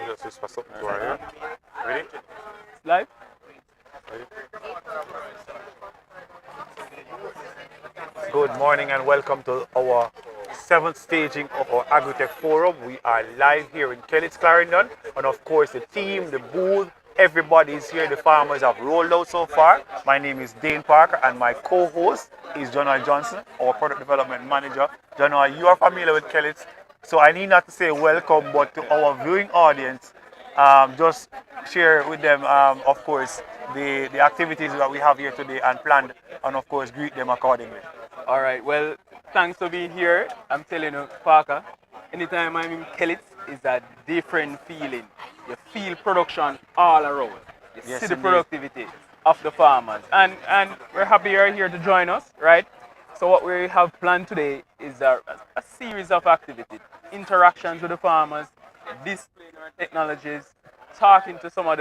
Just whisper something to her, yeah? Ready? Live? Ready? Good morning and welcome to our seventh staging of our Agritech Forum. We are live here in Kellits, Clarendon, and of course the team, the booth, everybody is here. The farmers have rolled out so far. My name is Dane Parker and my co-host is Jonah Johnson, our product development manager. Jonah, you are familiar with Kellits, so I need not to say welcome, but to our viewing audience, just share with them, of course, the activities that we have here today and planned, and of course greet them accordingly. All right. Well, thanks for being here. I'm telling you, Parker, anytime I'm in Kellits, it's a different feeling. You feel production all around. You see Yes, the indeed. productivity of the farmers. And we're happy you're here to join us, right? So what we have planned today is a series of activities, interactions with the farmers, displaying our technologies, talking to some of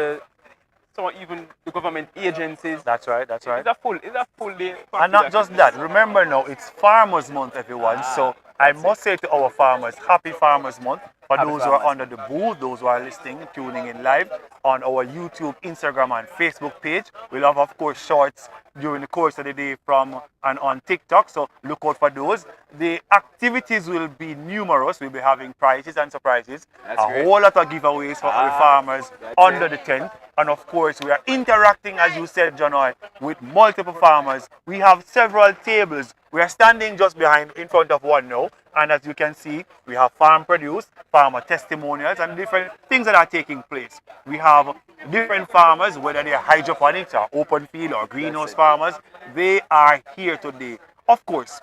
even the government agencies. That's right, that's right. It's a full day And packed with not just that, activities. remember now, it's Farmers Month, everyone. Ah, So I that's it. must say to our farmers, happy Farmers Month. For Happy those who are Farmers under Month. the booth, those who are listening, tuning in live on our YouTube, Instagram, and Facebook page. We'll have, of course, shorts during the course of the day from and on TikTok. So look out for those. The activities will be numerous. We'll be having prizes and surprises. That's A great. whole lot of giveaways for our Ah, farmers that's under it. the tent. And of course, we are interacting, as you said, John, with multiple farmers. We have several tables. We are standing just behind, in front of one now. And as you can see, we have farm produce, farmer testimonials, and different things that are taking place. We have different farmers, whether they are hydroponics or open field or That's greenhouse it. farmers, they are here today. Of course,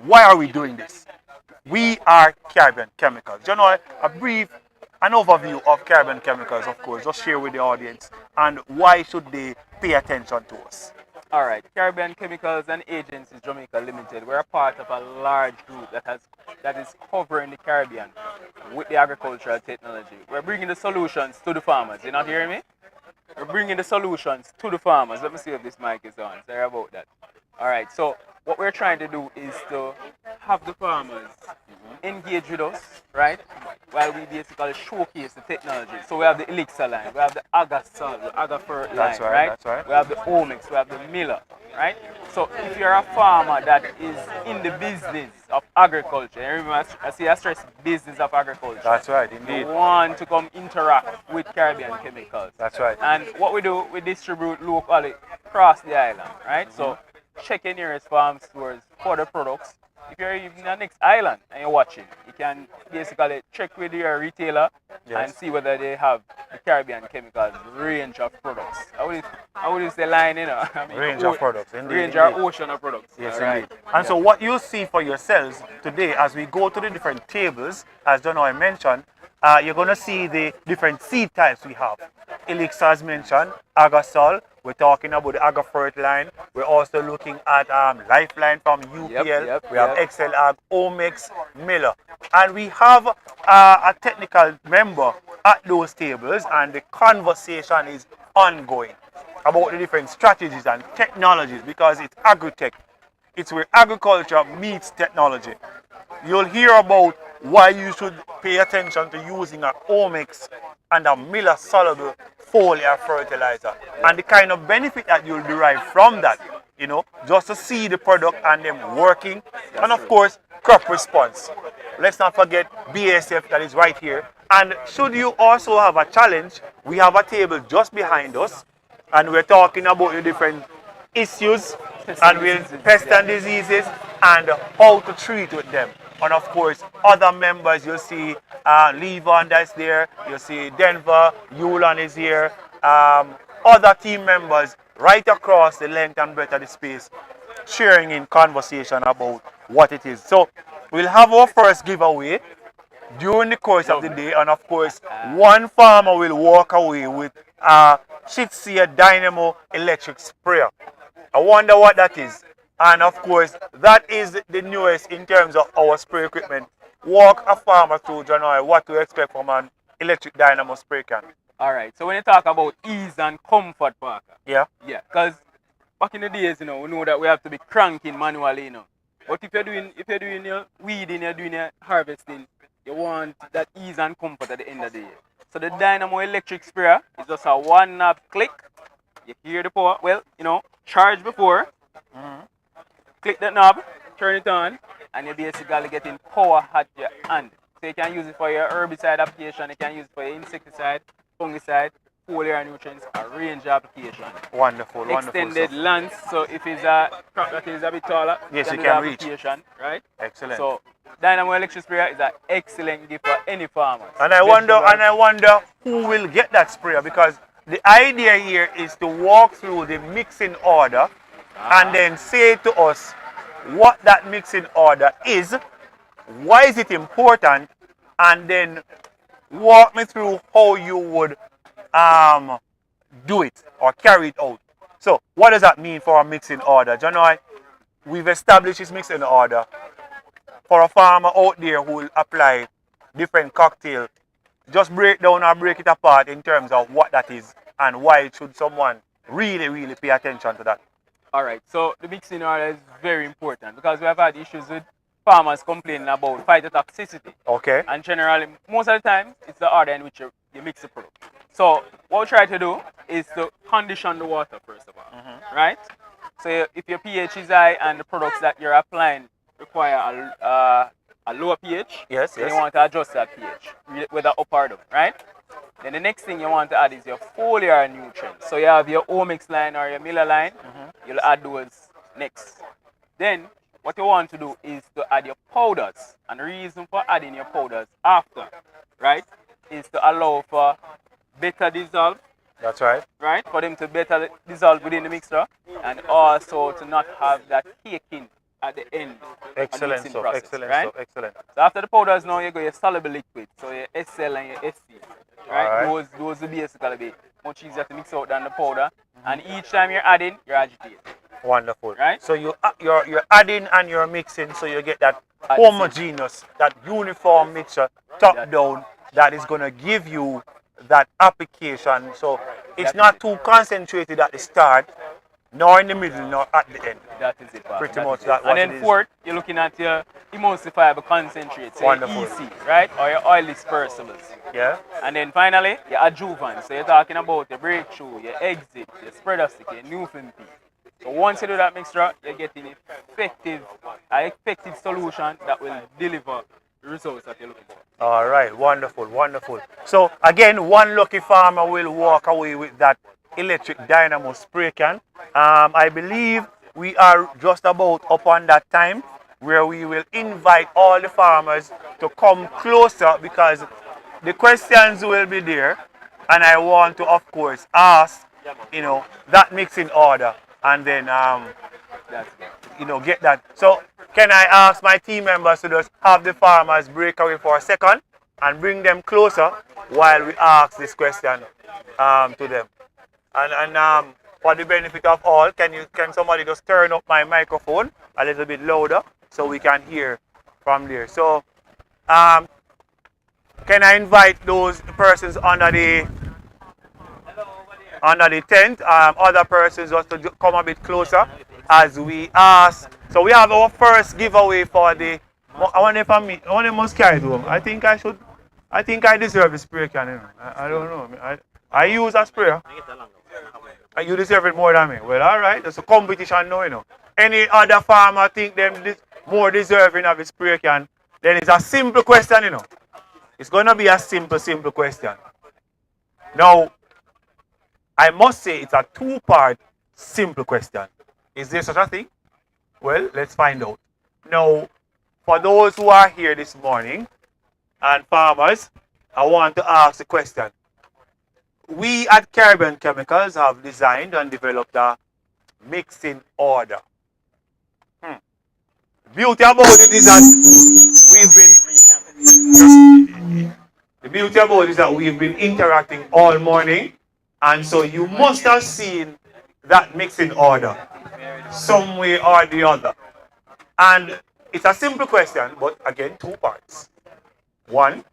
why are we doing this? We are Caribbean Chemicals. You know, a brief an overview of Caribbean Chemicals, of course, just share with the audience and why should they pay attention to us. All right. Caribbean Chemicals and Agencies Jamaica Limited. We're a part of a large group that is covering the Caribbean with the agricultural technology. We're bringing the solutions to the farmers. You not hearing me? We're bringing the solutions to the farmers. Let me see if this mic is on. Sorry about that. All right. So what we're trying to do is to have the farmers engage with us, right? While we basically showcase the technology. So we have the Elixir line, we have the Agasol, the Agafert That's line, right, right? that's right. We have the Omics, we have the Miller, right? So if you're a farmer that is in the business of agriculture, and remember I stress business of agriculture. That's right, You indeed. want to come interact with Caribbean Chemicals. That's right. And what we do, we distribute locally across the island, right? So check your nearest farm stores for the products. If you're in the next island and you're watching, you can basically check with your retailer and Yes. see whether they have the Caribbean Chemicals range of products. I would say line, I mean, Range of products, indeed, range or indeed. ocean of products. Yes, All right. indeed. And so Yeah. what you see for yourselves today as we go to the different tables, as John I mentioned, you're going to see the different seed types we have. Elixir as mentioned, Agasol, we're talking about the Agafert line. We're also looking at Lifeline from Yep, UPL. yep, We have yep. ExcelAg, Omics, Miller. And we have a technical member at those tables and the conversation is ongoing about the different strategies and technologies because it's agri-tech. It's where agriculture meets technology. You'll hear about why you should pay attention to using an omics and a Miller soluble foliar fertilizer and the kind of benefit that you'll derive from that, just to see the product and them working. And That's of true. course, crop response. Let's not forget BASF that is right here. And should you also have a challenge, we have a table just behind us and we're talking about the different issues and we'll pest Yeah. and diseases and how to treat with them. And of course, other members, you'll see Levon that's there, you'll see Denver, Yulan is here, other team members right across the length and breadth of the space sharing in conversation about what it is. So we'll have our first giveaway during the course of the Lovely. day, and of course, one farmer will walk away with a Shitsia Dynamo electric sprayer. I wonder what that is. And of course, that is the newest in terms of our spray equipment. Walk a farmer through January what to expect from an electric Dynamo spray can. All right. So when you talk about ease and comfort, Parker, Yeah, yeah, because back in the days, we know that we have to be cranking manually, But if you're doing your weeding, you're doing your harvesting, you want that ease and comfort at the end of the day. So the Dynamo electric sprayer is just a one knob click. You hear the power. Well, charge before. Click that knob, turn it on, and you're basically getting power at your hand. So you can use it for your herbicide application, you can use it for your insecticide, fungicide, foliar nutrients, a range of application. Wonderful, Extended wonderful. length, so if it's a crop that is a bit taller, Yes, you do can the reach. application, right? Excellent. So Dynamo electric sprayer is an excellent gift for any farmer. And I wonder who will get that sprayer, because the idea here is to walk through the mixing order and then say to us what that mixing order is, why is it important, and then walk me through how you would do it or carry it out. So what does that mean for a mixing order? Do you know, we've established this mixing order for a farmer out there who will apply different cocktail. Just break down or break it apart in terms of what that is and why should someone really, really pay attention to that. All right, so the mixing order is very important because we have had issues with farmers complaining about phytotoxicity. Okay. And generally, most of the time, it's the order in which you mix the product. So what we try to do is to condition the water first of all, right? So if your pH is high and the products that you're applying require a lower pH, then you want to adjust that pH, whether up or down, right? Then the next thing you want to add is your foliar nutrients. So you have your Omics line or your Miller line, you'll add those next. Then what you want to do is to add your powders. And the reason for adding your powders after, right, is to allow for better dissolve. That's right. Right, for them to better dissolve within the mixture and also to not have that caking at the end. Excellent stuff, process, excellent right? stuff, excellent. So after the powders now you got your soluble liquid, so your SL and your SC. Right? Those will basically be much easier to mix out than the powder. And each time you're adding, you're agitating. Wonderful. Right? So you're adding and you're mixing, so you get that homogeneous, that uniform mixture, top down, that is going to give you that application. So it's not too concentrated at the start, nor in the middle, nor at the end. That is it, Pretty much that. And then fourth, you're looking at your emulsifiable concentrates, so your EC, right? Or your oil dispersibles. Yeah. And then finally, your adjuvant. So you're talking about your breakthrough, your exit, your spreader stick, your Newfoundland pea. So once you do that mixture, you're getting an effective solution that will deliver the results that you're looking for. All right, wonderful, wonderful. So again, one lucky farmer will walk away with that electric Dynamo spray can. I believe we are just about up on that time where we will invite all the farmers to come closer because the questions will be there, and I want to, of course, ask, that mixing order, and then, get that. So, can I ask my team members to just have the farmers break away for a second and bring them closer while we ask this question to them? And for the benefit of all, can somebody just turn up my microphone a little bit louder so we can hear from there? So, can I invite those persons under the tent, other persons just to come a bit closer as we ask. So we have our first giveaway for the. I wonder if I must carry it home. I think I deserve a spray can. I don't know. I use a sprayer. You deserve it more than me. Well, all right. There's a competition now, Any other farmer think them more deserving of a spray can? Then it's a simple question, It's going to be a simple question. Now, I must say it's a two-part simple question. Is there such a thing? Well, let's find out. Now, for those who are here this morning and farmers, I want to ask the question. We at Caribbean Chemicals have designed and developed a mixing order. Beauty about it is that we've been interacting all morning, and so you must have seen that mixing order some way or the other. And it's a simple question, but again, two parts. One,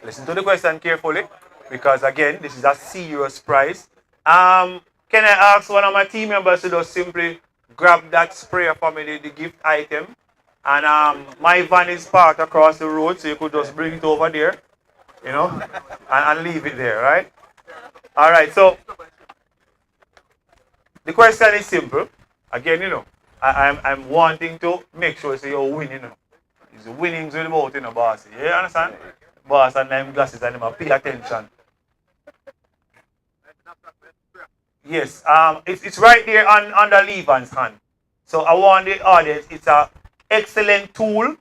listen to the question carefully, because again, this is a serious prize. Can I ask one of my team members to just simply grab that sprayer for me, the gift item? And my van is parked across the road, so you could just bring it over there. you know, and leave it there, right? All right, so the question is simple. Again, I'm wanting to make sure so you're winning, It's winnings with the boat, boss. You understand? Boss and them glasses and them pay attention. Yes, it's right there on under Levan's hand. So I want the audience, it's a excellent tool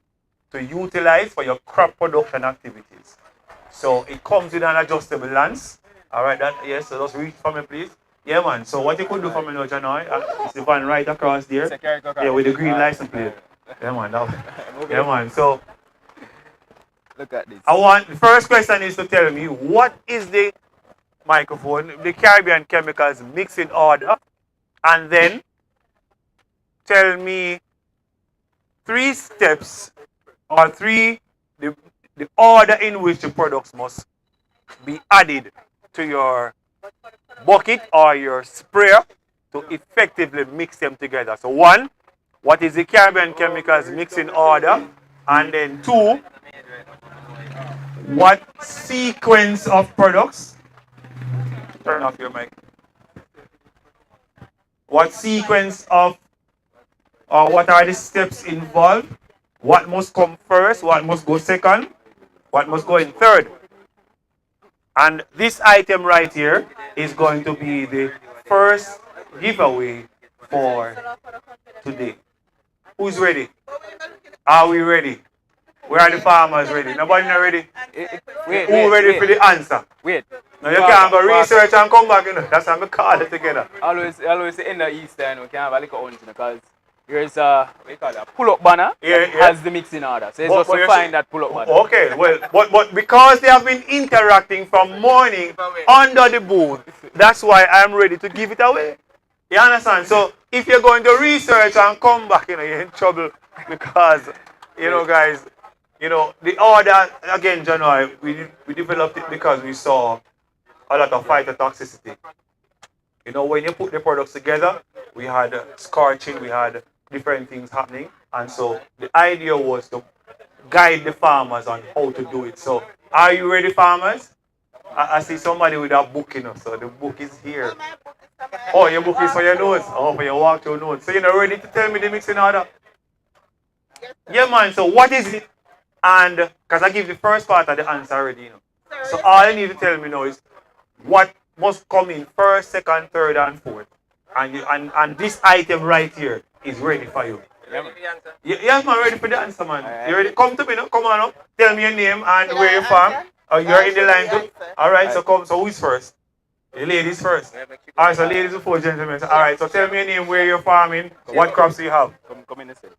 to utilize for your crop production activities. So it comes with an adjustable lens. All right, that yes. So just reach for me, please. Yeah, man. So what you could do for me now, Janoy, is the van right across there. Yeah, with the green license plate. Yeah, man. Yeah, man. So Look at this. the first question is to tell me what is the microphone, the Caribbean chemicals mixing order, and then tell me three steps or the order in which the products must be added to your bucket or your sprayer to effectively mix them together. So one, what is the Caribbean chemicals mixing order? And then two, what sequence of products? Turn off your mic. What sequence of, or what are the steps involved? What must come first? What must go second? What must go in third? And this item right here is going to be the first giveaway for today. Who's ready? Are we ready? Where are the farmers ready? Nobody not ready? Who ready for the answer? Wait. Now you can't go research and come back, That's why we call it together. Always in the Eastern, we can have a little hunting because here's a, what you call that, pull-up banner that has the mixing order. So it's just to find that pull-up banner. Okay, well, but because they have been interacting from morning under the booth, that's why I'm ready to give it away. You understand? So if you're going to research and come back, you're in trouble because, guys, the order, again, January, we developed it because we saw a lot of phytotoxicity. When you put the products together, we had scorching, we had different things happening. And so the idea was to guide the farmers on how to do it. So are you ready, farmers? I see somebody with a book, so the book is here. Oh, your book is for your notes. Oh, for your walkthrough notes. So you're ready to tell me the mixing order? Yeah, man. So what is it? And because I give the first part of the answer already, So all you need to tell me now is what must come in first, second, third, and fourth. And this item right here is ready for you. Yeah, man. Yes, man, ready for the answer, man. You ready? Come to me now. Come on up. Tell me your name and where you're from. Oh, you're in the line too? Alright, so come. So who's first? The ladies first. Alright, so ladies before gentlemen. So, alright, so tell me your name, where you're farming, what crops do you have? Come in a second.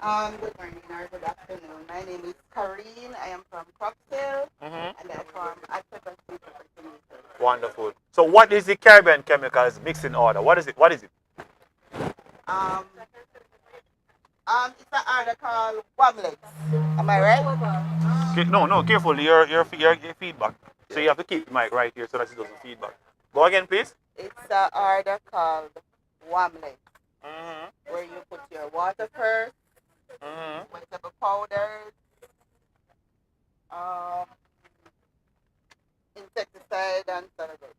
Good morning or good afternoon. My name is Karine. I am from Croxhill, and I'm from Agritech Forum. Wonderful. So what is the Caribbean chemicals mixing order? What is it? It's an order called Wamlets. Am I right? Okay, no, careful. Your feedback. So you have to keep the mic right here so that it doesn't feedback. Go again, please. It's an order called Wamlets, where you put your water first, vegetable powders, insecticide, and surrogate.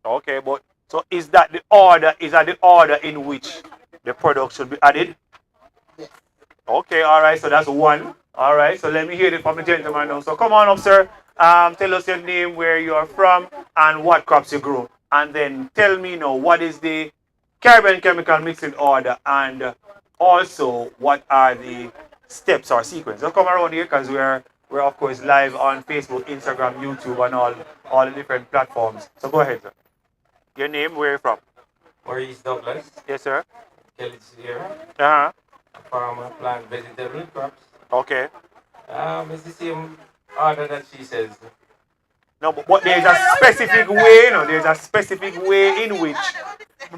Okay, but so is that the order? Is that the order in which the product should be added? Yes. Okay, all right. So that's one. All right. So let me hear it from the gentleman now. So come on up, sir. Tell us your name, where you are from, and what crops you grow, and then tell me now what is the Caribbean chemical mixing order, and also what are the steps or sequence. So come around here because we're of course live on Facebook, Instagram, YouTube, and all the different platforms. So go ahead, sir. Your name, where are you from? Maurice Douglas, Yes, sir. Kellits here, Uh-huh. farmer, plant vegetable crops. Okay. It's the same order that she says. No, but there's a specific way, there's a specific way in which,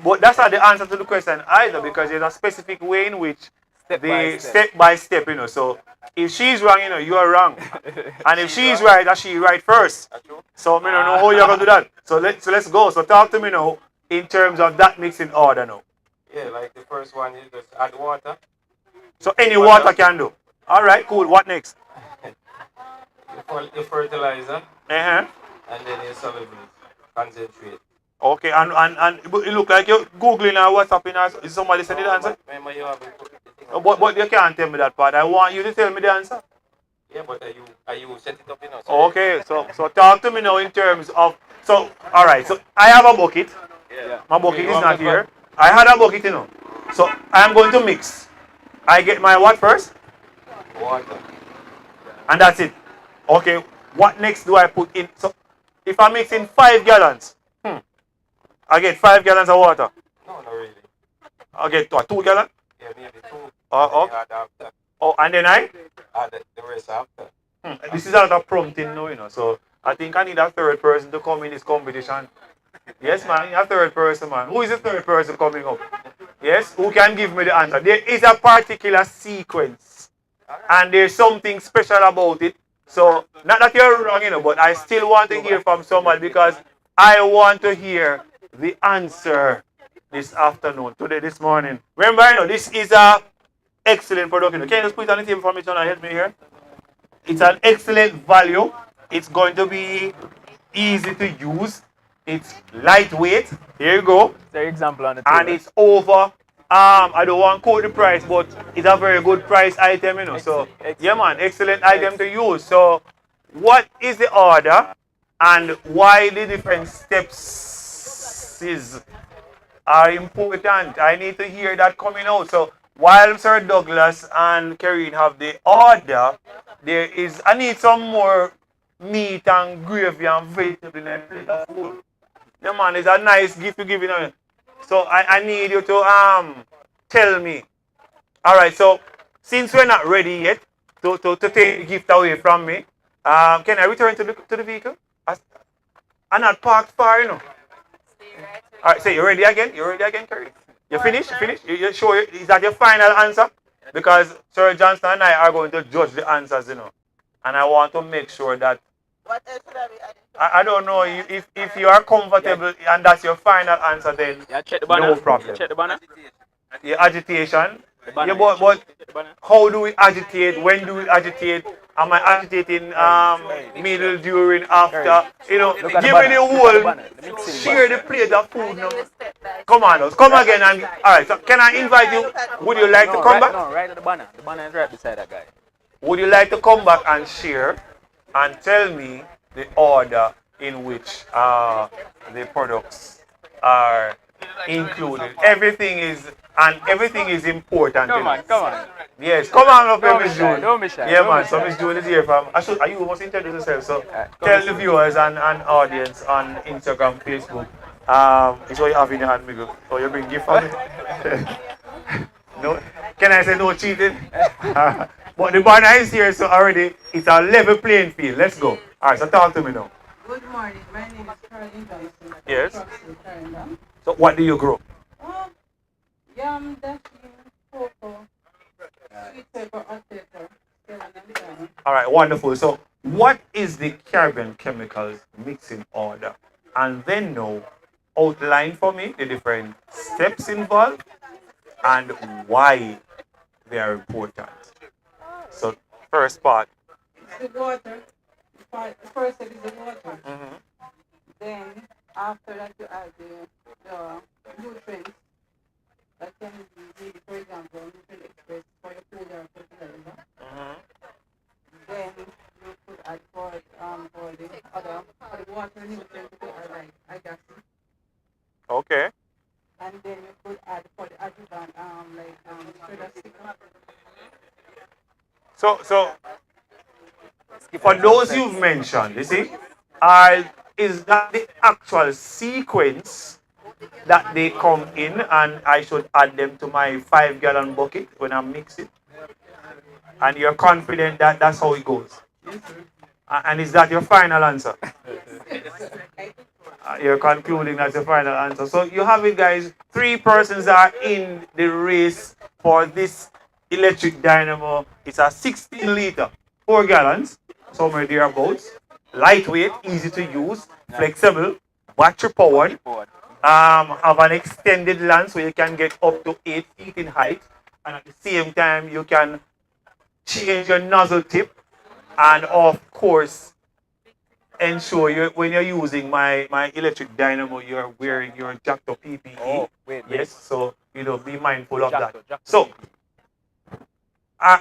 but that's not the answer to the question either, because there's a specific way in which step by step, So if she's wrong, you are wrong. And if she's right, that she right first. So I don't know how you're going to do that. So let's go. So talk to me now in terms of that mixing order now. Yeah, like the first one, you just add water. So any water can do. All right, cool. What next? your fertilizer, Uh-huh. and then your solvent, concentrate. Okay, and it look like you're Googling or WhatsApping or is somebody said the answer? Remember you have to put the thing No, up there. but you can't tell me that part. I want you to tell me the answer. Yeah, but are you set it up, you know? So Okay, so talk to me now in terms of so all right. So I have a bucket. yeah. My Okay, bucket you is have not the here. I had a bucket, So I'm going to mix. I get my what first, water. and that's it. Okay. What next do I put in? So if I mix in 5 gallons, I get 5 gallons of water. No, not really. I get what, 2 gallons. Yeah, maybe two. Oh, And then you add after. and then I. Add the rest after. This is a lot of prompting now, So I think I need a third person to come in this competition. Yes, man, a third person, man. Who is the third person coming up? Yes, who can give me the answer? There is a particular sequence, and there's something special about it. So, not that you're wrong, but I still want to hear from somebody because I want to hear the answer this afternoon, this morning. Remember, this is a excellent product. Can you just put it on the table for me, John, and help me here? It's an excellent value. It's going to be easy to use. It's lightweight. Here you go. There's example on the And table. it's over. I don't want to quote the price, but it's a very good price item, So, yeah, man, excellent item to use. So, what is the order and why the different steps are important? I need to hear that coming out. So, while Sir Douglas and Karine have the order, I need some more meat and gravy and vegetable in a plate of food. Yeah, man, it's a nice gift to give you. So I need you to tell me. All right. So since we're not ready yet to take the gift away from me, can I return to the vehicle? I'm not parked far, All right. So you ready again? You ready again, Kerry? You finished? You finished? You sure? Is that your final answer? Because Sir Johnston and I are going to judge the answers, and I want to make sure that What else should I be adding? I don't know if you are comfortable and that's your final answer, then Yeah, check the banner. no problem. You check the banner. Yeah, agitation. The banner. Yeah, but Check the banner. how do we agitate? When do we agitate? Am I agitating middle, during, after? Look at the Give me banner. the Look at the whole, banner. The mixing share the banner. plate of food I now. know the step by Come on, step. us. Come again and all right. So can I invite you? Would you like to come back? No, right at the banner. The banner is right beside that guy. Would you like to come back and share and tell me the order in which the products are included? Everything is important. Come on, come on. Yes, come on up here, Don't be Miss shy, June. don't be shy, Yeah, don't man. be So shy. Miss June is here from. You must introduce yourself. So Come tell on. the viewers and audience on Instagram, Facebook. It's what you have in your hand, Miguel. So you bring gift for me. No, can I say no cheating? But the banner is here, so already it's a level playing field. Let's go. All right, so talk to me now. Good morning. My name is Caroline Johnson. Yes. From Clarendon. So what do you grow? Yam, dashing, cocoa, sweet pepper, hot pepper, scallion and thyme. All right, wonderful. So what is the Caribbean chemicals mixing order? And then now outline for me the different steps involved and why they are important. So first part. It's the water. The first step is the water. Mm-hmm. Then after that you add the nutrients that can be, for example, nutrient express for your food or fertilizer. Mm-hmm. Then you could add for the water nutrients you could add like Agasol. Okay. And then you could add for the adjuvant sugar sticker. So for those you've mentioned, you see, is that the actual sequence that they come in and I should add them to my 5 gallon bucket when I mix it? And you're confident that that's how it goes? Yes, sir. And is that your final answer? You're concluding that's your final answer. So you have it, guys. 3 persons are in the race for this electric dynamo. It's a 16-liter, 4 gallons, somewhere thereabouts. Lightweight, easy to use, flexible, battery powered. Have an extended lance so you can get up to 8 feet in height. And at the same time, you can change your nozzle tip And of course, ensure you when you're using my electric dynamo, you're wearing your jacked up PPE. Oh, wait. Yes, so be mindful of that. Jack So, uh,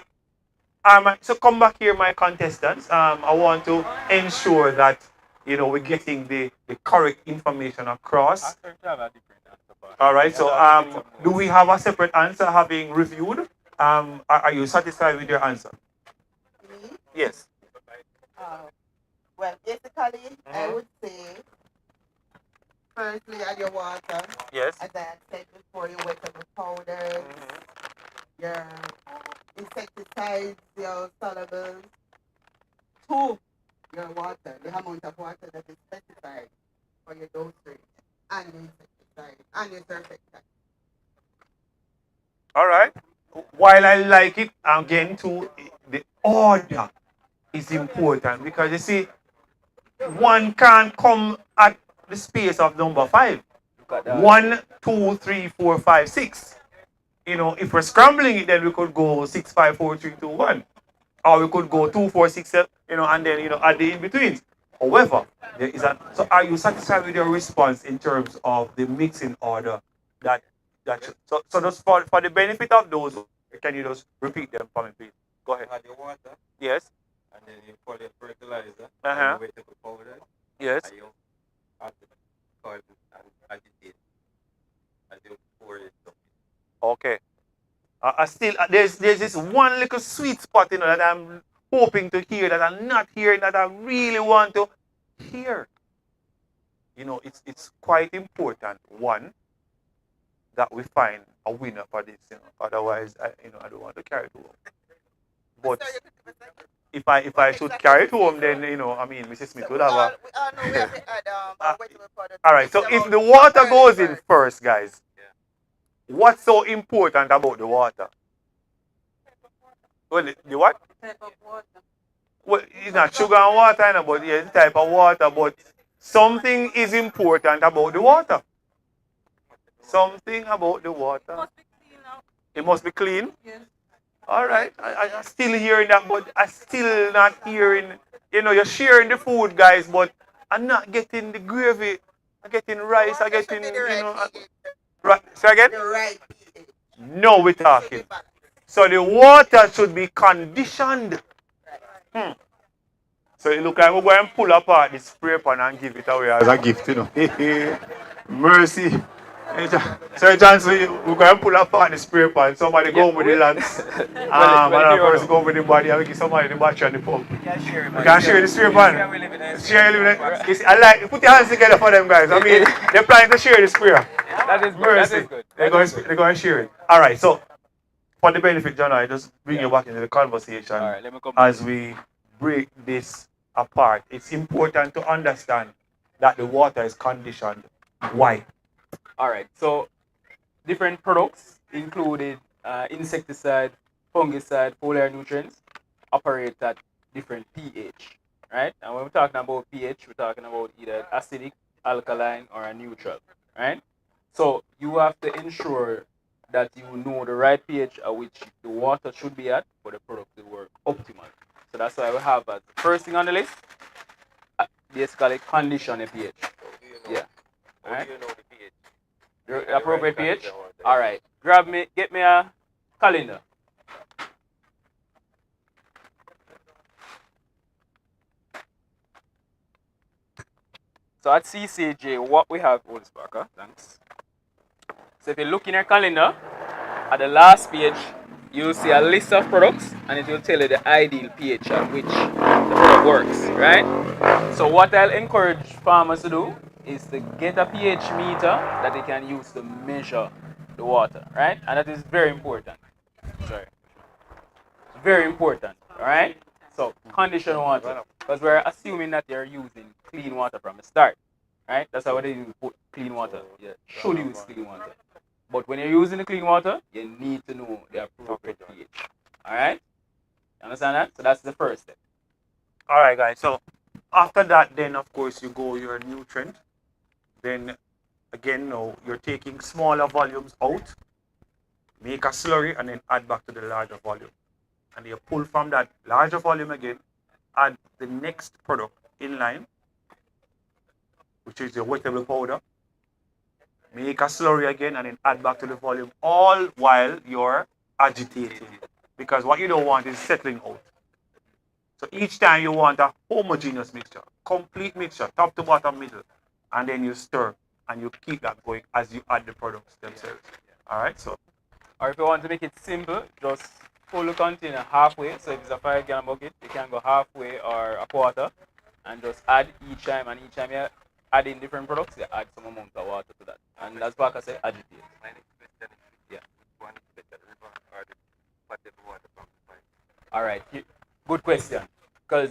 so come back here, my contestants. I want to ensure that we're getting the correct information across. All right. So do we have a separate answer having reviewed? Are you satisfied with your answer? Me? Yes. Well, basically, I would say, firstly, add your water. Yes. As I had said before, you wet up the powders, your insecticides, your solubles, to your water, the amount of water that is specified for your dosage, and your insecticide, and your insecticide. All right. While I like it, again, too, the order is important because you see, one can't come at the space of number 5. 1, 2, 3, 4, 5, 6. If we're scrambling it, then we could go 6, 5, 4, 3, 2, 1. Or we could go 2, 4, 6, 7, and then, add the in-betweens. However, there is a, so are you satisfied with your response in terms of the mixing order so just for the benefit of those, can you just repeat them for me, please? Go ahead. Add your water, Yes. and then you pour your fertilizer, Uh-huh. and you wet up the powder, Yes. and you add the soil and agitate as you pour it. Okay. I still there's this one little sweet spot that I'm hoping to hear that I'm not hearing that I really want to hear. It's quite important. One, that we find a winner for this. Otherwise, I don't want to carry it home. But if I should carry it home, then Mrs. Smith would have a. We all know we have to add vegetable powder. All right. So if the water goes in first, guys, what's so important about the water? Well, the what? Type of water. Well, it's not sugar and water, but yeah, it's the type of water. But something is important about the water. Something about the water. It must be clean. Yes. All right. I'm still hearing that, but I'm still not hearing. You're sharing the food, guys, but I'm not getting the gravy. I'm getting rice. I'm getting, right. Say again? The right pH. No, we're talking. So the water should be conditioned. So it look like we're going to pull apart the spray pan and give it away as a gift, Mercy. So Johnson, we're going to pull apart the spray pan. Somebody go with the lamps. Another person go with the body and we give somebody the battery and the pump. We can share the spray pan. I like, put your hands together for them guys. They're planning to share the sprayer. That is good. Mercy. That is good. They're going to share it. All right, so for the benefit, John, I just bring you back into the conversation Let me come as we break this apart. It's important to understand that the water is conditioned. Why? All right. So different products, including insecticide, fungicide, foliar nutrients, operate at different pH. Right? And when we're talking about pH, we're talking about either acidic, alkaline, or a neutral. Right? So you have to ensure that you know the right pH at which the water should be at for the product to work optimal. So that's why we have as first thing on the list, basically condition a pH. Yeah. How do you know the pH? The appropriate pH? Alright. Get me a calendar. So at CCJ, what we have, hold this back, thanks. So if you look in your calendar, at the last page, you'll see a list of products and it will tell you the ideal pH at which the product works, right? So what I'll encourage farmers to do is to get a pH meter that they can use to measure the water, right? And that is very important. Sorry. Very important, alright? So condition water, because we're assuming that you're using clean water from the start, right? That's how they put clean water. You should use clean water. But when you're using the clean water, you need to know the appropriate pH. Alright? You understand that? So that's the first step. Alright guys, so after that then of course you go your nutrient. Then again now you're taking smaller volumes out, make a slurry and then add back to the larger volume. And you pull from that larger volume again add the next product in line, which is your wettable powder. Make a slurry again and then add back to the volume, all while you're agitating. Because what you don't want is settling out. So each time you want a homogeneous mixture, complete mixture, top to bottom, middle, and then you stir and you keep that going as you add the products themselves. All right, so. Or if you want to make it simple, just pull the container halfway. So if it's a 5 gallon bucket, you can go halfway or a quarter and just add each time. And each time you add in different products, you add some amount of water to that. And as Parker said, agitate. Yeah. All right. Good question. Because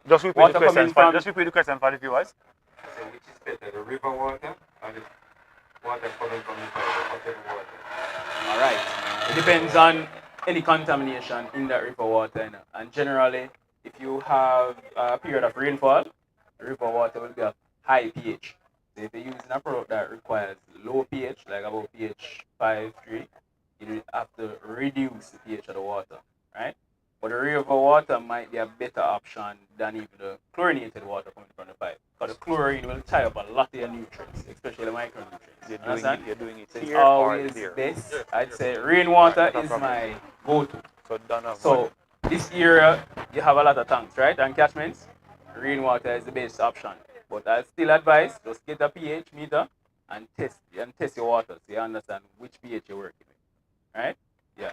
just repeat the question. Just repeat the question for the viewers. So which is better, the river water or the water coming from the pipe, water? All right. It depends on any contamination in that river water. You know? And generally, if you have a period of rainfall, the river water will be of high pH. So if you're using a product that requires low pH, like about pH 5.3, you have to reduce the pH of the water, right? But the river water might be a better option than even the chlorinated water coming from the pipe. Because the chlorine will tie up a lot of your nutrients, especially the micronutrients. You're doing it it's here always or here? best. I'd say rainwater is my go-to. So This area, you have a lot of tanks, right? And catchments. Rainwater is the best option. But I still advise, just get a pH meter and test your water so you understand which pH you're working with. Right? Yeah.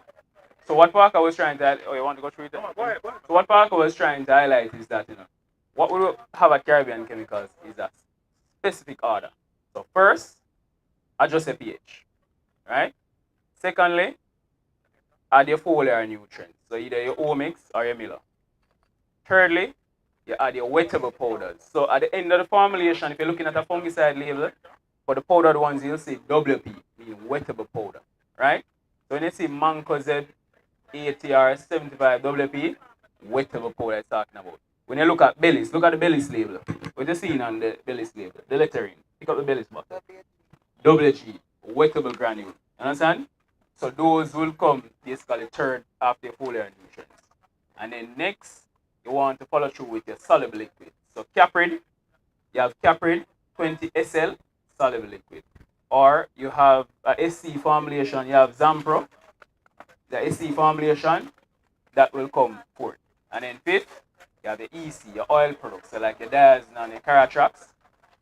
So what Parker was trying to you want to go through it? Go ahead. So what Parker was trying to highlight is that what we have at Caribbean Chemicals is a specific order. So first, adjust your pH. Right? Secondly, add your foliar nutrients. So either your omics or your Miller. Thirdly, you add your wettable powders. So at the end of the formulation, if you're looking at a fungicide label, for the powdered ones, you'll see WP, meaning wettable powder, right? So when you see Mancozeb ATR 75 WP, wettable powder it's talking about. When you look at Bellis, look at the Bellis label. What you seeing on the Bellis label? The lettering. Pick up the Bellis bottle. WG, wettable granule. Understand? So those will come basically third after your foliar nutrients. And then next, you want to follow through with your soluble liquid. So Caprid, you have Caprid 20 SL soluble liquid. Or you have a SC formulation, you have Zampro, the SC formulation, that will come fourth. And then fifth, you have the EC, your oil products, so like your Diazin and your Caratrax,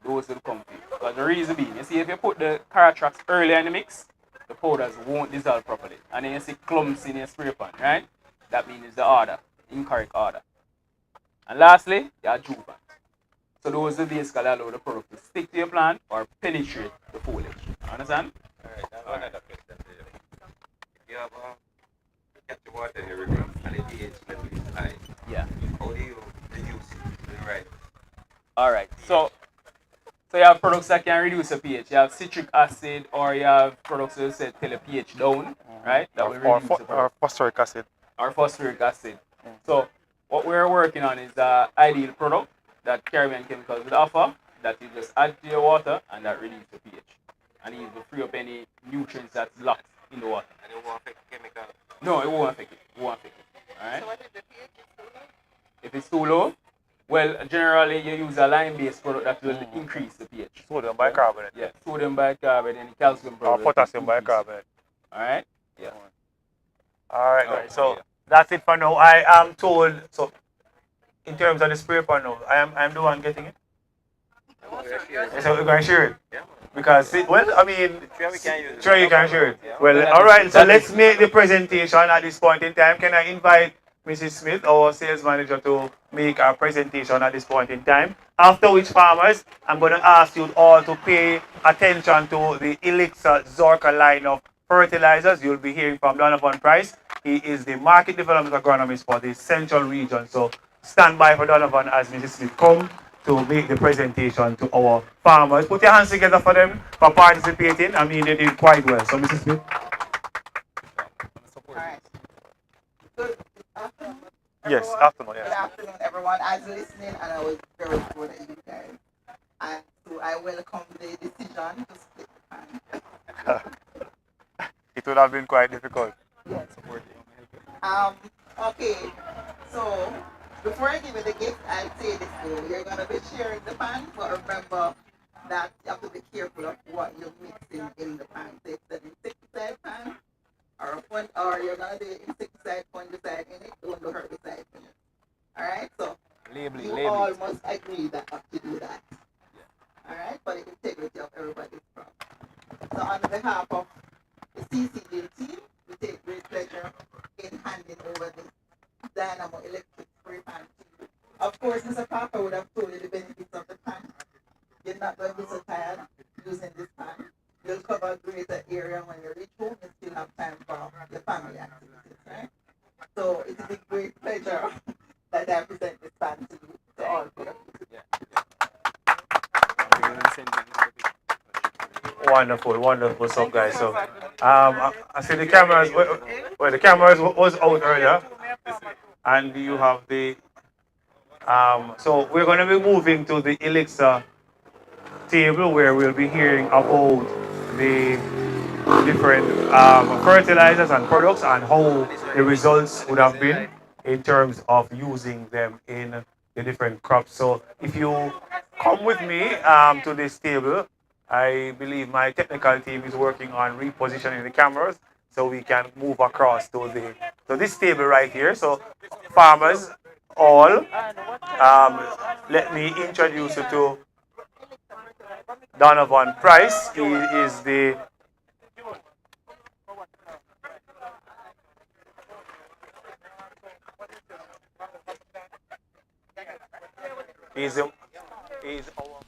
those will come fifth. Because the reason being, you see if you put the Caratrax earlier in the mix, the powders won't dissolve properly. And then you see clumps in your spray pan, right? That means it's the order, incorrect order. And lastly, you have Juvant. So those will basically allow the product to stick to your plant or penetrate the foliage. Understand? Alright, another question. If you have catch the water in the river and the pH level is high, yeah. How do you reduce it to the right? Alright, so you have products that can reduce the pH. You have citric acid, or you have products that say tell the pH down, right? That will reduce the product. Or phosphoric acid. Or phosphoric acid. So what we're working on is the ideal product that Caribbean Chemicals will offer, that you just add to your water and that reduces the pH. And it will free up any nutrients that's locked in the water. And it won't affect chemical? No, it won't affect it. Alright? So what if the pH is too low? If it's too low, well, generally you use a lime-based product that will increase the pH. Sodium bicarbonate. Yeah, sodium bicarbonate and calcium or product. potassium bicarbonate. Alright? Yeah. Alright, guys. So that's it for now. I am told, so in terms of the spray pan now, I'm the one getting it. So we're going to share it. Yeah. Because, well, I mean, Sure, we can use it. sure you can share it. Yeah. Well, alright, so let's make the presentation at this point in time. Can I invite Mrs. Smith, our sales manager, to make our presentation at this point in time? After which, farmers, I'm going to ask you all to pay attention to the Elixir Zorka line of fertilizers. You'll be hearing from Donovan Price. He is the market development agronomist for the central region. So stand by for Donovan as Mrs. Smith come to make the presentation to our farmers. Put your hands together for them for participating. I mean, they did quite well. So, Mrs. Smith. All right. Good afternoon. Yes, everyone. afternoon. Good Yes. afternoon, everyone. I was listening and I was very good at you guys. And so I welcome the decision to split the pan. It would have been quite difficult. Yes. Okay. So Before I give you the gift, I'll say this though. You're gonna be sharing the pan, but remember that you have to be careful of what you're mixing in the pan. So it's an insecticide pan or a fun, or you're gonna do insecticide, fungicide in it, don't do herbicide in it. Alright, so you all must agree that not to do that. Alright, for the integrity of everybody's crop. So on behalf of the CCJ team, we take great pleasure in handing over this Dynamo electric spray pan to you. Of course, Mr. Parker would have told you the benefits of the pan. You're not going to be so tired using this pan. You'll cover a greater area when you reach home. You still have time for your family activities, right? So it is a great pleasure that I present this pan to you, to all of you. Wonderful, wonderful stuff, guys. So, I see the cameras. Well, the cameras was out earlier, and you have the. So we're going to be moving to the Elixir table where we'll be hearing about the different fertilizers and products and how the results would have been in terms of using them in the different crops. So if you come with me to this table, I believe my technical team is working on repositioning the cameras so we can move across to this table right here. So farmers all, let me introduce you to Donovan Price. He is the he's, a, he's our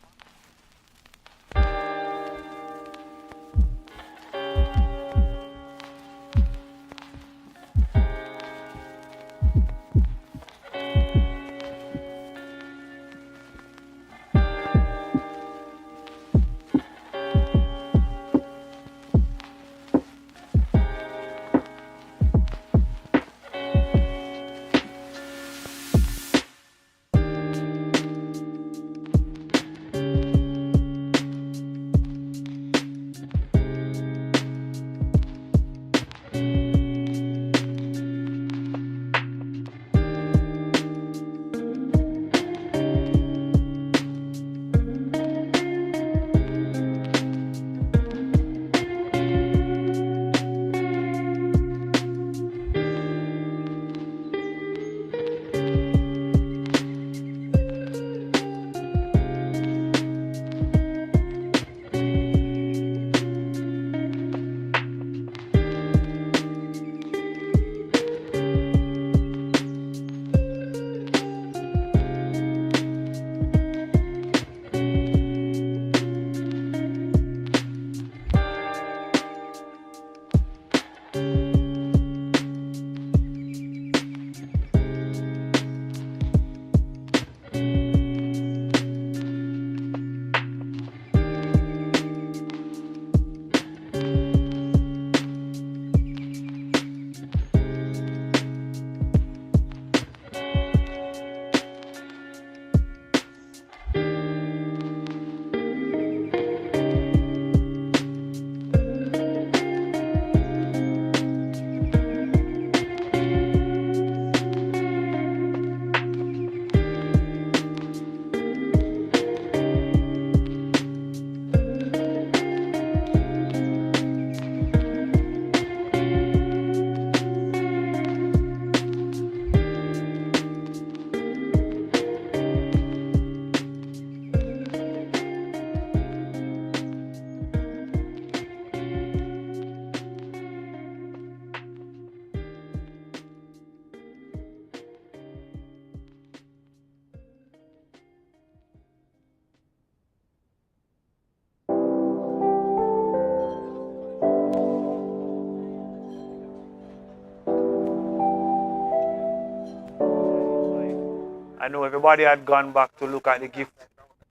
I know everybody had gone back to look at the gift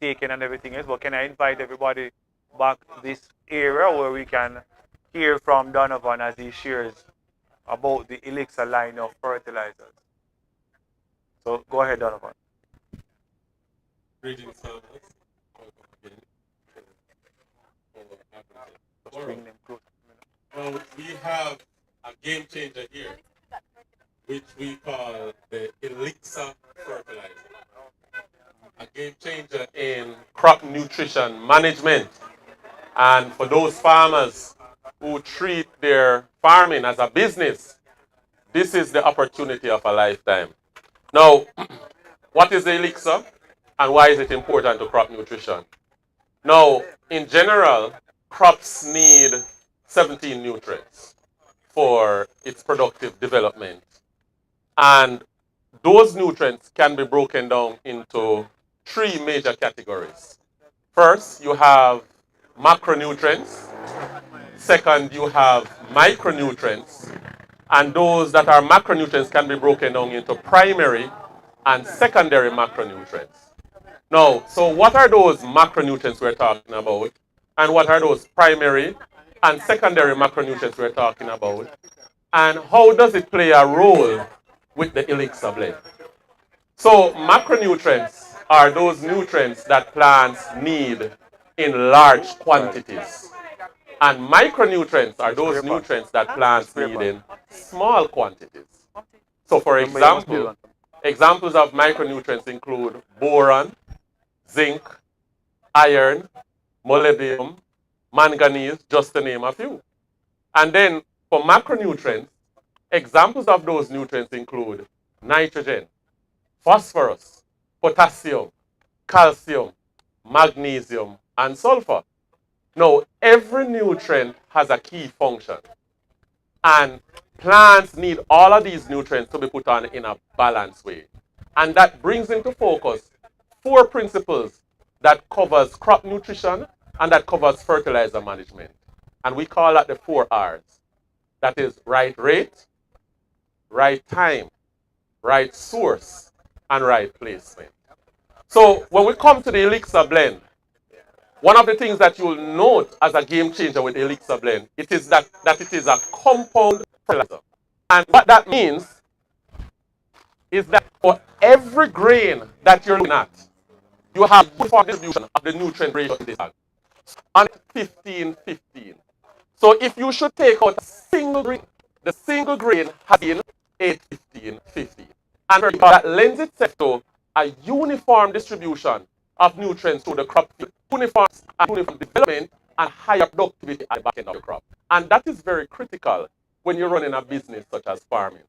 taken and everything else, but can I invite everybody back this area where we can hear from Donovan as he shares about the Elixir line of fertilizers. So go ahead, Donovan. Greetings, farmers. Welcome again to our Agritech Just bring them close. Well, we have a game changer here, which we call the Elixir fertilizer. A game changer in crop nutrition management. And for those farmers who treat their farming as a business, this is the opportunity of a lifetime. Now, what is the Elixir and why is it important to crop nutrition? Now, in general, crops need 17 nutrients for its productive development. And those nutrients can be broken down into three major categories. First, you have macronutrients. Second, you have micronutrients. And those that are macronutrients can be broken down into primary and secondary macronutrients. Now, so what are those macronutrients we're talking about? And what are those primary and secondary macronutrients we're talking about? And how does it play a role with the Elixir blend? So macronutrients are those nutrients that plants need in large quantities. And micronutrients are those nutrients that plants need in small quantities. So for example, examples of micronutrients include boron, zinc, iron, molybdenum, manganese, just to name a few. And then for macronutrients, examples of those nutrients include nitrogen, phosphorus, potassium, calcium, magnesium, and sulfur. Now, every nutrient has a key function. And plants need all of these nutrients to be put on in a balanced way. And that brings into focus four principles that covers crop nutrition and that covers fertilizer management. And we call that the 4 Rs. That is right rate, right time, right source, and right placement. So when we come to the Elixir blend, one of the things that you'll note as a game changer with the Elixir blend, it is that it is a compound fertilizer. And what that means is that for every grain that you're looking at, you have uniform distribution of the nutrient ratio in this bag. On 15-15. So if you should take out a single grain, the single grain has been 8-15-15. And that lends itself to a uniform distribution of nutrients through the crop field, uniform development and higher productivity at the back end of the crop. And that is very critical when you're running a business such as farming.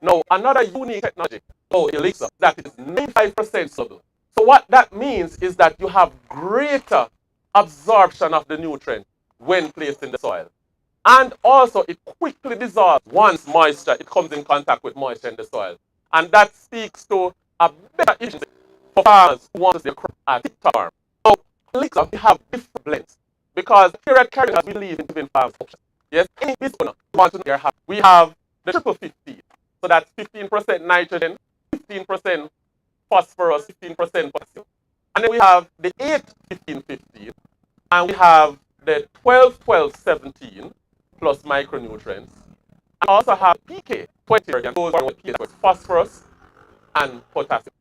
Now, another unique technology called Elixir that is 95% soluble. So what that means is that you have greater absorption of the nutrient when placed in the soil. And also, it quickly dissolves once moisture, it comes in contact with moisture in the soil. And that speaks to a better efficiency for farmers who want to see a crop at tip-top farm. So, Elixir, we have different blends. Because here at Clarendon, we believe in giving farmers options. Yes, any business owner wants to know we have the triple 50. So that's 15% nitrogen, 15% phosphorus, 15% potassium. And then we have the 8-15-15. And we have the 12-12-17 plus micronutrients. And also have PK 20, and those are what PK, phosphorus and potassium.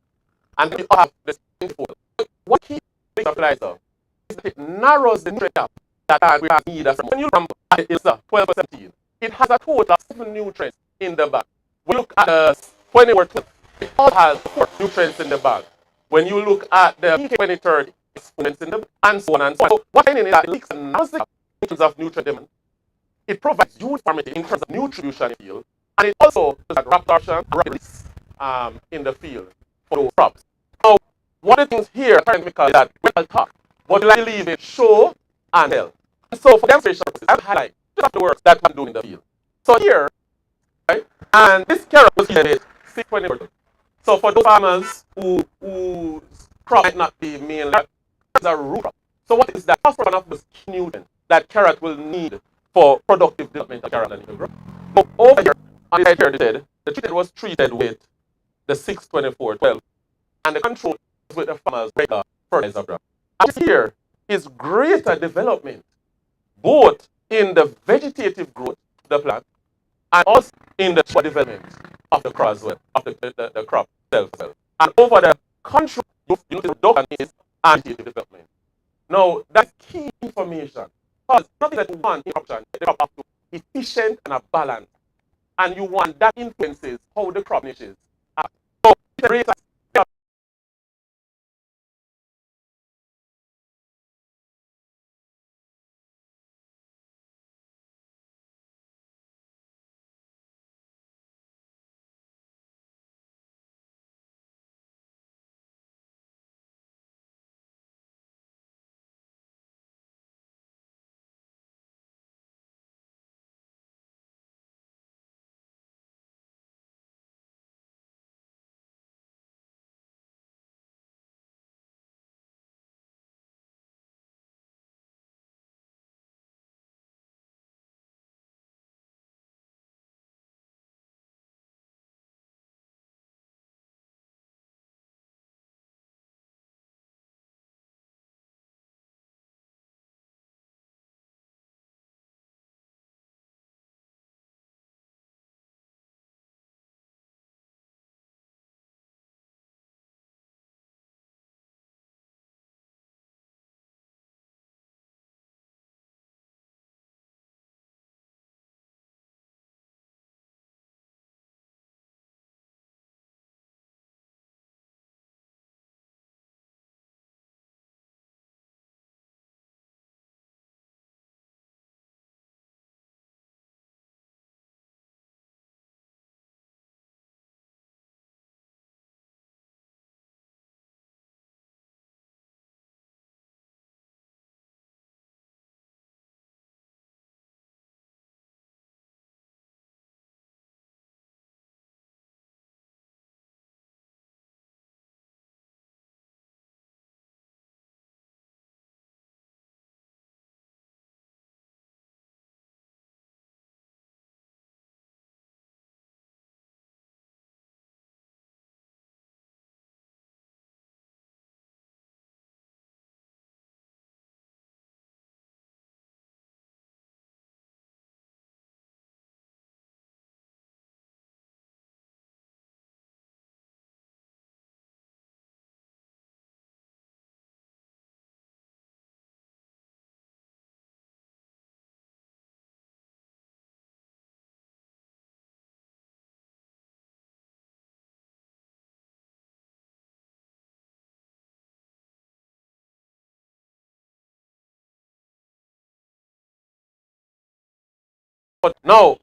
And then we have the 24. What key fertilizer is that it narrows the nutrient gap that we have need from when you remember it's 12-17. It has a total of 7 nutrients in the bag. We look at the 20-12, it all has 4 nutrients in the bag. When you look at the PK 20-30, it's nutrients in the bag, and so on and so on. So what I mean is that Elixir narrows the gap in terms of nutrient demand. It provides uniformity in terms of nutrition in the field, and it also does that rapid absorption and release in the field for those crops. Now, one of the things here is that we will talk, but I believe in show and tell. And so for demonstration purposes, I highlight just the work that I'm doing in the field. So here, right, and this carrot was here 620. So for those farmers whose crop might not be mainly a root crop. So what is that? Phosphorus one of the key nutrients that carrot will need for productive development of carrot and even growth. So over here, on the side here, they said the treated was treated with the 6-24-12, and the control was with the farmer's regular fertilizer brand. And here is greater development, both in the vegetative growth of the plant and also in the development of the crop as well, of the crop itself. And over the control, you know, the reduction is vegetative development. Now, that's key information. Because nothing that you want in option, the crop has to be efficient and a balance. And you want that influences how the crop niches. So the rate But now,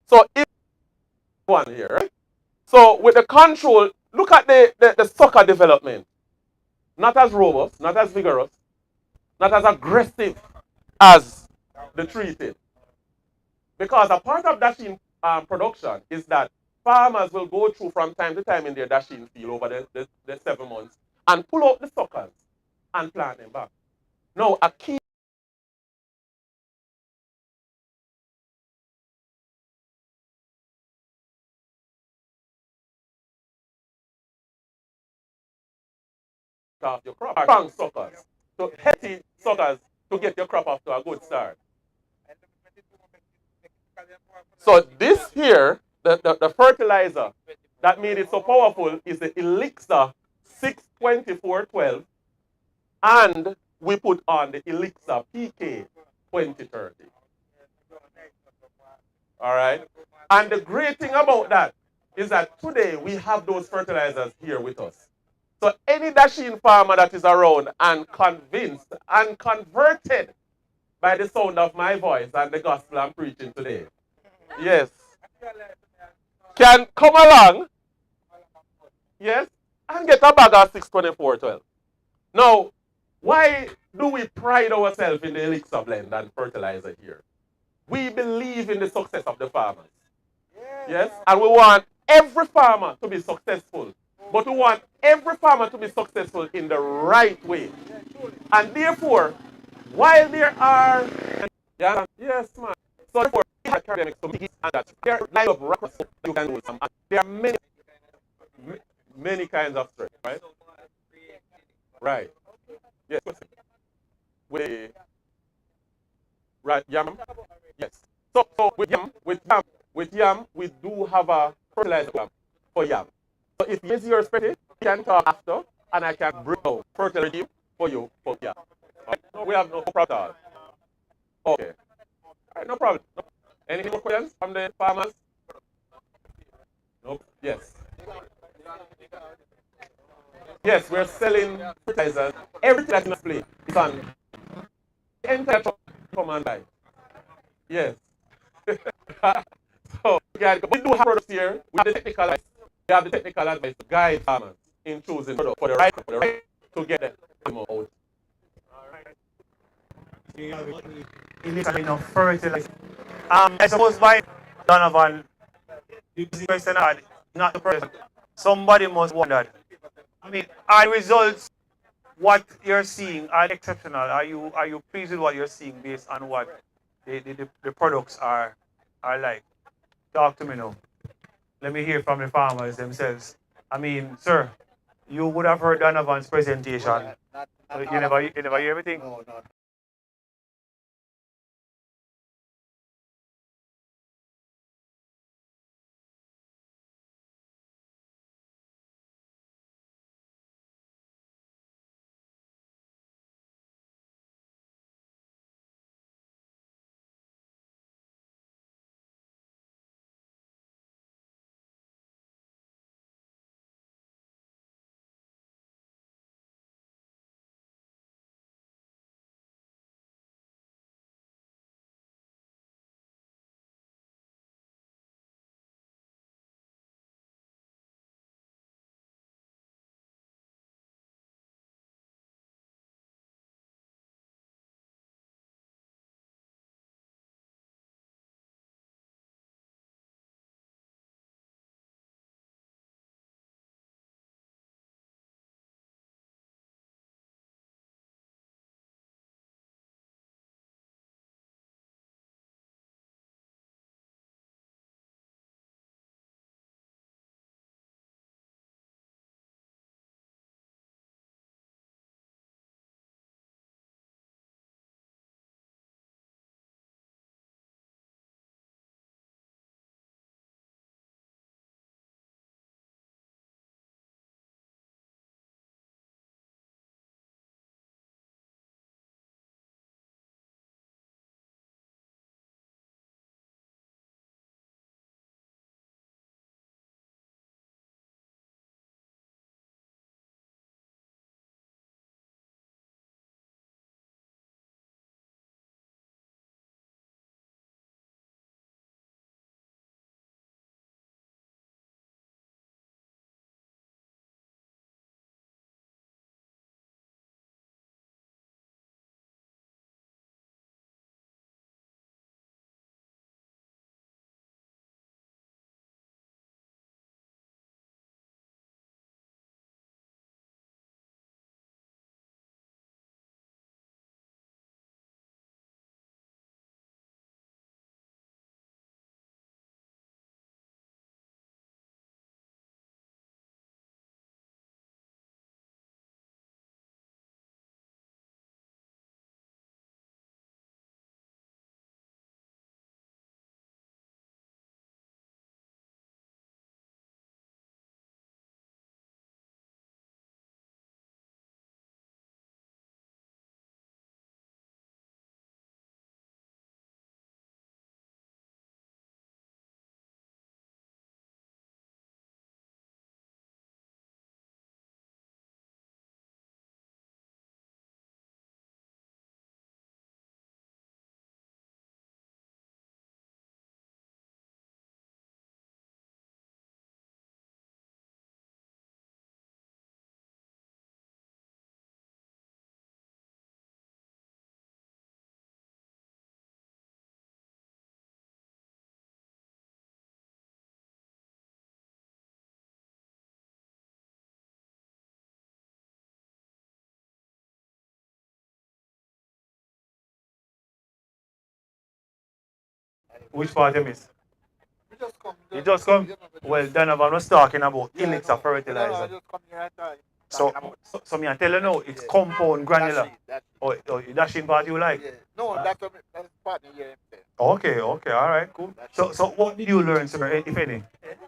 so if one here, right? So with the control, look at the sucker development. Not as robust, not as vigorous, not as aggressive as the treated. Because a part of dashing production is that farmers will go through from time to time in their dashing field over the 7 months and pull out the suckers and plant them back. Now, a key of your crop are strong suckers, so healthy suckers to get your crop off to a good start. So this here, the fertilizer that made it so powerful is the Elixir 62412, and we put on the Elixir PK 2030. All right. And the great thing about that is that today we have those fertilizers here with us. So any dashing farmer that is around and convinced and converted by the sound of my voice and the gospel I'm preaching today, yes, can come along, yes, and get a bag of 62412. Now, why do we pride ourselves in the Elixir blend and fertilizer here? We believe in the success of the farmers. Yes, and we want every farmer to be successful. But we want every farmer to be successful in the right way. And therefore, while there are, yeah, yes, man. So therefore, academics to make and that there are line of records you can do some. There are many kinds of stress, right? Right. Yes. With right yam. Yes. So with yam, we do have a fertilizer for yam. So if yes, you're expecting, we can talk after, and I can bring out fertilizer for you for yam. Okay. No, we have no problem at all. Okay. All right, no problem. No. Any more questions from the farmers? Nope. Yes. Yes, we're selling fertilizers. Everything that's in display is on the entire truck. Come and buy. Yes. So yeah, we do have products here. We have the technical advice. We have the technical advice to guide farmers in choosing product for the right to get them out. It is enough fertilizer. I suppose by Donovan, the question I had, not the person. Somebody must wonder. I mean, are results what you're seeing are exceptional? Are you pleased with what you're seeing based on what the products are like? Talk to me now. Let me hear from the farmers themselves. I mean, sir, you would have heard Donovan's presentation. You never hear everything? Which part you miss? You just come. You just come? Well, Donovan was talking about Yeah, Elixir no, fertilizer. just come here and So, so me I tell you now, it's compound granular. That's Oh, that's in part you like? yeah. No, that's part of your Okay, okay, all right, cool. So what did you learn, sir, if any?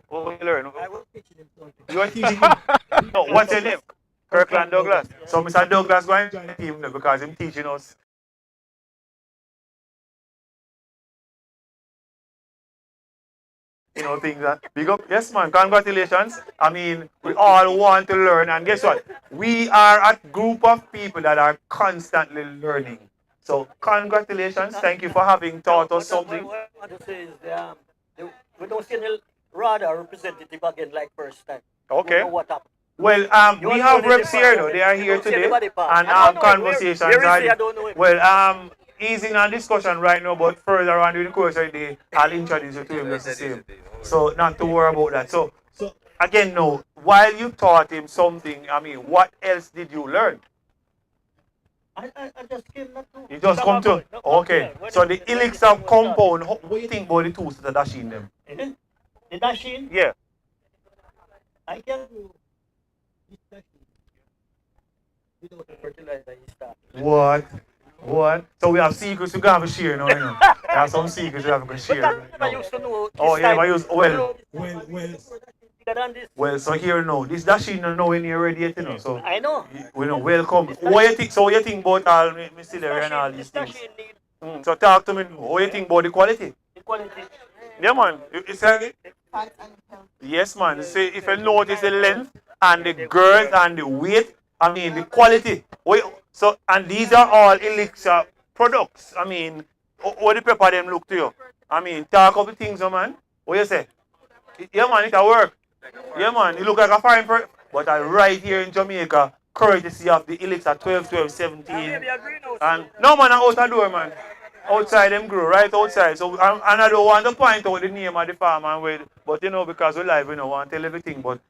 What did you learn? I was teaching him something. You are teaching him? No, what's your name? Kirkland Douglas. So Mr. Douglas going to join the team now because he's teaching us. You know, things that big up. Yes, man, congratulations. I mean, we all want to learn, and guess what? We are a group of people that are constantly learning. So, congratulations. Thank you for having taught us something. What I want to say is we don't see any radar representative again like first time. Okay. We don't know what happened. Well, we have reps here, though. They are here today, and conversations are. Well, he's in a discussion right now, but further on during the course of the day, I'll introduce you to him just the same. So, not to worry about that. So again, no. While you taught him something, I mean, what else did you learn? I just came not to. You just come to. Okay. So the Elixir compound. What do you think about the tools that are dashing them? The dashing? Yeah. I can do this dashing without the fertilizer in start. What? So we have secrets we have to share now, you know. We have some secrets we have to share. But I used to know. Oh, yeah, I use well. Well, So here now, this dashing now when you're ready yet, you know. So I know. we know welcome. What you think? So what you think about all Mr. and all these things? So talk to me. What you think about the quality? The quality. Yeah, man. It's like Fat and healthy. yes, man. See, if you notice the length and the girth and the weight, I mean the quality. So and these are all Elixir products. I mean, what the pepper them look to you? I mean, talk of the things, man. What you say? Yeah, man, it'll work. Yeah, man, it look like a fine product. But right here in Jamaica, courtesy of the Elixir 12, 12, 17. And no, man, I'm out the door, man. Outside them grow, right outside. So and I don't want to point out the name of the farm and where, but you know, because we live, we don't want to tell everything. But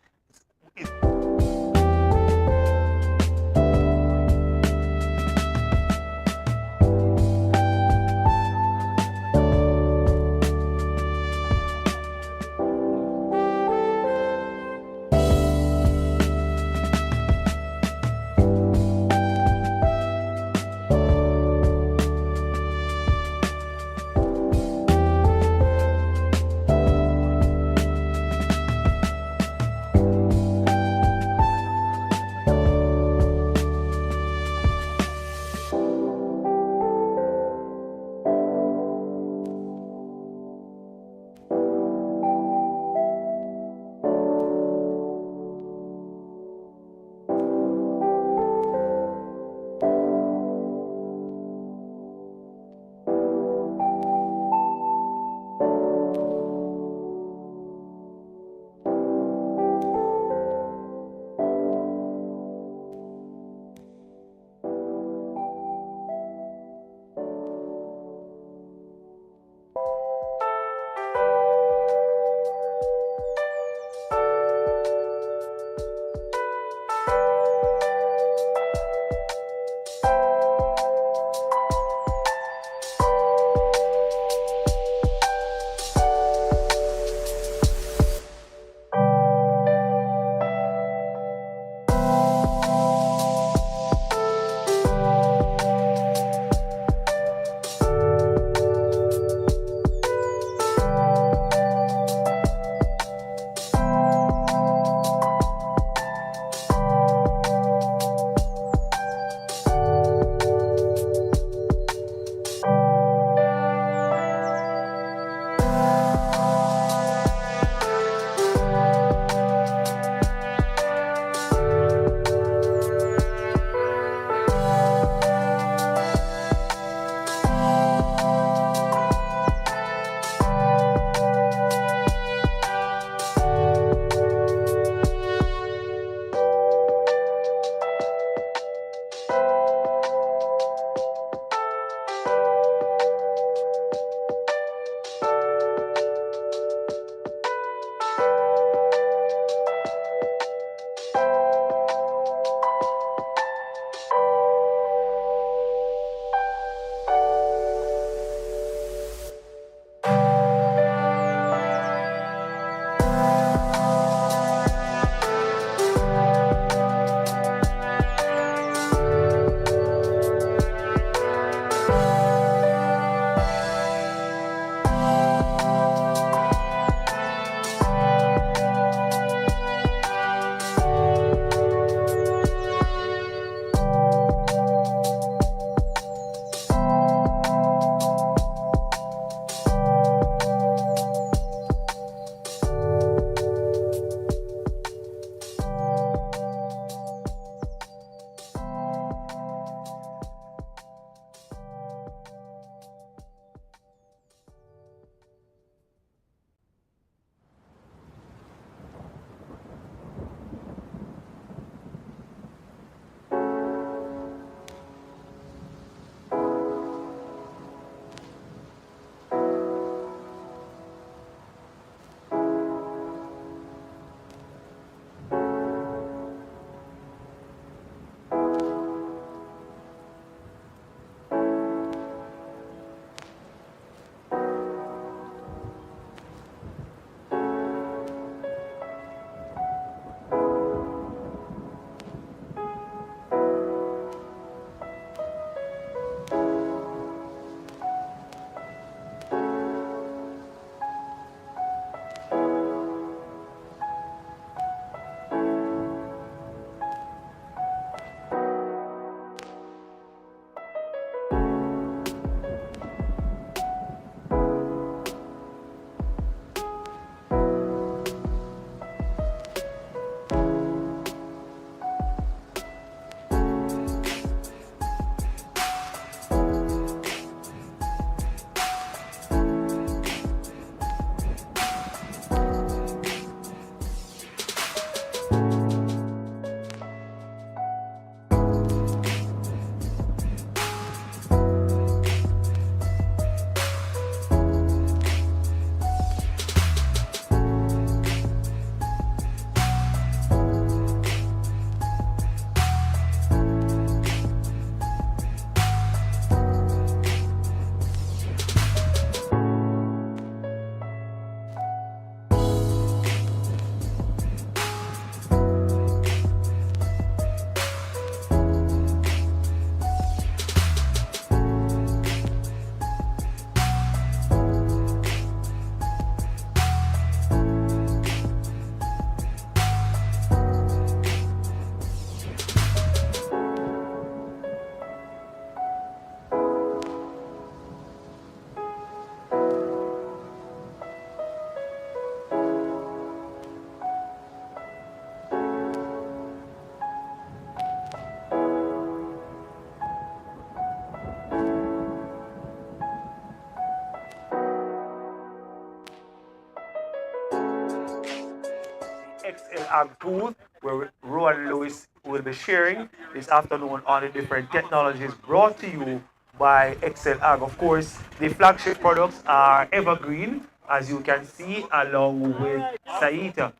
ExcelAg booth where Rowan Lewis will be sharing this afternoon on the different technologies brought to you by ExcelAg. Of course, the flagship products are Evergreen, as you can see, along with Saita.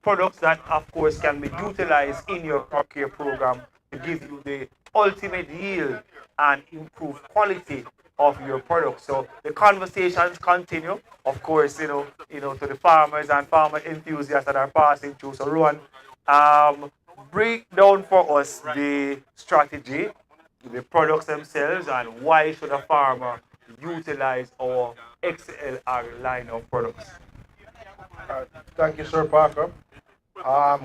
Products that, of course, can be utilized in your crop care program to give you the ultimate yield and improve quality of your products. So the conversations continue, of course, to the farmers and farmer enthusiasts that are passing through. So Rowan, break down for us the strategy, the products themselves, and why should a farmer utilize our XLR line of products. Thank you, Sir Parker.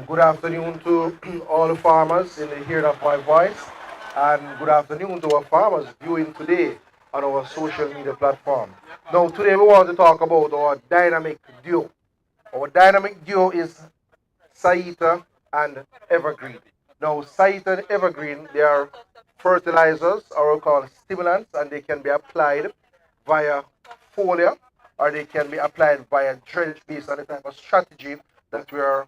Good afternoon to all the farmers in the hearing of my voice, and good afternoon to our farmers viewing today on our social media platform. Now, today we want to talk about our dynamic duo. Our dynamic duo is Saita and Evergreen. Now, Saita and Evergreen, they are fertilizers, or we call stimulants, and they can be applied via foliar, or they can be applied via drench based on the type of strategy that we are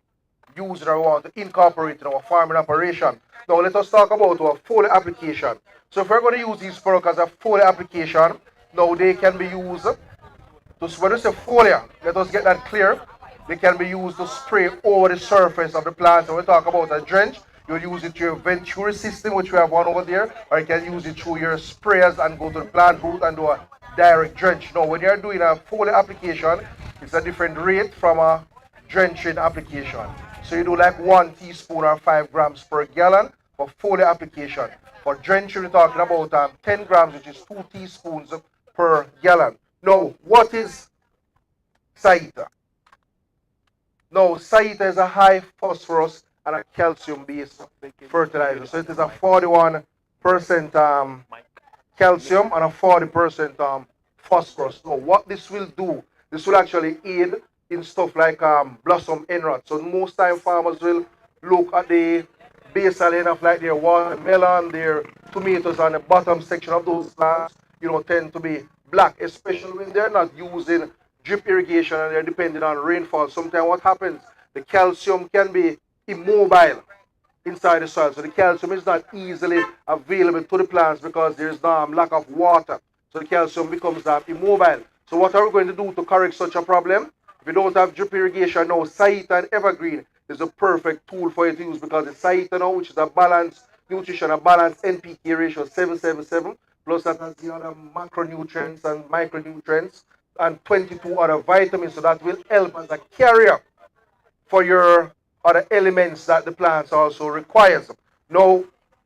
using or want to incorporate in our farming operation. Now, let us talk about our foliar application. So, if we're going to use these products as a foliar application, now they can be used so when we say foliar, let us get that clear. They can be used to spray over the surface of the plant. So when we talk about a drench, you'll use it through your Venturi system, which we have one over there, or you can use it through your sprayers and go to the plant root and do a direct drench. Now, when you're doing a foliar application, it's a different rate from a drenching application. So you do like 1 teaspoon or 5 grams per gallon for foliar application. For drenching, we're talking about 10 grams, which is 2 teaspoons per gallon. Now, what is Saita? Now, Saita is a high phosphorus and a calcium-based fertilizer. So it is a 41% calcium and a 40% phosphorus. Now, what this will do, this will actually aid in stuff like blossom end rot. So most time farmers will look at the basal end of like their watermelon, their tomatoes on the bottom section of those plants, tend to be black, especially when they're not using drip irrigation and they're depending on rainfall. Sometimes what happens, the calcium can be immobile inside the soil. So the calcium is not easily available to the plants because there's lack of water. So the calcium becomes immobile. So what are we going to do to correct such a problem? If you don't have drip irrigation now, Saita and Evergreen is a perfect tool for you to use because the Saita now, which is a balanced nutrition, a balanced NPK ratio 777, plus that has the other macronutrients and micronutrients and 22 other vitamins. So that will help as a carrier for your other elements that the plants also requires. Now,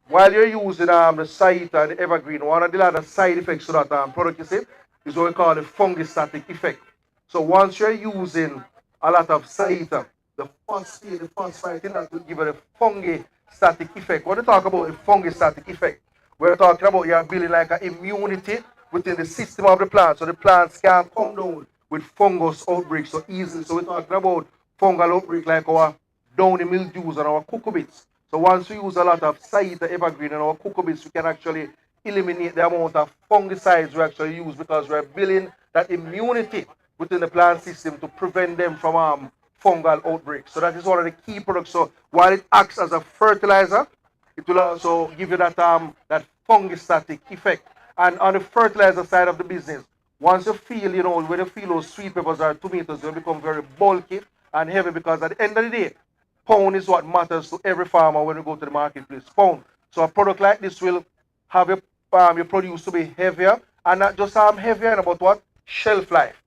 while you're using the Saita and the Evergreen, one of the other side effects to that product you see is what we call the fungistatic effect. So once you're using a lot of Saita, the phosphate, the phosphite, that will give it a fungistatic effect. When we talk about the fungistatic effect, we're talking about you're building like an immunity within the system of the plant. So the plants can't come down with fungus outbreaks so easily. So we're talking about fungal outbreak like our downy mildews and our cucurbits. So once we use a lot of Saita Evergreen and our cucurbits, we can actually eliminate the amount of fungicides we actually use because we're building that immunity within the plant system to prevent them from fungal outbreaks. So that is one of the key products. So while it acts as a fertilizer, it will also give you that fungistatic effect. And on the fertilizer side of the business, once you feel, when you feel those sweet peppers or tomatoes, they'll become very bulky and heavy because at the end of the day, pound is what matters to every farmer when you go to the marketplace. Pound. So a product like this will have your produce to be heavier and not just heavier, but what? Shelf life.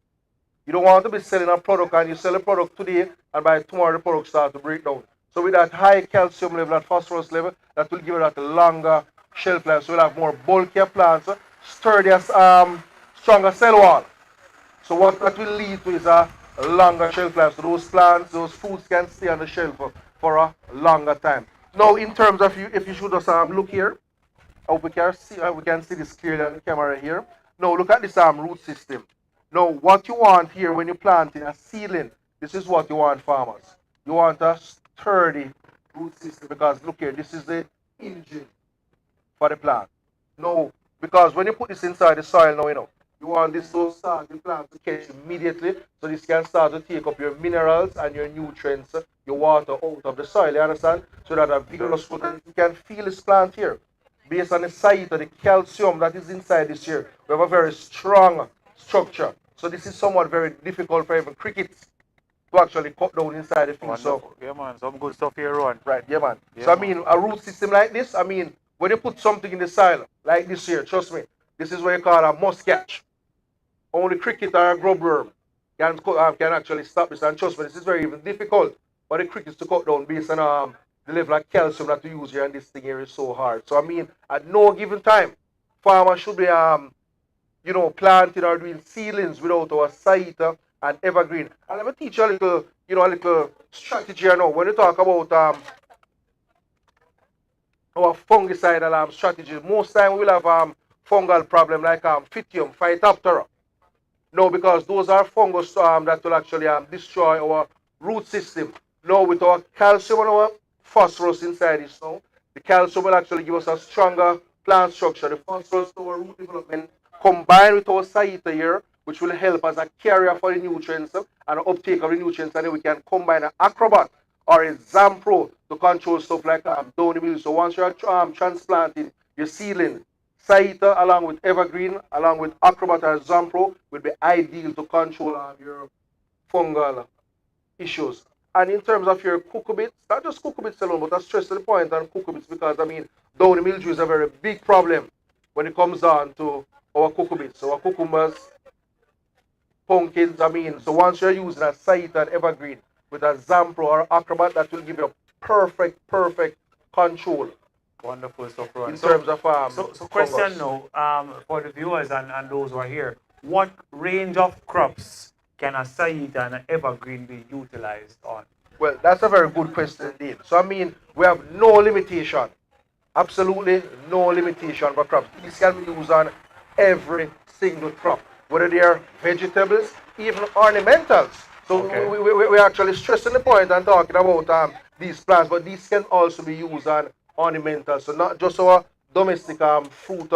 You don't want to be selling a product and you sell a product today and by tomorrow the product starts to break down. So with that high calcium level, that phosphorus level, that will give you that longer shelf life. So we'll have more bulkier plants, sturdier, stronger cell wall. So what that will lead to is a longer shelf life. So those plants, those foods can stay on the shelf for a longer time. Now in terms of if you should just look here, we can see this clearly on the camera here. Now look at this root system. Now what you want here when you plant in a seedling, this is what you want, farmers. You want a sturdy root system because look here, this is the engine for the plant. No, because when you put this inside the soil now, you want this to start the plant to catch immediately, so this can start to take up your minerals and your nutrients your water out of the soil, you understand? So that a vigorous root, and you can feel this plant here. Based on the site of the calcium that is inside this here, we have a very strong structure. So this is somewhat very difficult for even crickets to actually cut down inside the field. So Wonderful. Yeah, man. Some good stuff here, Ron. right, yeah, man. Yeah, So I man. mean, a root system like this, I mean, when you put something in the soil like this here, trust me, this is what you call a must catch. Only cricket or a grub worm can actually stop this. And trust me, this is very even difficult for the crickets to cut down based on the level of calcium that we use here, and this thing here is so hard. So I mean, at no given time, farmers should be planting or doing seedlings without our site and evergreen. And let me teach you a little strategy here now. When you talk about our fungicidal strategy, most time we'll have fungal problem like Phytium, Phytophthora. No, because those are fungus that will actually destroy our root system. Now, with our calcium and our phosphorus inside this now, the calcium will actually give us a stronger plant structure. The phosphorus to our root development combined with our saita here, which will help as a carrier for the nutrients and uptake of the nutrients, and then we can combine an acrobat or a Zampro to control stuff like downy mildew. So once you're transplanting your seedling, Saita along with Evergreen, along with Acrobat or Zampro will be ideal to control your fungal issues. And in terms of your cucurbits, not just cucurbits alone, but I stress the point on cucurbits because I mean downy mildew is a very big problem when it comes down to our cucurbits, our cucumbers, pumpkins. I mean, so once you're using a Saita and Evergreen with a Zampro or Acrobat, that will give you perfect control. Wonderful stuff, Ron. In terms of so question now, for the viewers and those who are here, what range of crops can a side and an evergreen be utilized on? Well, that's a very good question indeed. So I mean, we have no limitation, absolutely no limitation for crops. These can be used on every single crop, whether they are vegetables, even ornamentals. So Okay. we're actually stressing the point and talking about these plants, but these can also be used on ornamental. So not just our domestic fruit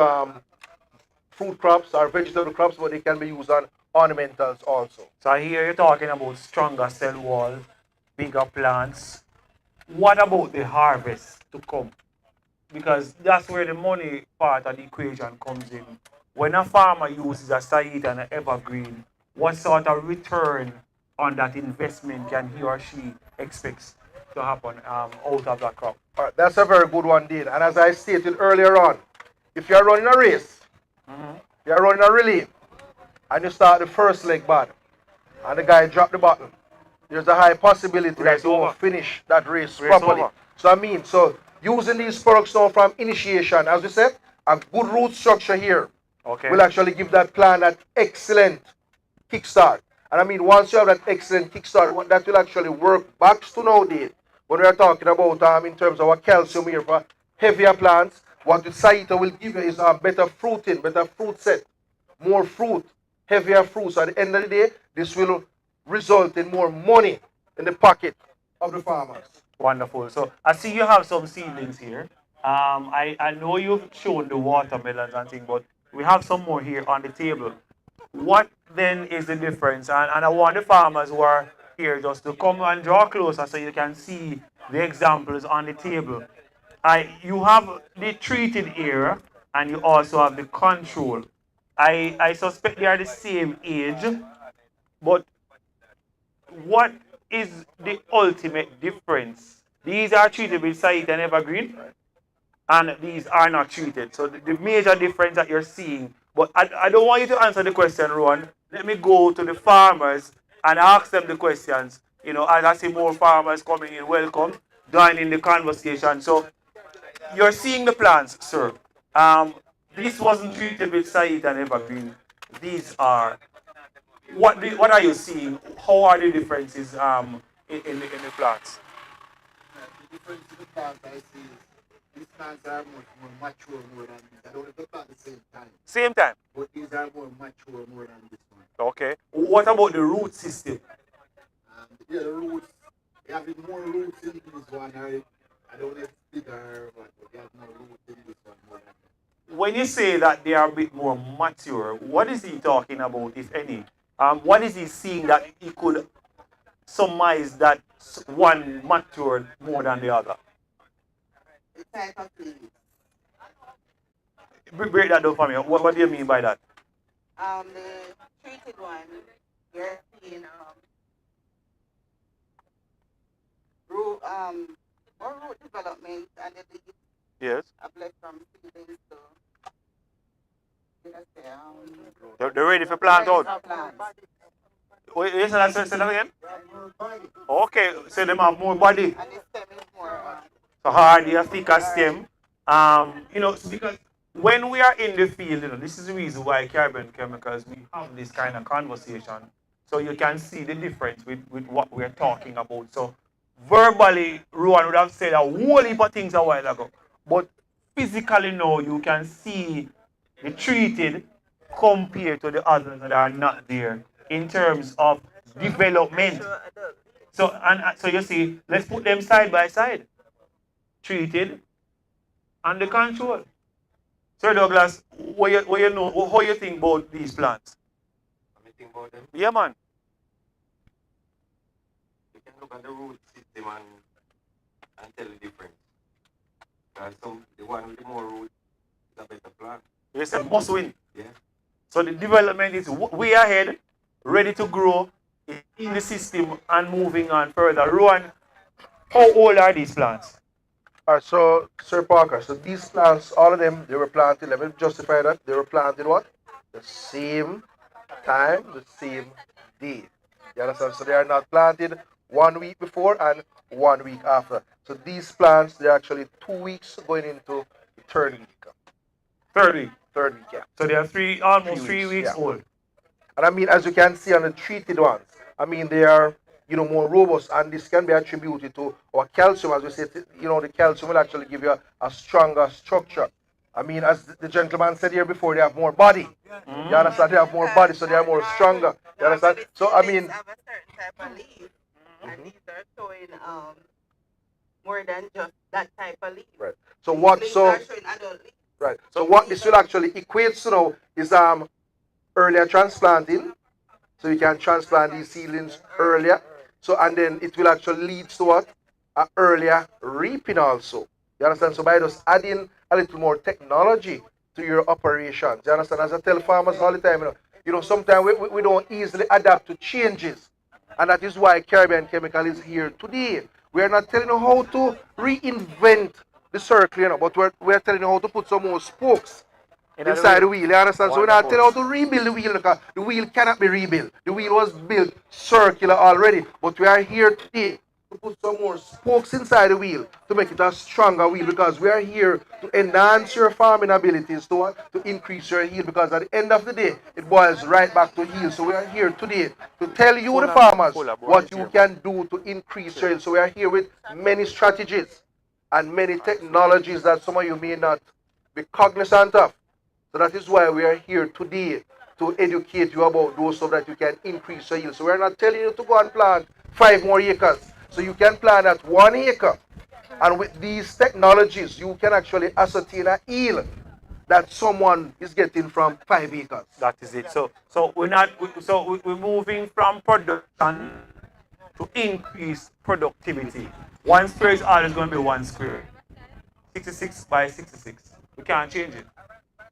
crops or vegetable crops, but they can be used on ornamentals also. So I hear you talking about stronger cell wall, bigger plants. What about the harvest to come? Because that's where the money part of the equation comes in. When a farmer uses a side and an evergreen, what sort of return on that investment can he or she expects to happen out of that crop? All right, that's a very good one, Dean. And as I stated earlier on, if you're running a race, you're running a relay, and you start the first leg bad, and the guy drop the button, there's a high possibility Race that you over. won't finish that race Race properly. over. So I mean, so using these products now from initiation, as we said, a good root structure here Okay. will actually give that plant that excellent kickstart. And I mean, once you have that excellent kickstart, that will actually work back to nowadays. When we are talking about in terms of our calcium here for heavier plants, what the Saita will give you is a better fruiting, better fruit set, more fruit, heavier fruits. At the end of the day, this will result in more money in the pocket of the farmers. Wonderful. So I see you have some seedlings here. I know you've shown the watermelons and things, but we have some more here on the table. What then is the difference? And I want the farmers who are here just to come and draw closer so you can see the examples on the table. You have the treated area and you also have the control. I suspect they are the same age, but what is the ultimate difference? These are treated with site and evergreen, and these are not treated. So the major difference that you're seeing, but I don't want you to answer the question, Ron. Let me go to the farmers and ask them the questions. You know, as I see more farmers coming in, welcome, join in the conversation. So you're seeing the plants, sir. This wasn't treated with site and evergreen. These are. What are you seeing? How are the differences in the plants? The difference in the plants I see is these plants are much more mature more than this. I don't have to plant at the same time, Same time. but these are more mature more than this one. Okay. What about the root system? Yeah, the roots, they have more roots in this one. I don't know if it's bigger, but they have more roots in this one more than that. When you say that they are a bit more mature, what is he talking about, if any? What is he seeing that he could surmise that one matured more than the other? The type of leaves. Break that down for me. What do you mean by that? The treated one, you're seeing root more root development and the leaves Yes. have left from seedlings to let's say, They're ready for plant ready out. for plants. Wait, yes, say that again? Okay, so them have more body. And the stem is more So hardy, thicker stem. Because when we are in the field, this is the reason why carbon chemicals, we have this kind of conversation. So you can see the difference with what we're talking about. So verbally, Rowan would have said a whole heap of things a while ago. But physically now, you can see the treated compared to the others that are not there in terms of development. So you see, let's put them side by side. Treated and the control. Sir Douglas, what you know, how you think about these plants? I think about them. Yeah, man. You can look at the root system and tell the difference. Because the one with the more root is a better plant. You said must win. Yeah. So the development is way ahead, ready to grow in the system and moving on further. Rowan, how old are these plants? All right, so Sir Parker, so these plants, all of them, they were planted. Let me justify that. They were planted what? The same time, the same day. You understand? So they are not planted 1 week before and 1 week after. So these plants, they're actually 2 weeks going into the third week. 30. Third week, yeah. So they are almost 3 weeks yeah. old. And I mean, as you can see on the treated ones, I mean, they are, more robust, and this can be attributed to our calcium, as we said, the calcium will actually give you a stronger structure. I mean, as the gentleman said here before, they have more body. You understand? They have more body, so they are more stronger. You understand? So, I mean, have a certain type of leaf, and these are showing more than just that type of leaf. right. So These what? leaves So are showing adult leaves. right. So what this will actually equate to now is earlier transplanting. So you can transplant these seedlings earlier. So and then it will actually lead to what? A earlier reaping also. You understand? So by just adding a little more technology to your operations. You understand? As I tell farmers all the time, sometimes we don't easily adapt to changes. And that is why Caribbean Chemical is here today. We are not telling you how to reinvent the circle, but we're telling you how to put some more spokes inside the wheel. You understand? So we're not telling you how to rebuild the wheel because the wheel cannot be rebuilt. The wheel was built circular already. But we are here today to put some more spokes inside the wheel to make it a stronger wheel because we are here to enhance your farming abilities, to increase your yield, because at the end of the day, it boils right back to yield. So we are here today to tell you, the farmers, what you can do to increase your yield. So we are here with many strategies and many technologies that some of you may not be cognizant of. So that is why we are here today to educate you about those so that you can increase your yield. So we're not telling you to go and plant 5 more acres. So you can plant at 1 acre. And with these technologies, you can actually ascertain a yield that someone is getting from 5 acres. That is it. So we're moving from production to increase productivity. 1 square is always going to be 1 square. 66 by 66. We can't change it.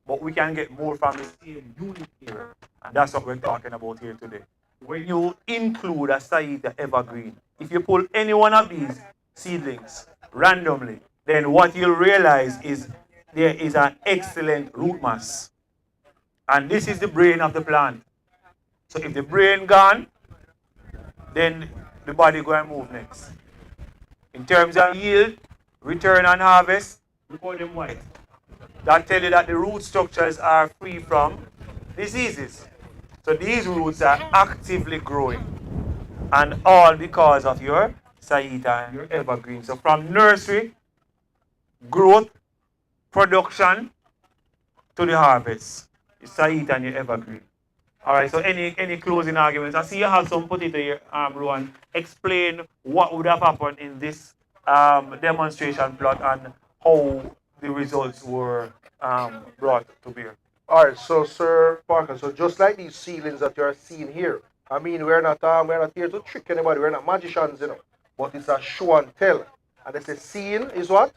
But we can get more from the same unit here. And that's what we're talking about here today. When you include a Saita evergreen, if you pull any one of these seedlings randomly, then what you'll realize is there is an excellent root mass. And this is the brain of the plant. So if the brain gone, then the body go and move next. In terms of yield, return on harvest, we call them white. That tell you that the root structures are free from diseases. So these roots are actively growing. And all because of your Saita and your evergreen. So from nursery, growth, production, to the harvest. It's Saita and your evergreen. Alright, so any closing arguments? I see you have some put it here, Rowan. Explain what would have happened in this demonstration plot and how the results were brought to bear. All right, so Sir Parker, so just like these seedlings that you're seeing here, I mean, we're not here to trick anybody. We're not magicians, but it's a show and tell. And they say seeing is what?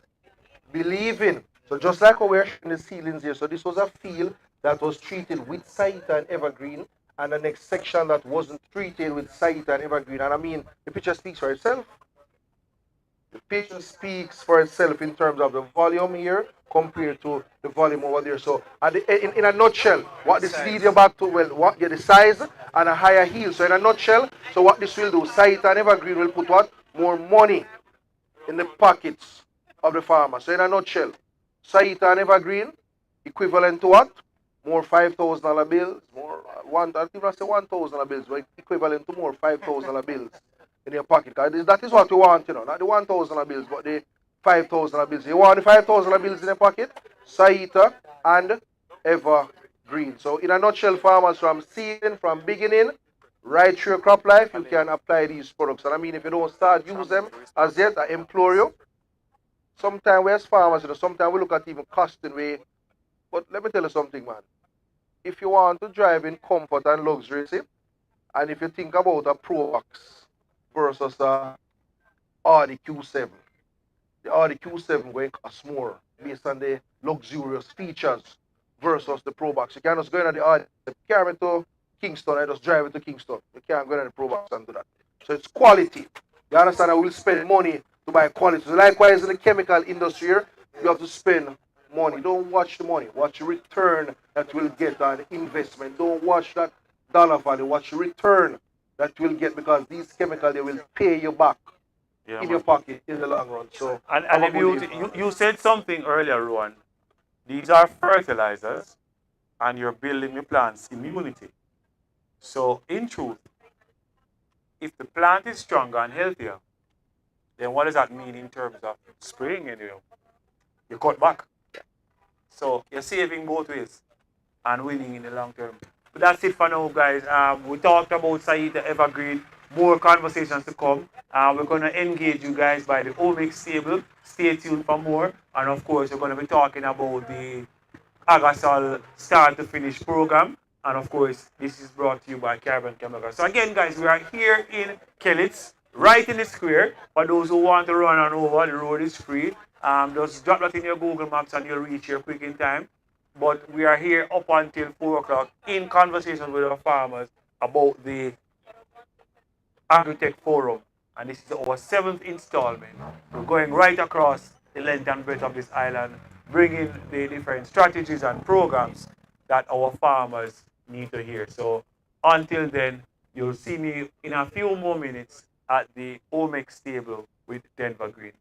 Believing. So just like how we're showing the ceilings here, so this was a field that was treated with site and evergreen, and the next section that wasn't treated with site and evergreen. And I mean, the picture speaks for itself. The picture speaks for itself in terms of the volume here compared to the volume over there. So in a nutshell, what this leads you back to, well, what the size and a higher heel. So in a nutshell, so what this will do, site and evergreen will put what? More money in the pockets of the farmer. So in a nutshell, site and evergreen equivalent to what? More $5,000 bills, more one. I think I say $1,000 bills, but equivalent to more $5,000 bills in your pocket. Cause that is what we want, you know, not the $1,000 bills, but the $5,000 bills. You want the $5,000 bills in your pocket? Saita and evergreen. So in a nutshell, farmers from seeding, from beginning, right through your crop life, you can apply these products. And I mean, if you don't start use them as yet, I implore you. Sometimes we as farmers, you know, sometimes we look at even costing way. But let me tell you something, man. If you want to drive in comfort and luxury, see, and if you think about a Probox versus a Audi Q7, the Audi Q7 going to cost more based on the luxurious features versus the Probox. You can't just go into the Audi, carry me to Kingston, I just drive it to Kingston. You can't go into the Probox and do that. So it's quality. You understand? I will spend money to buy quality. So likewise in the chemical industry, you have to spend money. Don't watch the money. Watch the return that will get on the investment. Don't watch that dollar value. Watch the return that will get, because these chemicals, they will pay you back in your pocket in the long run. So And if you said something earlier, Rowan, these are fertilizers and you're building your plant's immunity. So in truth, if the plant is stronger and healthier, then what does that mean in terms of spraying it? You cut back. So you're saving both ways and winning in the long term. But that's it for now, guys. We talked about Saita Evergreen. More conversations to come. We're going to engage you guys by the Omics table. Stay tuned for more. And of course, we're going to be talking about the Agasol start to finish program. And of course, this is brought to you by Carbon Chemicals. So again, guys, we are here in Kellits, right in the square. For those who want to run on over, the road is free. Just drop that in your Google Maps and you'll reach here quick in time. But we are here up until 4 o'clock in conversation with our farmers about the Agritech Forum. And this is our 7th installment. We're going right across the length and breadth of this island, bringing the different strategies and programs that our farmers need to hear. So until then, you'll see me in a few more minutes at the Omex table with Denver Green.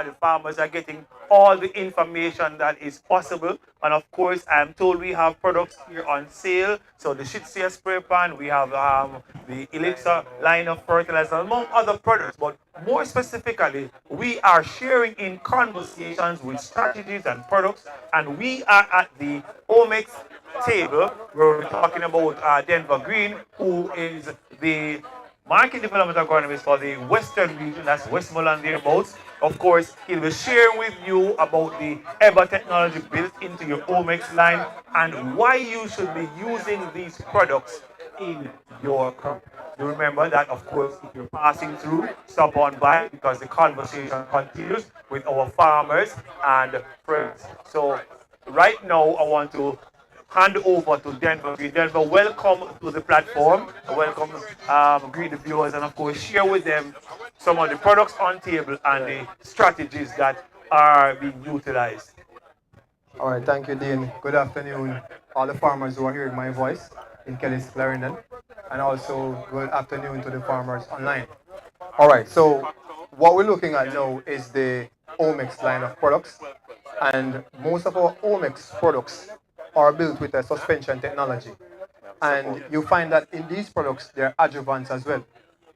the farmers are getting all the information that is possible. And of course, I'm told we have products here on sale. So the Shitsia spray pan, we have the Elixir line of fertilizer, among other products. But more specifically, we are sharing in conversations with strategies and products. And we are at the Omics table where we're talking about Denver Green, who is the market development agronomist for the Western region, that's Westmoreland thereabouts. Of course, he'll be sharing with you about the EBA technology built into your Omex line and why you should be using these products in your crop. You remember that, of course, if you're passing through, stop on by because the conversation continues with our farmers and friends. So right now, I want to hand over to Denver. Denver, welcome to the platform. Welcome, greet the viewers, and of course, share with them some of the products on table and the strategies that are being utilized. All right, thank you, Dean. Good afternoon, all the farmers who are hearing my voice in Kellits, Clarendon, and also good afternoon to the farmers online. All right, so what we're looking at now is the Omex line of products, and most of our Omex products are built with a suspension technology. And you find that in these products, there are adjuvants as well.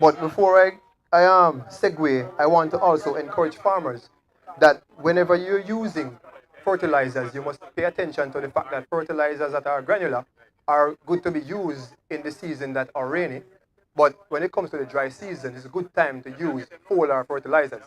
But before I segue, I want to also encourage farmers that whenever you're using fertilizers, you must pay attention to the fact that fertilizers that are granular are good to be used in the season that are rainy. But when it comes to the dry season, it's a good time to use foliar fertilizers.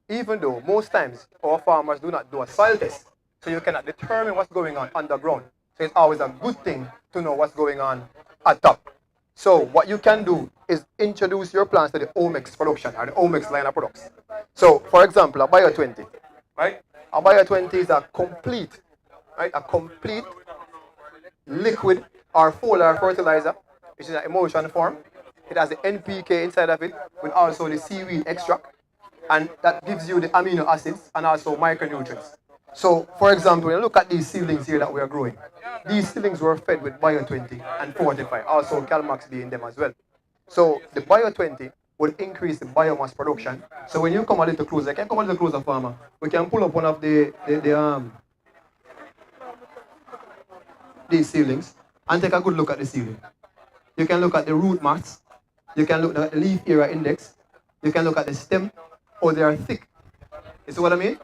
Even though most times our farmers do not do a soil test, so you cannot determine what's going on underground. So it's always a good thing to know what's going on at top. So what you can do is introduce your plants to the Omex production or the Omex line of products. So for example, a Bio 20, right? A Bio 20 is a complete, right? A complete liquid or foliar fertilizer, which is an emulsion form. It has the NPK inside of it with also the seaweed extract, and that gives you the amino acids and also micronutrients. So, for example, when you look at these seedlings here that we are growing, these seedlings were fed with Bio 20 and Fortify, also Calmax B in them as well. So, the Bio 20 would increase the biomass production. So, when you come a little closer, I can come a little closer, farmer. We can pull up one of these seedlings and take a good look at the seedling. You can look at the root mass. You can look at the leaf area index. You can look at the stem, how they are thick. You see what I mean?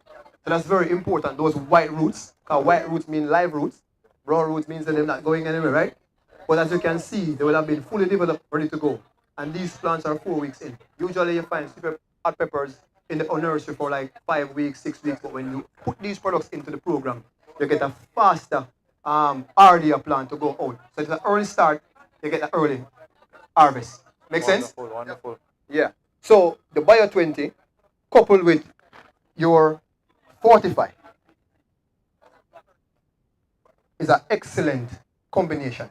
So that's very important, those white roots, because white roots mean live roots. Brown roots means that they're not going anywhere, right? But as you can see, they will have been fully developed, ready to go. And these plants are 4 weeks in. Usually you find super hot peppers in the nursery for like 5 weeks, 6 weeks. But when you put these products into the program, you get a faster, earlier plant to go out. So it's an early start, you get an early harvest. Make sense? Wonderful, wonderful. Yeah. So the Bio 20 coupled with your Fortify is an excellent combination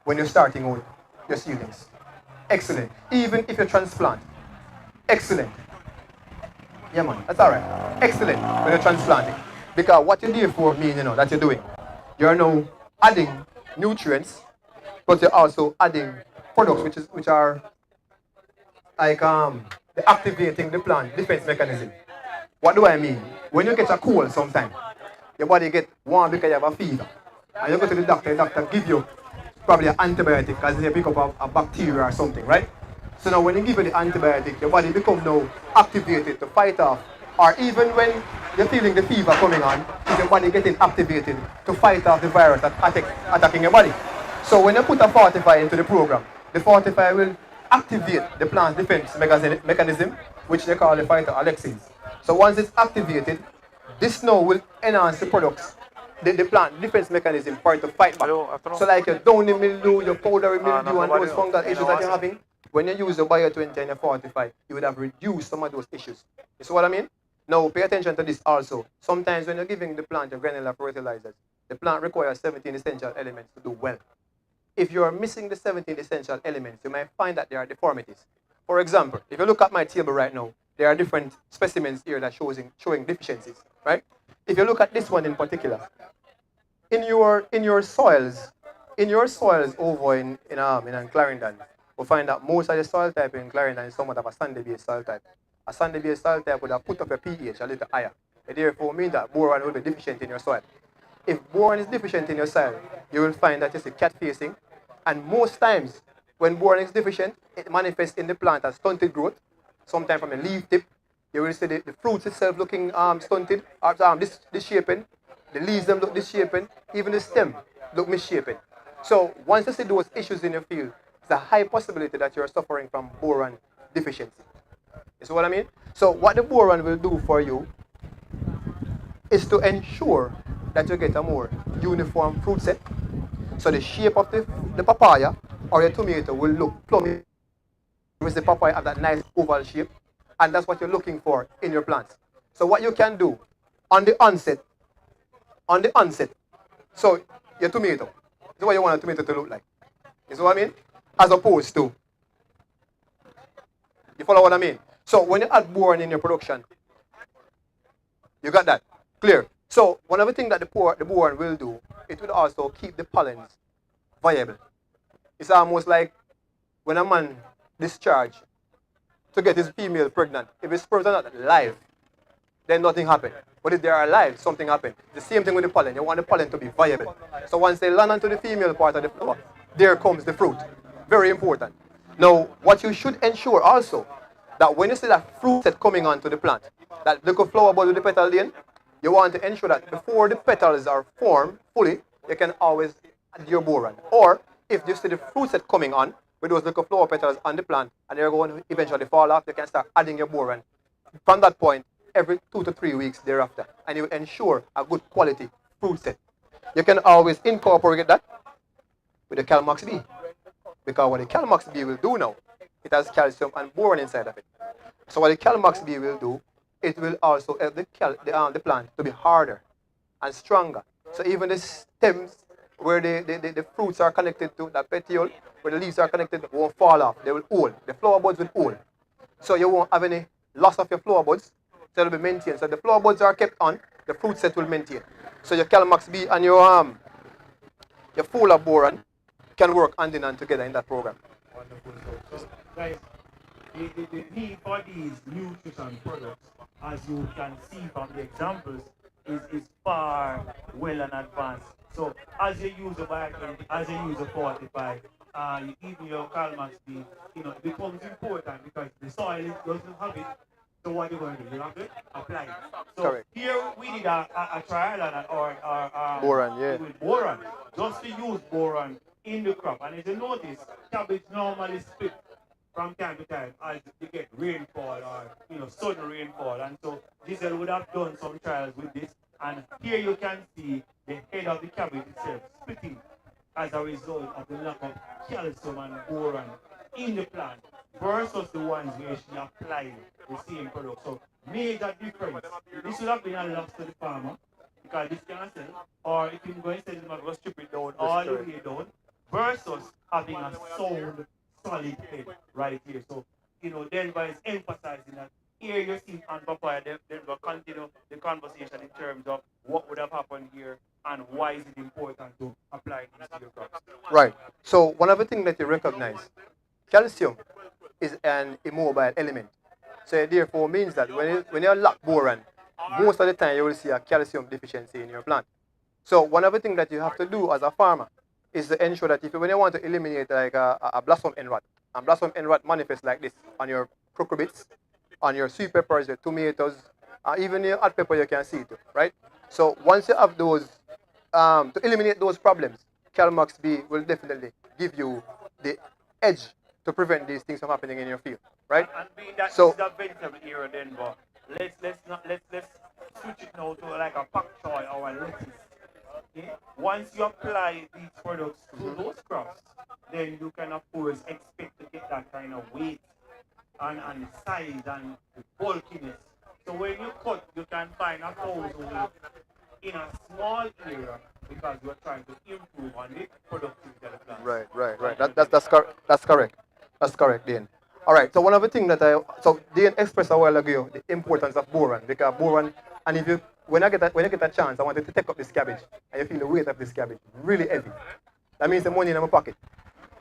when you're starting out your seedlings. Excellent. Even if you transplant. Excellent. Yeah, man. That's all right. Excellent when you're transplanting. Because what you do for mean, that you're doing. You're now adding nutrients, but you're also adding products which are like the activating the plant defense mechanism. What do I mean? When you get a cold sometime, your body get warm because you have a fever. And you go to the doctor give you probably an antibiotic because they pick up a bacteria or something, right? So now when you give you the antibiotic, your body becomes now activated to fight off. Or even when you're feeling the fever coming on, is your body getting activated to fight off the virus attacking your body. So when you put a Fortify into the program, the Fortify will activate the plant's defense mechanism, which they call the phytoalexins. So once it's activated, this now will enhance the products, the plant defense mechanism for it to fight back. So like your downy mildew, your powdery mildew, and those fungal issues that you're having, when you use the Bio 20 and your Fortify, you would have reduced some of those issues. You see what I mean? Now pay attention to this also. Sometimes when you're giving the plant your granular fertilizers, the plant requires 17 essential elements to do well. If you are missing the 17 essential elements, you might find that there are deformities. For example, if you look at my table right now, there are different specimens here that showing deficiencies, right? If you look at this one in particular, in your soils over in Clarendon, we'll find that most of the soil type in Clarendon is somewhat of a sandy-based soil type. a sandy-based soil type would have put up a pH a little higher. It therefore means that boron will be deficient in your soil. If boron is deficient in your soil, you will find that it's a cat facing. And most times, when boron is deficient, it manifests in the plant as stunted growth, sometimes from a leaf tip. You will see the fruits itself looking stunted, or misshapen. The leaves them look misshapen. Even the stem look misshapen. So once you see those issues in your field, it's a high possibility that you're suffering from boron deficiency. You see what I mean? So what the boron will do for you is to ensure that you get a more uniform fruit set. So the shape of the papaya or your tomato will look plummy, with the papaya have that nice oval shape, and that's what you're looking for in your plants. So what you can do on the onset, so your tomato, this is what you want a tomato to look like. You see what I mean? As opposed to, you follow what I mean? So when you add boron in your production, you got that? Clear? So one of the things that the boron will do, it will also keep the pollens viable. It's almost like when a man discharges to get his female pregnant. If his sperms are not live, then nothing happens. But if they are alive, something happens. The same thing with the pollen. You want the pollen to be viable. So once they land onto the female part of the flower, there comes the fruit. Very important. Now, what you should ensure also, that when you see that fruit set coming onto the plant, that little flower bud with the petal in, you want to ensure that before the petals are formed fully, you can always add your boron. Or if you see the fruit set coming on, with those little flower petals on the plant, and they're going to eventually fall off, you can start adding your boron. From that point, every 2 to 3 weeks thereafter, and you ensure a good quality fruit set. You can always incorporate that with the Calmax B, because what the Calmax B will do now, it has calcium and boron inside of it. So what the Calmax B will do, it will also help the plant to be harder and stronger. So even the stems where the fruits are connected to, that petiole, where the leaves are connected, won't fall off. They will hold. The flower buds will hold. So you won't have any loss of your flower buds. So it will be maintained. So the flower buds are kept on, the fruit set will maintain. So your Calmax B and your full of boron can work hand in hand together in that program. Wonderful. So guys, the need for these nutrition products, as you can see from the examples, is far well in advance. So as you use a biotechnology, as you use a fortify, even your Calmax B, it becomes important because the soil doesn't have it. So what you're going to do, you have to apply it. So correct. Here we did a trial or boron, yeah. with boron, just to use boron in the crop. And as you notice, cabbage normally split from time to time as you get rainfall or sudden rainfall. And so Giselle would have done some trials with this. And here you can see the head of the cabbage itself splitting as a result of the lack of calcium and boron in the plant versus the ones where she applied the same product. So major difference. This would have been a loss to the farmer because this can sell, or if you're going to sell, you're going to strip it down all the way down versus having a sound, solid head right here. So, Denver is emphasizing that here you see on papaya, then we'll continue the conversation in terms of what would have happened here and why is it important to apply these to your crops. Right. So one of the things that you recognize, calcium is an immobile element. So it therefore means that when you lack boron, most of the time you will see a calcium deficiency in your plant. So one of the things that you have to do as a farmer is to ensure that when you want to eliminate like a blossom end rot, and blossom end rot manifests like this on your cucurbits, on your sweet peppers, your tomatoes, even your hot pepper you can see it, right? So once you have those, to eliminate those problems, Calmax B will definitely give you the edge to prevent these things from happening in your field, right? And being that so, this is a vegetable era, Denver, let's switch it now to like a pak choy or a lettuce. Okay? Once you apply these products to those crops, then you can of course expect to get that kind of weight and size and bulkiness. So when you cut, you can find a household in a small area because you're trying to improve on the productivity of the plant. Right. That's correct. That's correct, Dean. All right. So one of the things that Dean expressed a while ago, the importance of boron, because boron, and if you when you get a chance, I want you to take up this cabbage and you feel the weight of this cabbage really heavy. That means the money in my pocket.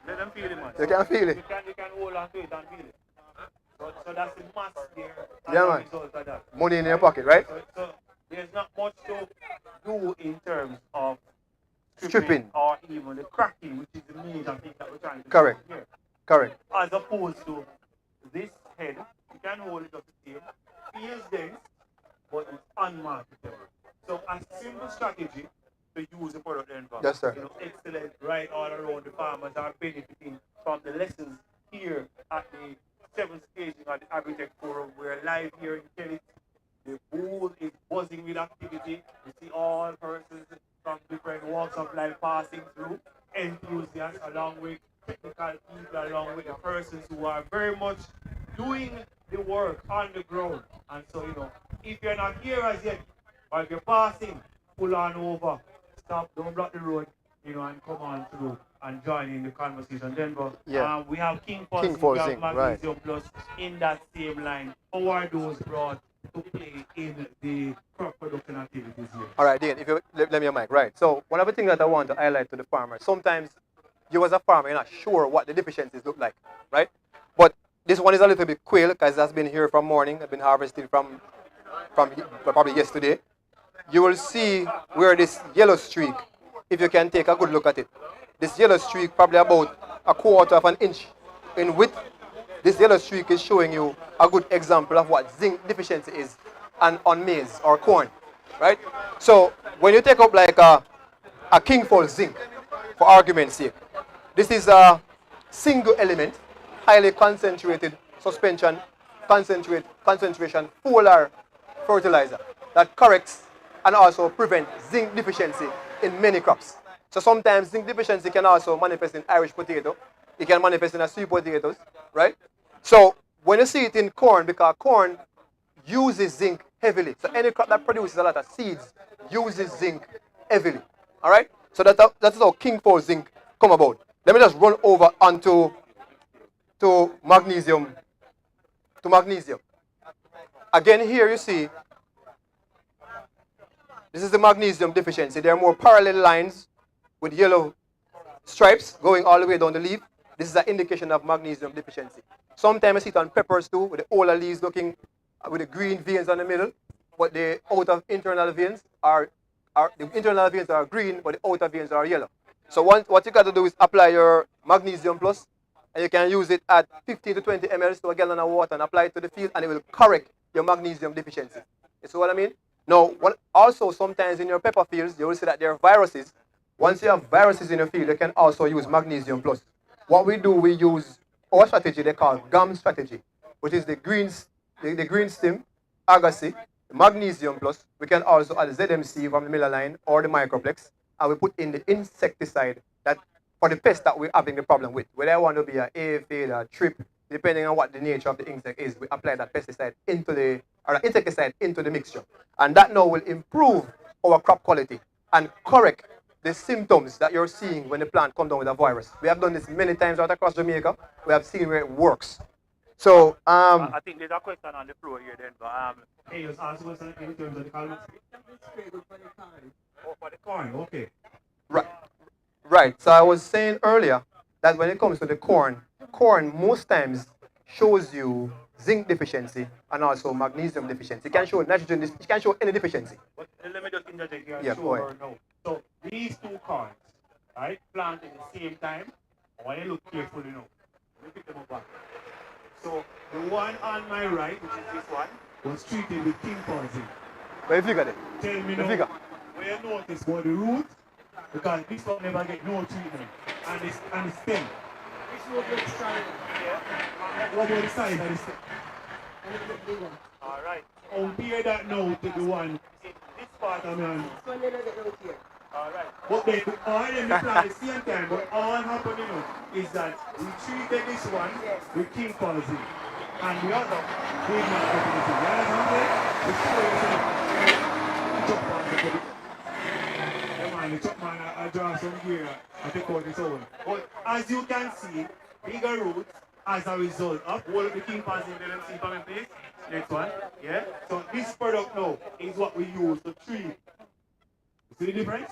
Let them feel it, man. You can feel it. You can hold on to it and feel it. So that's the mass there as Yeah, a man. result of that. Money in your Right? pocket, right? So there's not much to do in terms of stripping Stripping. or even the cracking, which is the major thing that we're trying to do Correct. here. Correct. As opposed to this head, you can hold it up the same, feels dense, but it's unmarketable. So a simple strategy to use the product then for, Yes, sir. excellent right all around. The farmers are benefiting from the lessons here at the seventh staging of the Agritech Forum. We're live here in Kellits. The booth is buzzing with activity. You see all persons from different walks of life passing through, enthusiasts along with technical people, along with the persons who are very much doing the work on the ground. And so, if you're not here as yet, or if you're passing, pull on over, stop, don't block the road, and come on through and join in the conversation. Denver, Yeah. we have King for King Zinc, for we have zinc, right. Magnesium Plus in that same line. How are those brought to play in the crop production activities here? All right, Dean, if you let me your mic, right. So one of the things that I want to highlight to the farmer, sometimes you as a farmer, you're not sure what the deficiencies look like, right? But this one is a little bit quail because that's been here from morning. I've been harvesting from probably yesterday. You will see where this yellow streak, if you can take a good look at it, this yellow streak probably about a quarter of an inch in width. This yellow streak is showing you a good example of what zinc deficiency is on maize or corn, right? So when you take up like a kingfold zinc, for argument's sake, this is a single element, highly concentrated suspension, concentration polar fertilizer that corrects and also prevents zinc deficiency in many crops. So sometimes zinc deficiency can also manifest in Irish potato. It can manifest in a sweet potatoes, right? So when you see it in corn, because corn uses zinc heavily. So any crop that produces a lot of seeds uses zinc heavily. All right? So that's how King 4 zinc come about. Let me just run over onto to magnesium. To magnesium. Again, here you see this is the magnesium deficiency. There are more parallel lines with yellow stripes going all the way down the leaf. This is an indication of magnesium deficiency. Sometimes I see it on peppers too, with the older leaves looking with the green veins on the middle, but the outer internal veins are the internal veins are green, but the outer veins are yellow. So what you got to do is apply your magnesium plus, and you can use it at 15 to 20 ml to a gallon of water and apply it to the field, and it will correct your magnesium deficiency. You see what I mean? Now, also sometimes in your pepper fields, you will see that there are viruses. Once you have viruses in your field, you can also use magnesium plus. What we do, we use our strategy they call GAM strategy, which is the green stem, Agasol, magnesium plus. We can also add ZMC from the Miller line or the microplex, and we put in the insecticide that for the pest that we're having the problem with. Whether I want to be an aphid or trip, depending on what the nature of the insect is, we apply that pesticide or insecticide into the mixture. And that now will improve our crop quality and correct the symptoms that you're seeing when the plant comes down with a virus. We have done this many times out across Jamaica. We have seen where it works. So I think there's a question on the floor here then, but hey, you was asking us in terms of the columns? Oh, for the corn, okay. right. So I was saying earlier that when it comes to the corn most times shows you zinc deficiency and also magnesium deficiency. It can show nitrogen. It can show any deficiency. But let me just interject here and Yeah, show go ahead. her now. So these two corns, right, planted at the same time. When you look carefully now, let me pick them up back. So the one on my right, which is this one, was treated with king poison. But if you got it, Tell me now, where you notice about the root, because this one never get no treatment, and the stem. What about the size of the stem? All right. Compare that now to the one in this part of the hand. All right. But then all them plant at the same time, but all happening now is that we treated this one with king poison, and the other did not get anything. You understand? The chop man, I draw some gear, I take out his own. But as you can see, bigger roots as a result of all the king poison that you see coming place. Next one, yeah. So this product now is what we use to treat. You see the difference?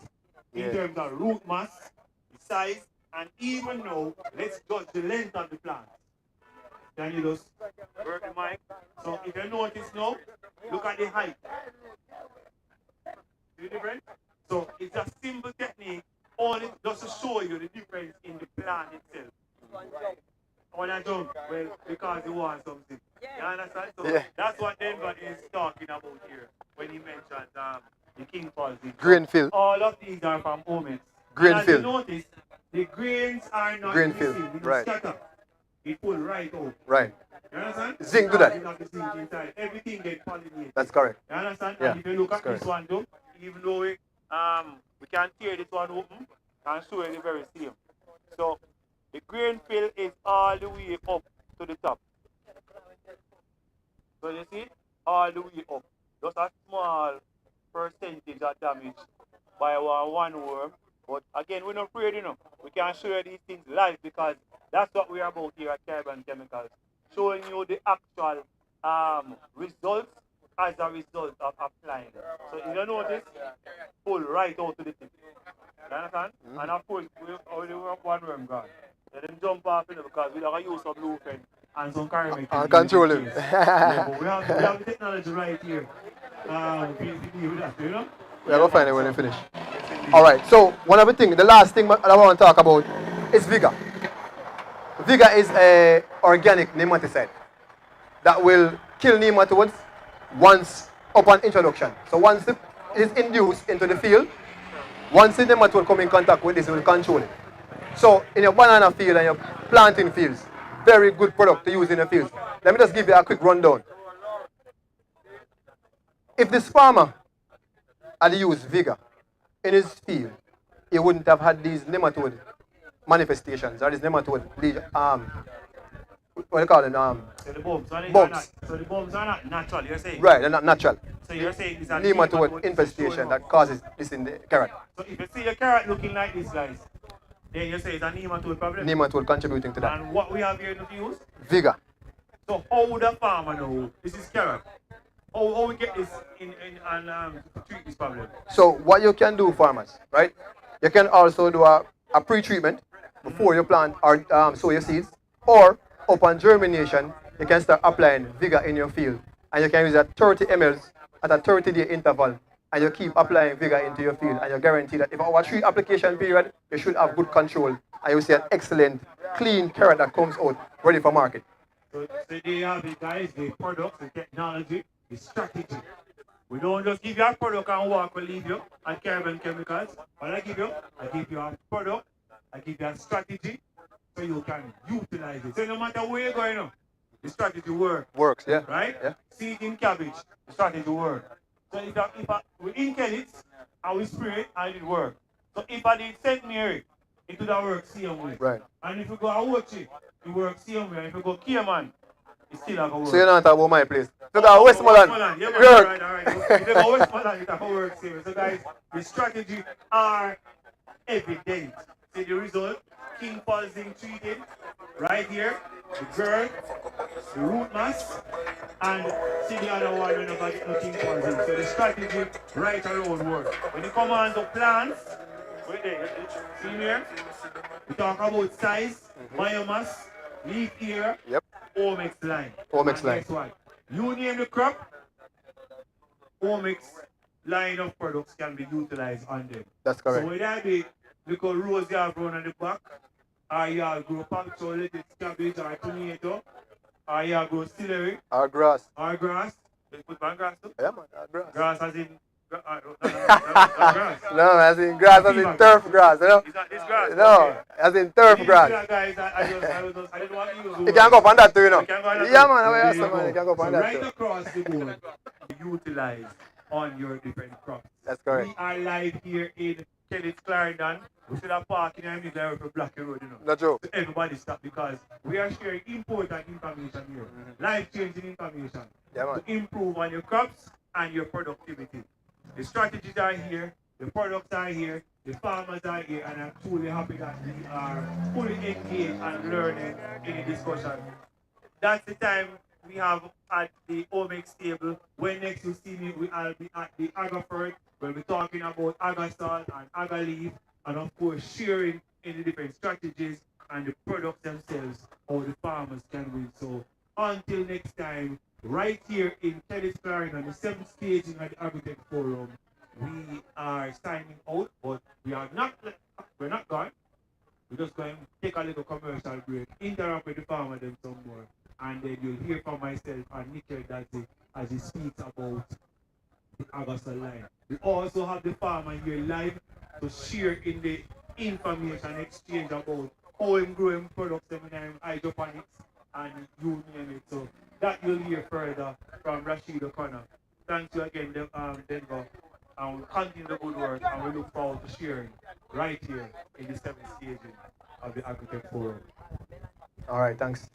In terms of root mass, size, and even now, let's judge the length of the plant. Can you just work the mic? So if you notice now, look at the height. See the difference? So it's a simple technique, only just to show you the difference in the plant itself. On a jump, well, because you want something. You understand? So that's what Denver is talking about here when he mentions the King Falls. Greenfield. All of these are from Omex. Greenfield. And as you notice, the grains are not Greenfield. missing. It Right. scatter. It pull right out. Right. You understand? Zinc do that. Zinc inside. Everything gets pollinated. That's correct. You understand? Yeah. And if you look at That's this one too, even though we can tear this one open and show you the very same. So the grain fill is all the way up to the top. So you see, all the way up. Just a small percentage of damage by one worm. But again, we're not afraid, you know. We can show you these things live because that's what we're about here at Carbon Chemicals. Showing you the actual results as a result of applying. So if you notice, pull right out to the tip. You understand? And of course, we only have one worm gone. Let them jump off, you know, because we have to use some blue pen and some caramel. And control him. Yeah, but we have the technology right here. We deal with that, you know? We're going to find it when we finish. All right, so one of the things, the last thing I want to talk about is Vigor. Vigor is an organic nematicide that will kill nematodes once upon introduction. So once it is induced into the field, once the nematode come in contact with this, it will control it. So in your banana field and your planting fields, very good product to use in the fields. Let me just give you a quick rundown. If this farmer had used Vigor in his field, he wouldn't have had these nematode manifestations or these nematode what do you call them? So the bulbs. So the bulbs are not natural, you're saying? Right, they're not natural. So you're saying it's a nematode infestation that causes this in the carrot. So if you see your carrot looking like this, guys, then you say it's a nematode problem. Nematode contributing to that. And what we have here in the fields? Vigor. So how would a farmer know this is carrot? How we get this in treat this problem? So what you can do, farmers, right? You can also do a pre-treatment before you plant or sow your seeds, or upon germination, you can start applying Vigor in your field, and you can use that 30 ml at a 30-day interval, and you keep applying Vigor into your field, and you guarantee that if our 3 application period, you should have good control, and you see an excellent, clean carrot that comes out ready for market. So they have it, guys, the products, the technology, the strategy. We don't just give you a product and walk or leave you at Carbon Chemicals. What I give you a product, I give you a strategy, so you can utilize it. So no matter where you're going, the strategy works, yeah. Right? Yeah. Seeding cabbage, the strategy works. So if we're in Kellits and we spray it and it works. So if I did St. Mary, it would have worked same way. Right. And if you go Awochi, it works same way. And if you go Cayman, it still have to work. So you're not talking about my place. You go Westmoreland. Yeah, man, Work. all right. If you go Westmoreland, it have to work same way. So guys, the strategy are evident. See the result? King Falls in treated right here, the girth, the root mass, and see the other one when nobody no King Falls in. So the strategy right around work. When you come on to plants, wait there, see here? We talk about size, biomass, leaf area, Omex line. Omex line. Guess what? You name the crop, Omex line of products can be utilized on them. That's correct. So whether that be little rose you have grown on the back, or you have grow punctual lettuce, cabbage, or tomato, or you have grow celery, or grass. Let's put one grass too. Yeah, man, grass. Grass as in grass. No, as in grass, as in turf grass, you know? Is that this grass? No, Okay. as in turf grass. Guys, I didn't want to use You can go up on that too, you know? You can go on that Yeah, too. man, There I you man, go. you can go up on So that right too. across the board, utilize on your different crops. That's correct. We are live here in Kellits, Clarendon. We should have parking and music for Black Road, you know. No joke. So everybody stop because we are sharing important information here. Life-changing information. Yeah, man. To improve on your crops and your productivity. The strategies are here, the products are here, the farmers are here, and I'm truly happy that we are fully engaged and learning in the discussion. That's the time we have at the Omex table. When next you see me, I'll be at the Agafert. We'll be talking about Agasol and Agaleaf, and of course sharing in the different strategies and the products themselves, how the farmers can win. So until next time, right here in Kellits, Clarendon, the 7th staging of the Agritech Forum, we are signing out, but we're not gone. We're just going to take a little commercial break, interact with the farmer then some more, and then you'll hear from myself and Nikhil Dadzi as he speaks about the Agasol line. We also have the farmer here live to share in the information exchange about how I'm growing products in hydroponics and you name it. So that you'll hear further from Rashid O'Connor. Thank you again, Denver. And we'll continue the good work and we look forward to sharing right here in the 7th staging of the Agritech Forum. All right, thanks.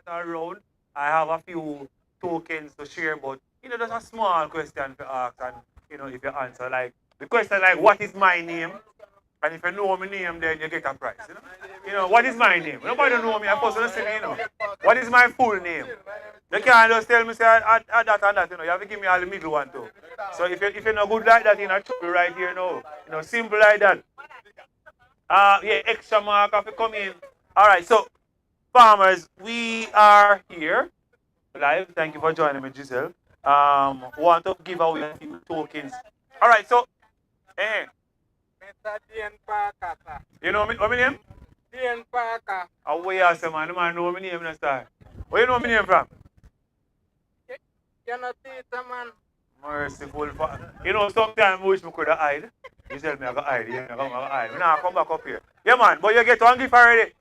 around. I have a few tokens to share, but just a small question to ask, and if you answer like the question like what is my name? And if you know my name, then you get a prize. What is my name? Nobody know me. I'm supposed to say, what is my full name? You can't just tell me say that and that. You have to give me all the middle one too. So if you're not good like that, trouble right here now. Simple like that. Yeah, extra mark have to come in. All right, so farmers, we are here live. Thank you for joining me, Giselle. Want to give away a few tokens. All right, so, you know me, what my name? Ian Parker. Oh, where you say, man? The man know my name, no star. Where you know my name from? You're not theater, man. Merciful. Sometimes I wish I could have hide. You tell me I got hide. Yeah, I got hide. Now come back up here. Yeah, man, but you get one gift already.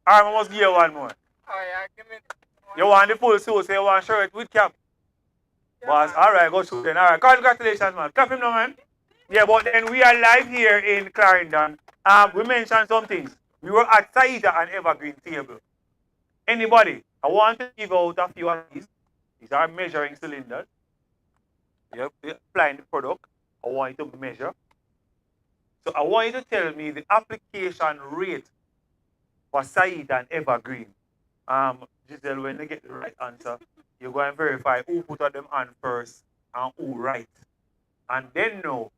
I must give you one more. Oh, yeah, give me. You want the full suit, so you want shirt with cap. Yeah, Boss, all right, go shoot then. All right, congratulations, man. Clap him now, man. Yeah, but then we are live here in Clarendon. We mentioned some things. We were at Saida and Evergreen table. Anybody? I want to give out a few of these. These are measuring cylinders. You're applying the product. I want you to measure. So I want you to tell me the application rate for Saida and Evergreen. Giselle, when they get the right answer, you go and verify who put them on first and who right. And then now,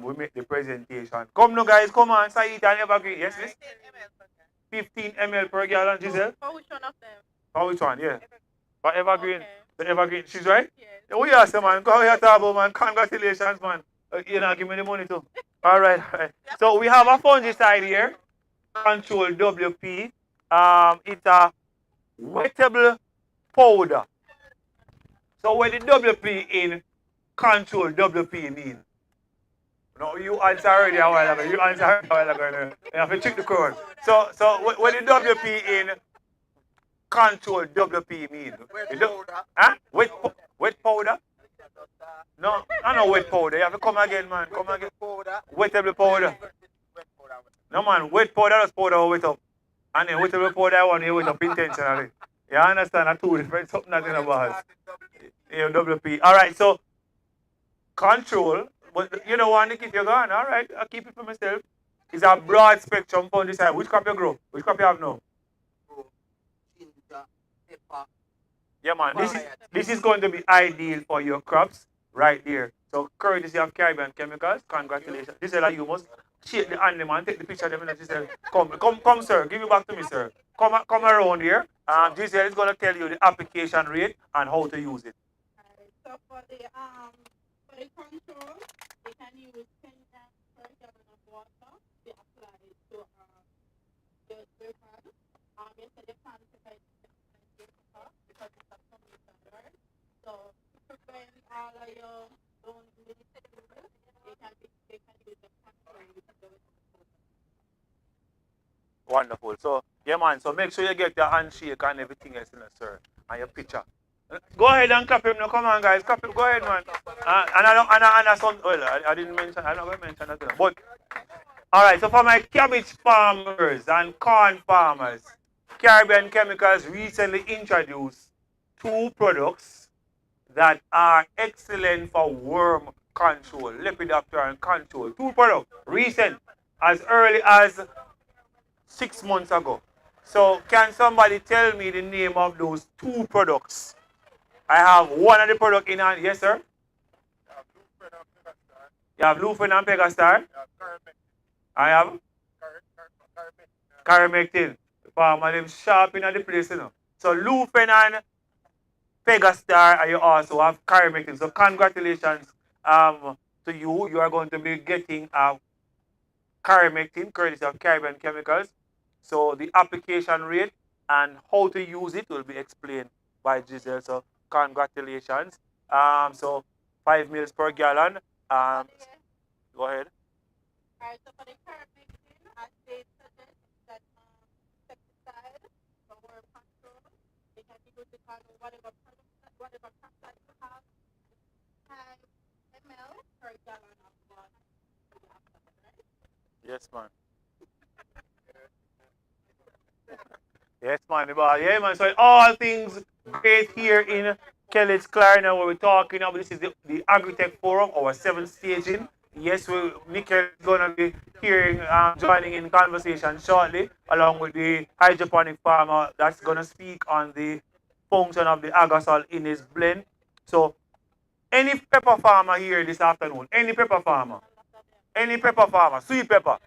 we make the presentation. Come now, guys, come on, Saida and Evergreen. Yes, miss? 15 ml per gallon, Giselle? For which one of them? For which one, yeah. For Evergreen. Okay. The Evergreen, she's right? Yes. Yeah, we ask man. Come here, Tabo, man. Congratulations, man. Give me the money too. All right, all right. So we have a fungicide here. Control WP. It's a wettable powder. So what the WP in control WP mean? No, you answer already a while ago. You answer already a while ago. You have to check the code. So what the WP in control WP mean? Huh? Wet powder? No, I know wet powder. You have to come again, man. Come again. Wettable powder. No, man. Wet powder is powder wet up. And then wettable powder, I want you wet up intentionally. You understand? That's two different something that's in the bars. Yeah, WP. All right, so control. But you don't want to keep your gun. All right, I'll keep it for myself. It's a broad spectrum fungicide. Which crop you grow? Which crop you have now? Yeah, man. This is going to be ideal for your crops right there. So, courtesy of Caribbean Chemicals, congratulations. This is like you must shake the animal and take the picture of them. And Giselle, come, sir. Give it back to me, sir. Come around here. Giselle is going to tell you the application rate and how to use it. So for the control, you can use 10 grams per gallon of water to apply it to your plant. You said the plant is like because it's a combination, right? So to prevent all of your own military, they can use the control. Wonderful. So, yeah, man. So make sure you get your handshake and everything else in there, sir, and your picture. Go ahead and clap him now. Come on, guys. Clap him. Go ahead, man. I didn't mention. I'm not going to mention that. But, all right. So for my cabbage farmers and corn farmers, Caribbean Chemicals recently introduced two products that are excellent for worm control, lepidopteran control. Two products, recent, as early as 6 months ago. So can somebody tell me the name of those two products? I have one of the product in hand. Yes, sir? You have Lufen and Pegastar? I have? Caramectin. The farmer them sharp in the place, you know. So Lufen and Pegastar, and you also have Caramectin. So congratulations to you. You are going to be getting Caramectin, courtesy of Caribbean Chemicals. So the application rate and how to use it will be explained by Giselle. So congratulations. So 5 mils per gallon. Go ahead. Alright, so for the Caramectin, as they suggest that insecticide for worm control, they can use it on whatever crop that you have, 5 ml per gallon of water. Yes, man. Yes, man. Yeah, man. So all things great here in Kellits, Clarendon, where we're talking about. This is the Agritech Forum, our seventh staging. Yes, Nickel is going to be hearing, joining in conversation shortly, along with the hydroponic farmer that's going to speak on the function of the Agasol in his blend. So, any pepper farmer here this afternoon, any pepper farmer, sweet pepper,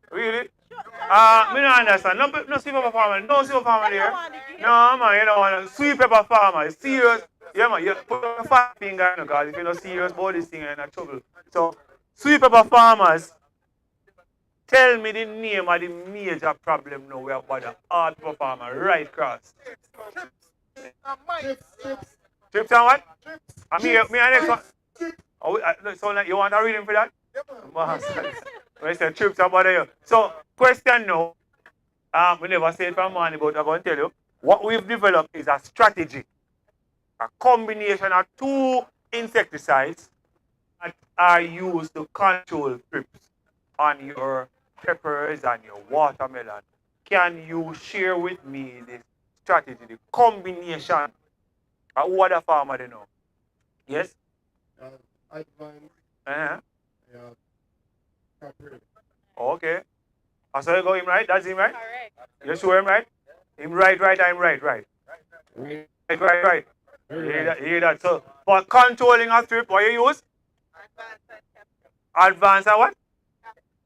really? Me no understand. No sweet pepper farmer. No sweet pepper farmer there. No, man, you don't want to. Sweet pepper farmer. It's serious. Yeah, man, you put your fat finger in because if you're not serious about this thing, you're in trouble. So, sweet pepper farmers, tell me the name of the major problem now we have got the hard pepper farmer right across. Trips and what? Me and next one. Oh, so like, you want a reading for that? I said trips about you. So, question now. We never said from morning, but I'm going to tell you. What we've developed is a strategy, a combination of two insecticides that are used to control thrips on your peppers and your watermelon. Can you share with me this strategy, the combination? What a farmer they know? Yes? Advanced. Uh-huh. Corporate. Okay. I saw you go him right? That's him right? You sure him right? Him right, I'm right. Right. Hear that. So for controlling a thrip, what you use? Advanced and what?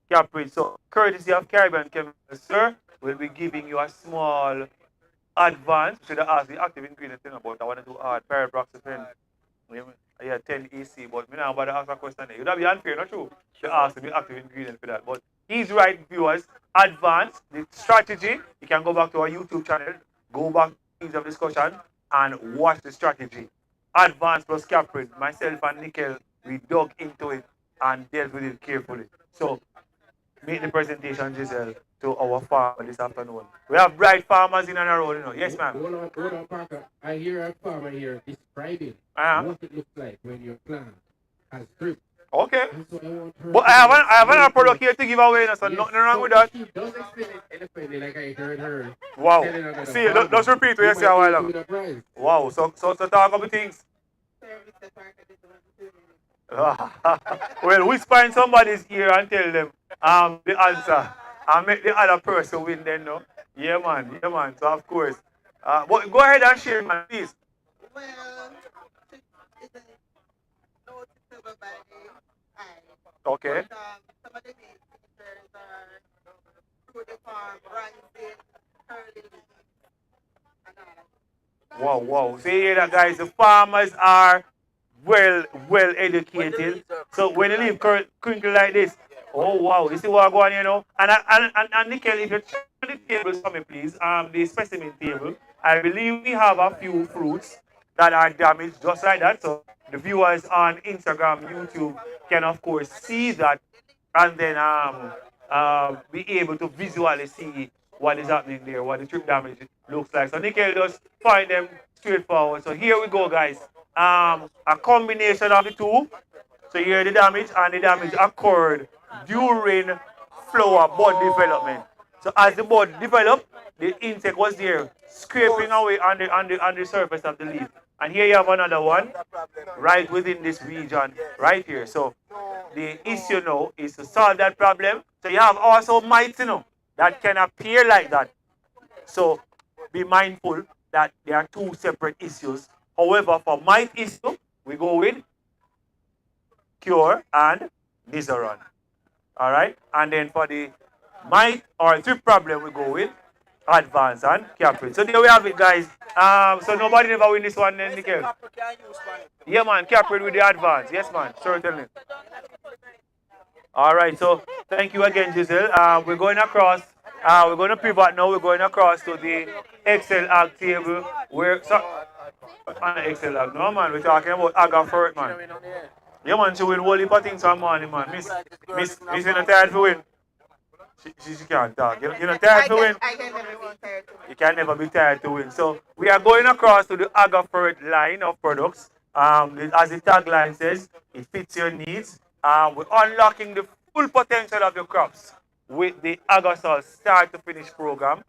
Capri. So courtesy of Caribbean Chemicals, sir, we'll be giving you a small advance. Should I ask the active ingredient thing about I want to do hard pyriproxyfen. Yeah, 10 EC, but me now about to ask a question there. You'd be unfair, not true? To ask the active ingredient for that. But he's right, viewers. Advance the strategy. You can go back to our YouTube channel, go back to the of discussion, and watch the strategy. Advance plus Caprid. Myself and Nickel, we dug into it and dealt with it carefully. So make the presentation, Giselle, to our farmer this afternoon. We have bright farmers in and around, you know. Yes, ma'am. Hold on, Parker. I hear a farmer here describing what it looks like when your plant has drip. Okay. But I have another product here to give away, so nothing wrong with that. She does explain it eloquently like I heard her. Wow. See, let's repeat what you say a while ago. Wow, so talk about things. Well, we find somebody's ear and tell them the answer and make the other person win then, no? Yeah, man. So, of course. But go ahead and share, man, please. Well, it's a noticeable by the eye. Okay. But, some of the main features are through the farm, bronzing, curly leaves, and all that. Wow. See here, that guys, the farmers are well educated. So when you leave crinkle like this, oh wow, you see what I'm going, you know? And Nickel, if you check the table for me, please, the specimen table, I believe we have a few fruits that are damaged just like that. So the viewers on Instagram, YouTube can of course see that and then be able to visually see what is happening there, what the trip damage looks like. So Nickel just find them straightforward. So here we go, guys. A combination of the two. So here the damage, and the damage occurred during flower bud development. So as the bud developed, the insect was there scraping away on the surface of the leaf. And here you have another one right within this region, right here. So the issue now is to solve that problem. So you have also mites, you know, that can appear like that. So be mindful that there are two separate issues. However, for mite issue, we go with cure and Nizoron. All right? And then for the mite or thrip problem, we go with advance and Caprid. So there we have it, guys. So nobody never win this one, then, Nickel. Yeah, man. Caprid with the advance. Yes, man. Certainly. All right. So thank you again, Giselle. We're going across. We're going to pivot now. We're going across to the ExcelAg table. On the ExcelAg. No, man. We're talking about Agafert, man. Yeah, man. She win whole heap of things on morning, man. Miss, you're not tired to win. She can't talk. You're not tired to win. I can never be tired to win. You can never be tired to win. So we are going across to the Agafert line of products. As the tagline says, it fits your needs. We're unlocking the full potential of your crops with the Agasol start to finish program.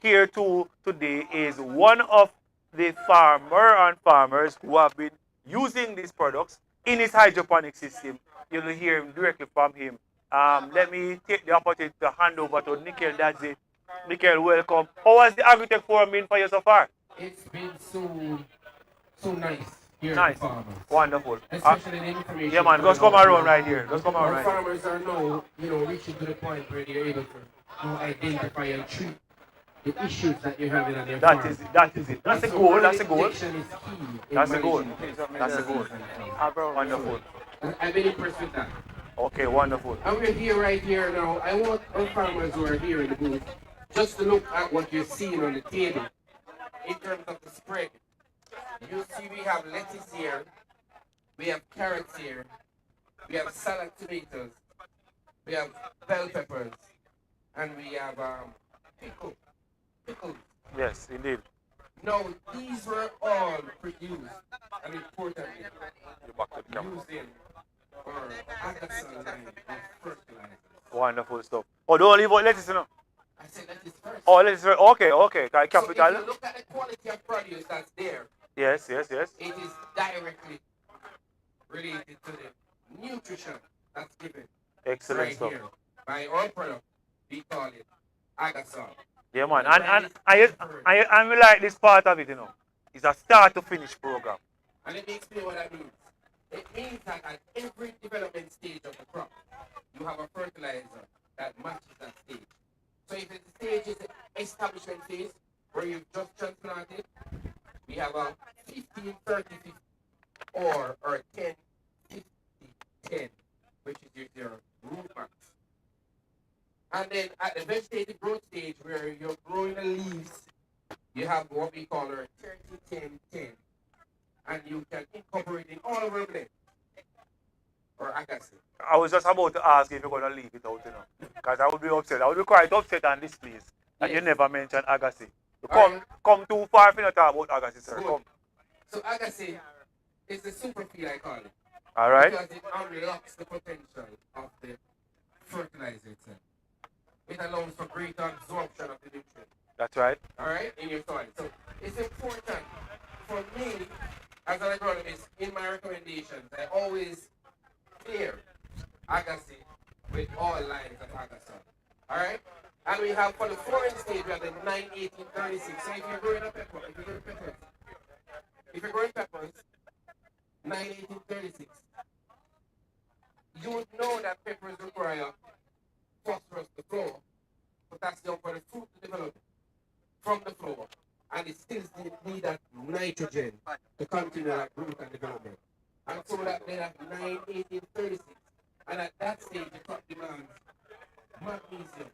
here to today is one of the farmers who have been using these products in his hydroponic system. You'll hear him directly from him. Let me take the opportunity to hand over to Nikhil. That's it. Nikhil, welcome. How has the Agritech Forum been for you so far? It's been so nice here at Nice. the farmers. Wonderful. Especially the information. Yeah, man. Just come around right here. Just come around Our right here. farmers are now, reaching to the point where they're able to identify and treat the issues that you're having on your farm. That is it. That is it. That's a goal. That's a goal. Detection is key. That's a goal. That's a goal. Wonderful. I've been impressed with that. Okay, wonderful. And we're here right here now. I want our farmers who are here in the booth just to look at what you're seeing on the table in terms of the spread. You see we have lettuce here, we have carrots here, we have salad tomatoes, we have bell peppers, and we have pickles. Yes, indeed. Now, these were all produced and importantly using our Agasol line of fertilizers. Wonderful stuff. Oh, don't leave out lettuce, you know. I said lettuce first. Oh, lettuce first. Okay, okay. Capital. So if you look at the quality of produce that's there, yes, yes, yes. it is directly related to the nutrition that's given. Excellent right stuff. Here by our product, we call it Agasol. Yeah, man. And I like this part of it, you know. It's a start to finish program. And let me explain what that means. It means that at every development stage of the crop, you have a fertilizer that matches that stage. So if the stage is the establishment phase, where you've just transplanted, we have a 15, 30, 50, or 10, 50, 10, which is your root max. And then at the vegetative growth stage, where you're growing the leaves, you have what we call our 30, 10, 10. And you can incorporate it all over the place. Or Agasol. I was just about to ask if you're going to leave it out, you know. Because I would be upset. I would be quite upset on this place that you never mentioned Agasol. Come too far if you not talk about Agasol, sir. Come. So Agasol is the super feed, I call it. All right. Because it unlocks the potential of the fertilizer itself. It allows for greater absorption of the nutrients. That's right. All right, in your soil. So it's important for me, as an agronomist, in my recommendations, I always clear Agasol with all lines of Agasol. All right? And we have, for the flowering stage, we have the 9, 18, 36. So if you're growing a pepper, if you're growing peppers, 9, 18, 36, you would know that peppers require phosphorus to flow, potassium for the fruit to develop from the flower, and it still need that nitrogen to continue that growth and development. And so that they have 9, 18, 36. And at that stage, the crop demands magnesium.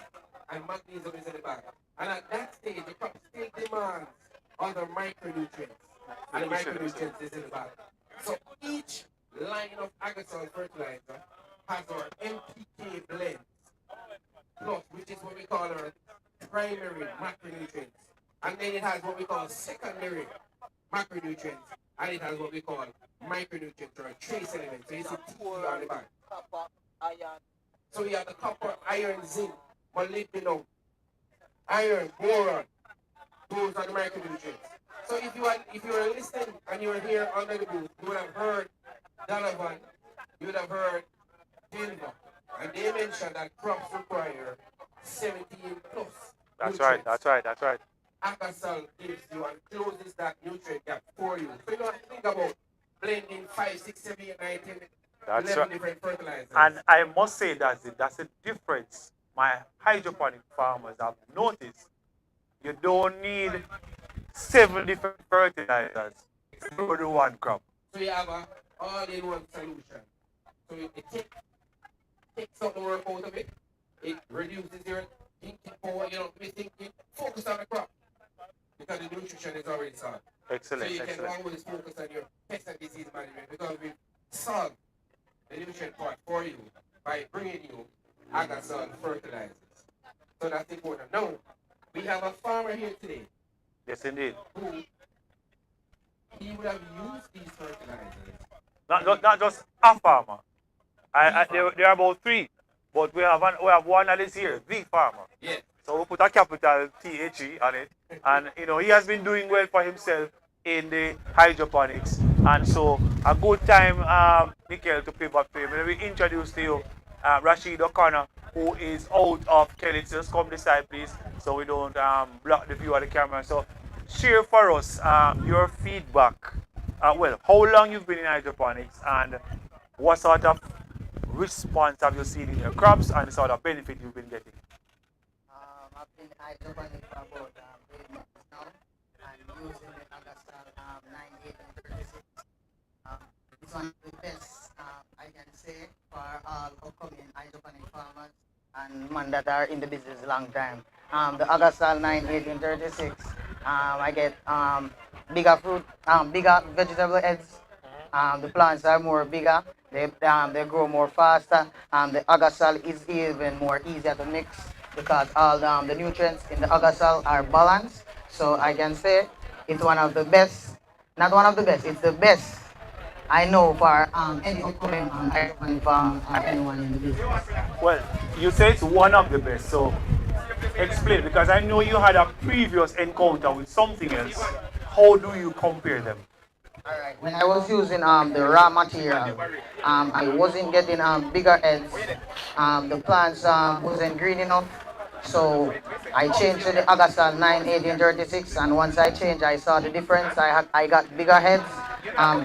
And magnesium is in the back. And at that stage, the crop still demands other micronutrients. And the micronutrients is in the back. So each line of Agasol fertilizer has our NPK blends, plus, which is what we call our primary macronutrients. And then it has what we call secondary macronutrients. And it has what we call micronutrients or trace elements. So you see T on the back. So you have the copper, iron, zinc, molybdenum, iron, boron. Those are the micronutrients. So if you were listening and you were here under the booth, you would have heard Donovan, you would have heard Denver, and they mentioned that crops require 17 plus. That's right, that's right, that's right. Agasol gives you and closes that nutrient gap for you. So you don't have to think about blending 5, 6, 7, 8, 9, 10, that's 11 right. different fertilizers. And I must say that's a difference my hydroponic farmers have noticed. You don't need 7 different fertilizers to grow the one crop. So you have a all-in-one solution. So it takes some work out of it. It reduces your thinking power. You don't be thinking. Focus on the crop. Because the nutrition is already solved. Excellent, so you excellent. can always focus on your pest and disease management because we solve the nutrient part for you by bringing you Agasol fertilizers. So that's important. Now, we have a farmer here today. Yes, indeed. Who he would have used these fertilizers. Not just a farmer. There are about 3, but we have one that is here, the farmer. Yes. So we put a capital THE on it. And you know, he has been doing well for himself in the hydroponics. And so a good time, Nickel, to pay back to him. Let me introduce to you Rashid O'Connor, who is out of Kellits. Just come this side, please, so we don't block the view of the camera. So share for us your feedback. Well, how long you've been in hydroponics and what sort of response have you seen in your crops and the sort of benefit you've been getting? I've been hydroponic for about 8 months now and using the Agasol 9836. It's one of the best I can say for all upcoming hydroponic farmers and men that are in the business long time. The Agasol 9836, I get bigger fruit, bigger vegetable heads. The plants are more bigger. They grow more faster. The Agasol is even more easier to mix because all the nutrients in the Agasol are balanced. So I can say it's one of the best, not one of the best, it's the best I know for any upcoming hydroponic farm or anyone in the business. Well, you say it's one of the best, so explain, because I know you had a previous encounter with something else. How do you compare them? Alright, when I was using the raw material, I wasn't getting bigger heads. The plants wasn't green enough. So I changed to the Agasol 91836, and once I changed, I saw the difference. I got bigger heads,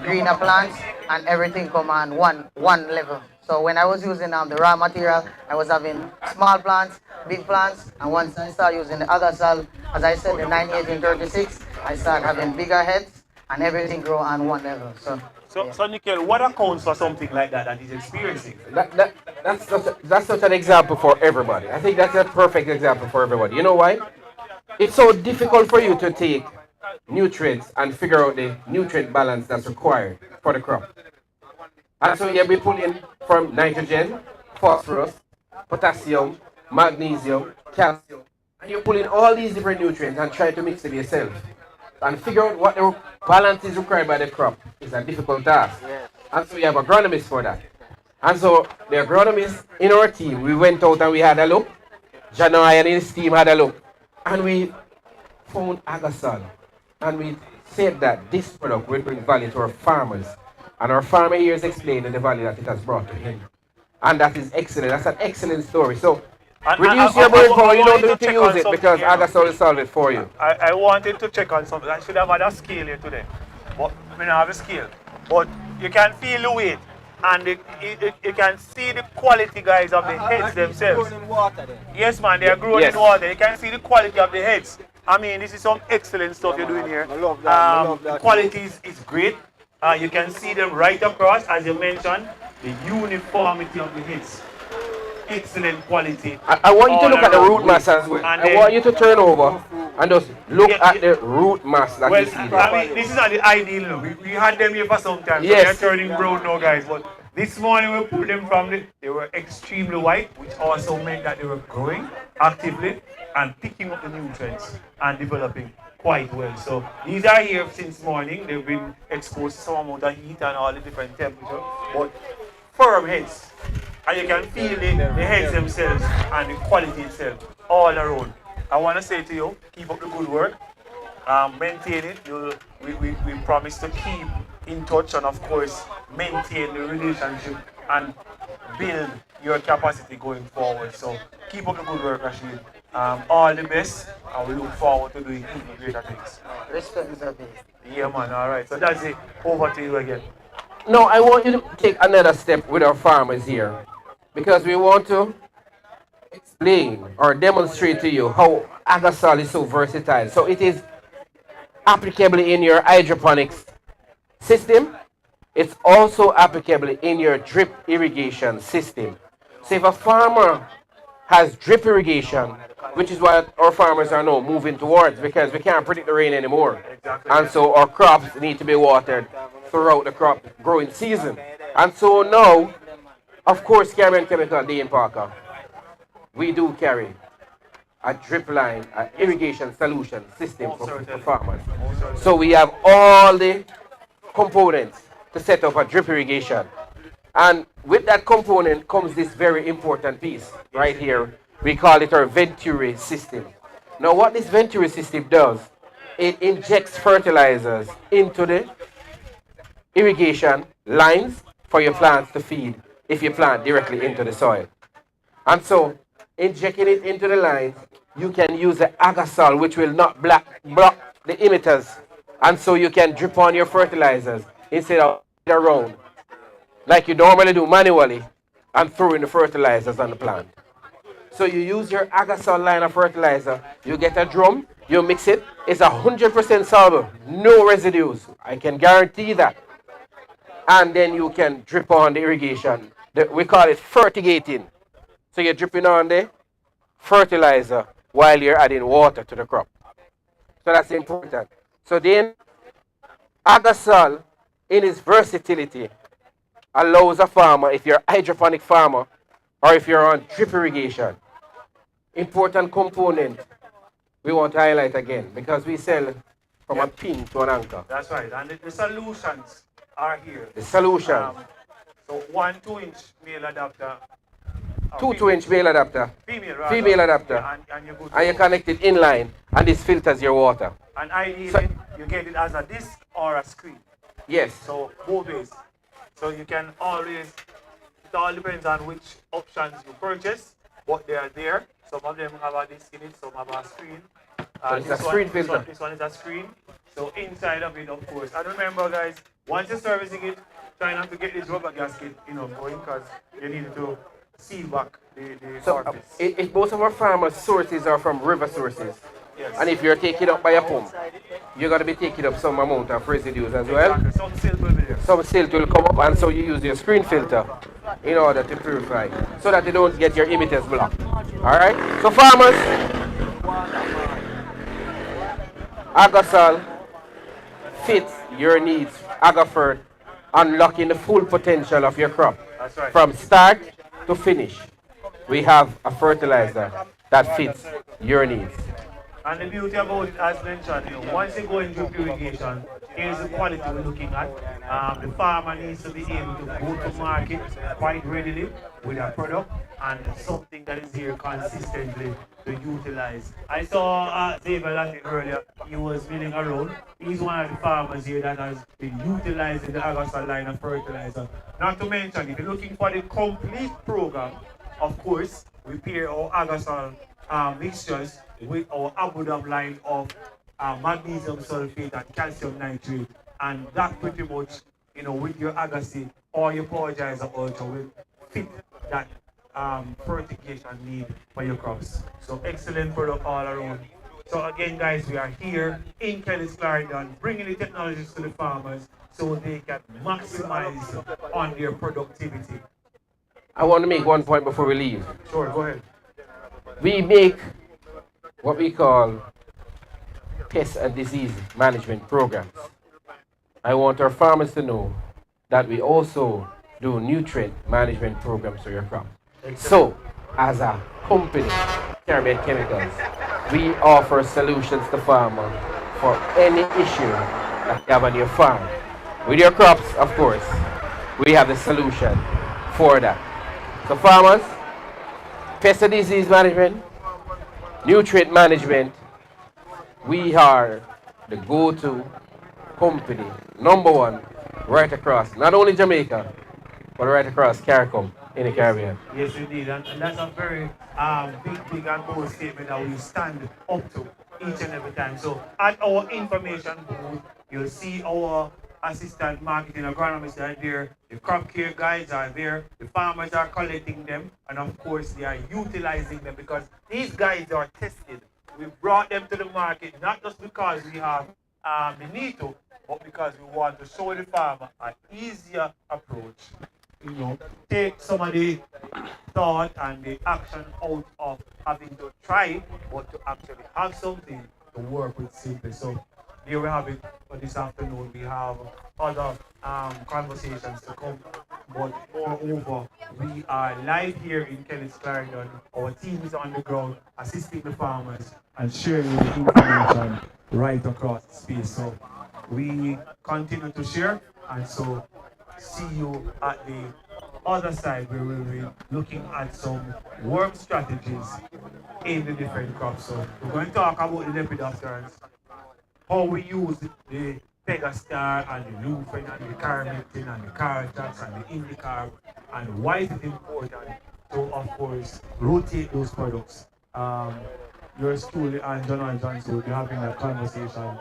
greener plants, and everything come on one level. So when I was using the raw material, I was having small plants, big plants, and once I started using the Agasol, as I said, the 91836, I started having bigger heads, and everything grow on one level. So Nickel, what accounts for something like that he's experiencing? That's such an example for everybody. I think that's a perfect example for everybody. You know why? It's so difficult for you to take nutrients and figure out the nutrient balance that's required for the crop. And so you'll be pulling from nitrogen, phosphorus, potassium, magnesium, calcium, and you're pulling all these different nutrients and try to mix them yourself. And figure out what the balance is required by the crop is a difficult task. And so you have agronomists for that. And so the agronomist in our team, we went out and we had a look. Janai and his team had a look. And we found Agasol. And we said that this product will bring value to our farmers. And our farmer here is explaining the value that it has brought to him. And that is excellent. That's an excellent story. So reduce your brain power. You don't need to use it because Agasol will solve it for you. I wanted to check on something. I should have had a scale here today. But we don't have a scale. But you can feel the weight. And you can see the quality, guys, of the heads themselves. Yes, man, they are growing in water. You can see the quality of the heads. I mean, this is some excellent stuff you're doing here. The quality is great. You can see them right across, as you mentioned, the uniformity of the heads. Excellent quality. I want you to look at the root mass as well. I want you to turn over and just look at the root mass that you see there. I mean, this is not the ideal look. We had them here for some time, so they're turning brown now, guys. But this morning we pulled them from they were extremely white, which also meant that they were growing actively and picking up the nutrients and developing quite well. So these are here since morning. They've been exposed to some amount of heat and all the different temperatures. But firm heads. And you can feel the heads themselves and the quality itself all around. I want to say to you, keep up the good work. Maintain it. We promise to keep in touch and, of course, maintain the relationship and build your capacity going forward. So keep up the good work, Rashid. All the best, and we look forward to doing even greater things. Respect is a bit. Yeah, man. All right. So that's it. Over to you again. No, I want you to take another step with our farmers here, because we want to explain or demonstrate to you how Agasol is so versatile. So it is applicable in your hydroponics system. It's also applicable in your drip irrigation system. So if a farmer has drip irrigation, which is what our farmers are now moving towards, because we can't predict the rain anymore. And so our crops need to be watered throughout the crop growing season. And so now, of course, Caribbean Chemical, Dean Parker, we do carry a drip line, an irrigation solution system for farmers. So we have all the components to set up a drip irrigation. And with that component comes this very important piece right here, We call it our Venturi system. Now what this Venturi system does, it injects fertilizers into the irrigation lines for your plants to feed if you plant directly into the soil. And so, injecting it into the lines, you can use the Agasol, which will not block the emitters. And so you can drip on your fertilizers instead of around, like you normally do manually, and throw in the fertilizers on the plant. So you use your Agasol line of fertilizer, you get a drum, you mix it, it's 100% soluble, no residues. I can guarantee that. And then you can drip on the irrigation. We call it fertigating. So you're dripping on the fertilizer while you're adding water to the crop. So that's important. So then, Agasol, in its versatility, allows a farmer, if you're a hydroponic farmer, or if you're on drip irrigation, important component we want to highlight again, because we sell from a pin to an anchor. That's right, and the solutions are here. The solution. So 1 2-inch male adapter. 2-inch male adapter. Female adapter. Yeah, and you connect it inline, and this filters your water. And ideally, you get it as a disc or a screen. Yes. So both ways. So you can always, it all depends on which options you purchase, but they are there. Some of them have a disc in it, some have a screen. So it's a screen filter. This one is a screen. So inside of it, of course. And remember, guys, once you're servicing it, try not to get this rubber gasket, going, because you need to seal back the surface. If most of our farmers' sources are from river sources, yes. And if you're taking up by a pump, you're going to be taking up some amount of residues as well. Exactly. Some silt will be there. Some silt will come up, and so you use your screen filter in order to purify, so that you don't get your emitters blocked. Alright? So farmers, Agasol fits your needs. Agafert, unlocking the full potential of your crop. That's right. From start to finish, we have a fertilizer that fits your needs. And the beauty about it, as mentioned, once you go into irrigation, here's the quality we're looking at. The farmer needs to be able to go to market quite readily with a product and something that is here consistently to utilize. I saw David Latin earlier. He was milling around. He's one of the farmers here that has been utilizing the Agasol line of fertilizer. Not to mention, if you're looking for the complete program, of course, we pair our Agasol mixtures with our Abudam line of magnesium sulfate and calcium nitrate, and that pretty much, with your Agassi or your Powergizer Ultra will fit that fertigation need for your crops. So excellent product all around. So again, guys, we are here in Kellits, Clarendon, bringing the technologies to the farmers so they can maximize on their productivity. I want to make one point before we leave. Sure, go ahead. We make what we call pest and disease management programs. I want our farmers to know that we also do nutrient management programs for your crop. So, as a company, Caribbean Chemicals, we offer solutions to farmers for any issue that you have on your farm. With your crops, of course, we have the solution for that. So farmers, pest and disease management, nutrient management, we are the go-to company, #1, right across, not only Jamaica, but right across CARICOM in the Caribbean. Yes, indeed, and that's a very big and bold statement that we stand up to each and every time. So at our information booth, you'll see our assistant marketing agronomists are there, the crop care guides are there, the farmers are collecting them, and of course they are utilizing them because these guides are tested. We brought them to the market not just because we have the need to, but because we want to show the farmer an easier approach. Take some of the thought and the action out of having to try, but to actually have something to work with simply. So here we have it for this afternoon. We have other conversations to come, but moreover, we are live here in Kellits, Clarendon. Our team is on the ground assisting the farmers and sharing the information right across the space. So we continue to share, and so see you at the other side, we will be looking at some worm strategies in the different crops. So we're going to talk about the lepidopterans, how we use the Pegastar and the Lufen and the Carmitin and the Cartax and the Indicarb, and why is it important to, of course, rotate those products. Yours truly and John Johnson will be having a conversation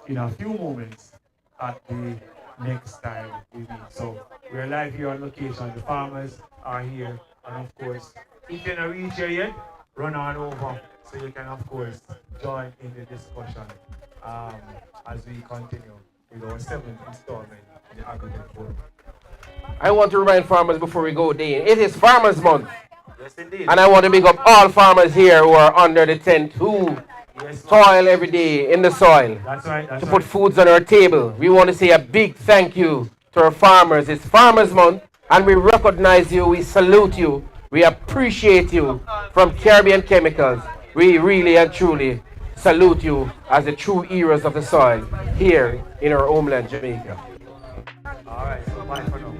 in a few moments at the next time we meet. So we're live here on location. The farmers are here, and of course, if you're not reach here yet, run on over so you can, of course, join in the discussion as we continue with our 7th installment in the Agritech Forum. I want to remind farmers before we go, Dean, it is Farmers Month. Yes, indeed. And I want to big up all farmers here who are under the tent, who toil every day in the soil to put foods on our table. We want to say a big thank you to our farmers. It's Farmers Month, and we recognize you, we salute you, we appreciate you from Caribbean Chemicals. We really and truly salute you as the true heroes of the soil here in our homeland, Jamaica. All right, so bye for now.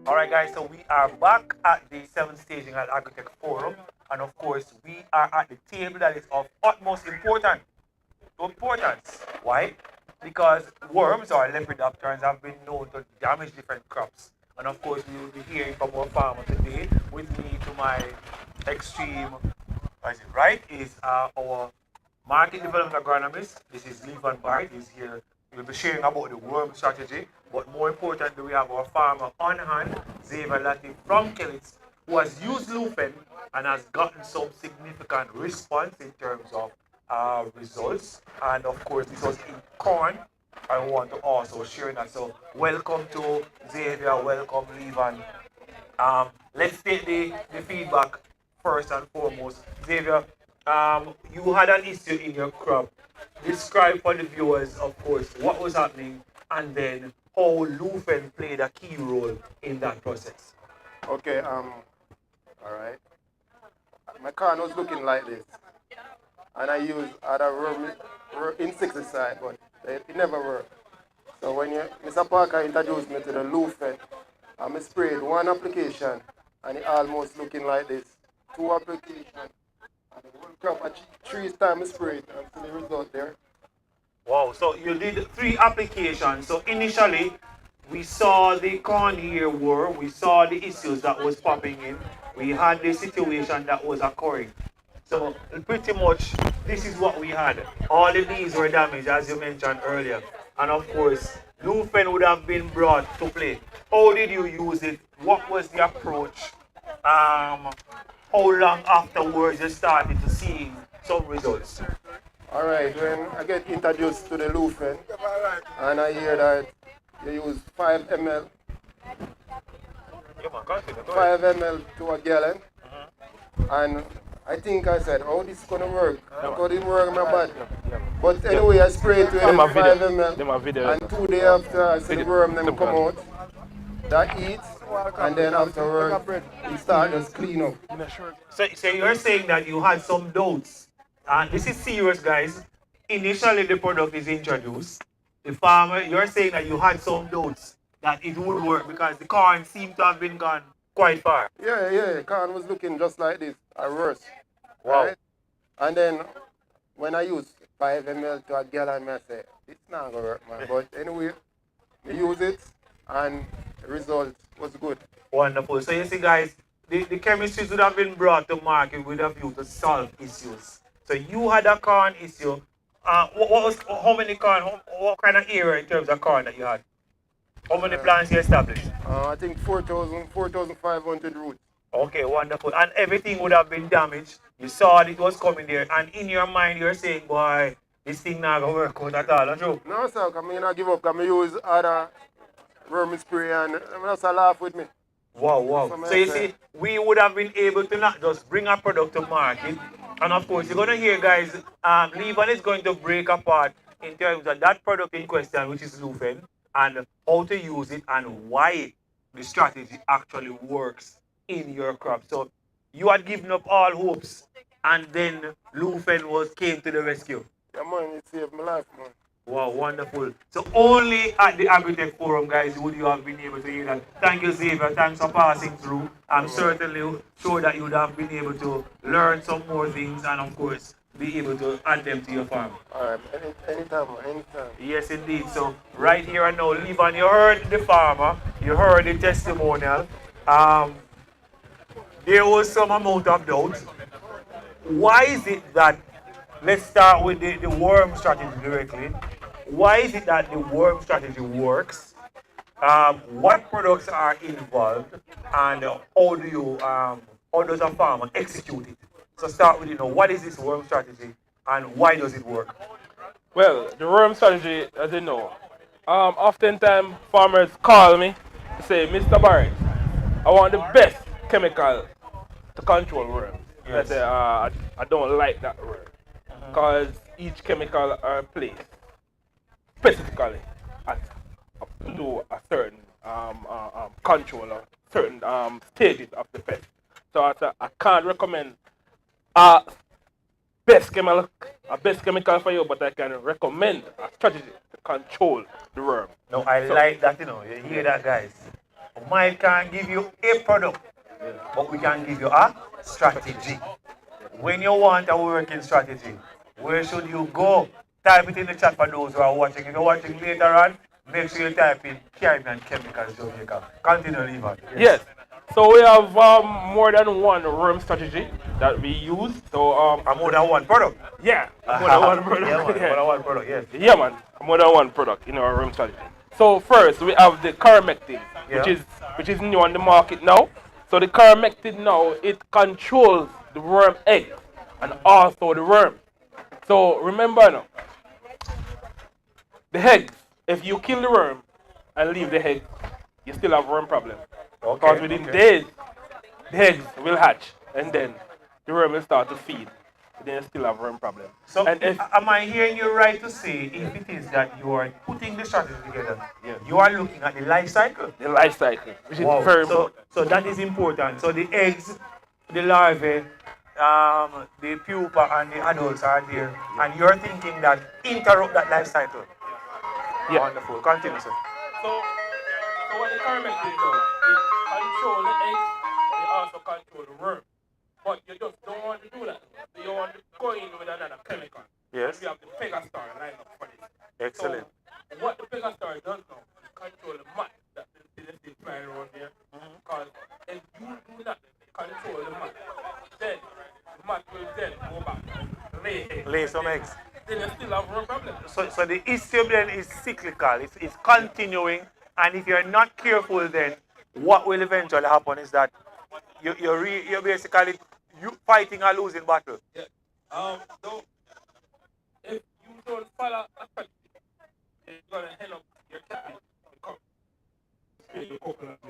All right, guys, so we are back at the seventh staging at Agritech Forum. And of course, we are at the table that is of utmost importance. Why? Because worms or lepidopterans have been known to damage different crops. And of course, we will be hearing from our farmer today. With me to my extreme, what is it, right, is our market development agronomist. This is Levan Bart. He's here. We'll be sharing about the worm strategy. But more importantly, we have our farmer on hand, Xavier Latif from Kellits, who has used Lufen and has gotten some significant response in terms of results. And of course, this was in corn. I want to also share that. So welcome to Xavier, welcome Levan. Let's take the feedback first and foremost. Xavier, you had an issue in your crop. Describe for the viewers, of course, what was happening and then how Lufen played a key role in that process. Okay, all right. My corn was looking like this, and I used other insecticide, but it never worked. So when Mr. Parker introduced me to the Lufen, I sprayed one application, and it almost looking like this. Two applications, and the whole crop at 3 times sprayed, and see the result there. Wow, so you did 3 applications. So initially, we saw the corn ear worm, we saw the issues that was popping in, we had the situation that was occurring. So pretty much, this is what we had. All the leaves were damaged, as you mentioned earlier. And of course, Lufen would have been brought to play. How did you use it? What was the approach? How long afterwards you started to see some results? All right, when I get introduced to the Lufen, and I hear that you use 5 ml, 5 ml to a gallon, and I think I said, oh, this is going to work. Because it worked my body. But anyway, I sprayed to it 5 ml, and 2 days after, I see the worm them come out, that eats, and then afterwards, it starts to clean up. So you're saying that you had some doubts. And this is serious, guys. Initially, the product is introduced. The farmer, you're saying that you had some doubts that it would work because the corn seemed to have been gone quite far. Yeah, corn was looking just like this, or worse. Wow. Right? And then, when I use 5 ml to a gallon, I say, it's not going to work, man. But anyway, we use it, and the result was good. Wonderful. So you see, guys, the chemistries would have been brought to market with a view to solve issues. So you had a corn issue. How many corn, what kind of area in terms of corn that you had? How many plants you established? I think 4,500 roots. Okay, wonderful. And everything would have been damaged. You saw it was coming there. And in your mind, you're saying, boy, this thing not going to work out at all, don't you? No, sir, I mean, I give up. I use other worm spray and that's a laugh with me. Wow. So you see, we would have been able to not just bring a product to market. And of course, you're going to hear, guys, Levan is going to break apart in terms of that product in question, which is Lufen, and how to use it and why the strategy actually works in your crop. So you had given up all hopes, and then Lufen came to the rescue. Yeah, man, it saved my life, man. Wow, wonderful. So only at the Agritech Forum, guys, would you have been able to hear that. Thank you, Xavier. Thanks for passing through. I'm certainly sure that you would have been able to learn some more things and, of course, be able to add them to your farm. All right, anytime. Yes, indeed. So right here and now, Levan, you heard the farmer, you heard the testimonial. There was some amount of doubt. Why is it that, let's start with the worm strategy directly. Why is it that the worm strategy works? What products are involved, and how does a farmer execute it? So start with, what is this worm strategy and why does it work? Well, the worm strategy, as you know, oftentimes farmers call me to say, Mr. Barrett, I want the best chemical to control worms. Yes. I say, I don't like that word because each chemical are placed specifically to a certain control or certain stages of the pest. So I can't recommend a best chemical for you, but I can recommend a strategy to control the worm. No, I like that, you hear that, guys. Might can't give you a product, but we can give you a strategy. When you want a working strategy, where should you go? Type it in the chat for those who are watching. If you're watching later on, make sure you type in Caribbean Chemicals Jamaica. Continue, Levan. Yes. So we have more than one worm strategy that we use. So more than one product. Yeah, more than one product. Yeah, man, more than one product. Yes. Yeah, man, more than one product in our worm strategy. So first we have the Carmectin, Yeah. which is new on the market now. So the Carmectin now it controls the worm egg and also the worm. So remember now, the eggs. If you kill the worm and leave the egg, you still have worm problem. Because within days, the eggs will hatch and then the worm will start to feed. Then you still have worm problem. So, am I hearing you right to say, if it is that you are putting the strategy together, you are looking at the life cycle? The life cycle, which is very important. So that is important. So the eggs, the larvae, the pupa, and the adults are there, and you're thinking that interrupt that life cycle. Yeah. Wonderful. Continue, sir. So what the Carmectin does, it controls the eggs, it also controls the worm. But you just don't want to do that. So you want to go in with another chemical. Yes. We have the Pegastar lined up for this. Excellent. So what the Pegastar does now, it controls the mat that is flying around there. Because if you do not control the mat, then the mat will then go back and lay some eggs. Then you still have one problem. So the issue then is cyclical. It's continuing, and if you're not careful, then what will eventually happen is that you're basically fighting a losing battle. Yeah. So if you don't follow a strategy, you're gonna end up your cabbage.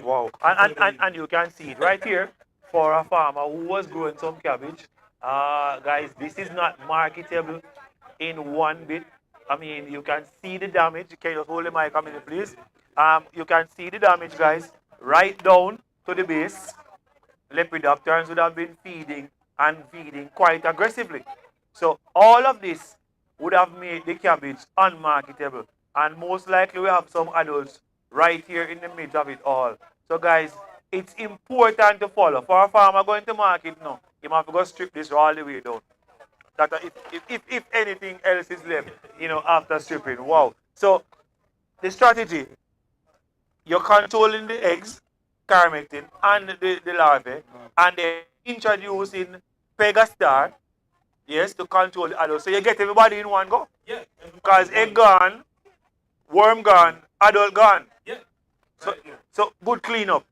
Wow. And you can see it right here for a farmer who was growing some cabbage. Guys, this is not marketable in one bit. I mean, you can see the damage. Can you hold the mic a minute, please? You can see the damage, guys, right down to the base. Lepidopterans would have been feeding and feeding quite aggressively. So all of this would have made the cabbage unmarketable. And most likely we have some adults right here in the midst of it all. So guys, it's important to follow. For a farmer going to market now, you have to go strip this all the way down. That if anything else is left, after stripping. Wow. So the strategy, you're controlling the eggs, Carmectin, and the larvae, and then introducing Pegastar, yes, to control the adults. So you get everybody in one go. Yeah. Because egg gone, worm gone, adult gone. Yeah. So good cleanup.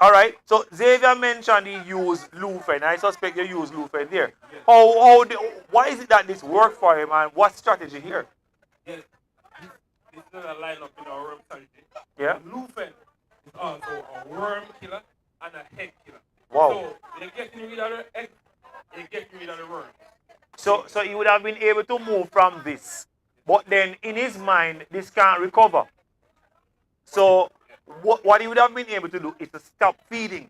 All right. So Xavier mentioned he used Lufen. I suspect you use Lufen there. Why is it that this worked for him, and what strategy here? Yes. This is a lineup in our worm strategy. Yeah. Lufen is also a worm killer and a egg killer. Wow. So you're getting rid of the egg, you're getting rid of the worm. So he would have been able to move from this. But then in his mind, this can't recover. So what he would have been able to do is to stop feeding.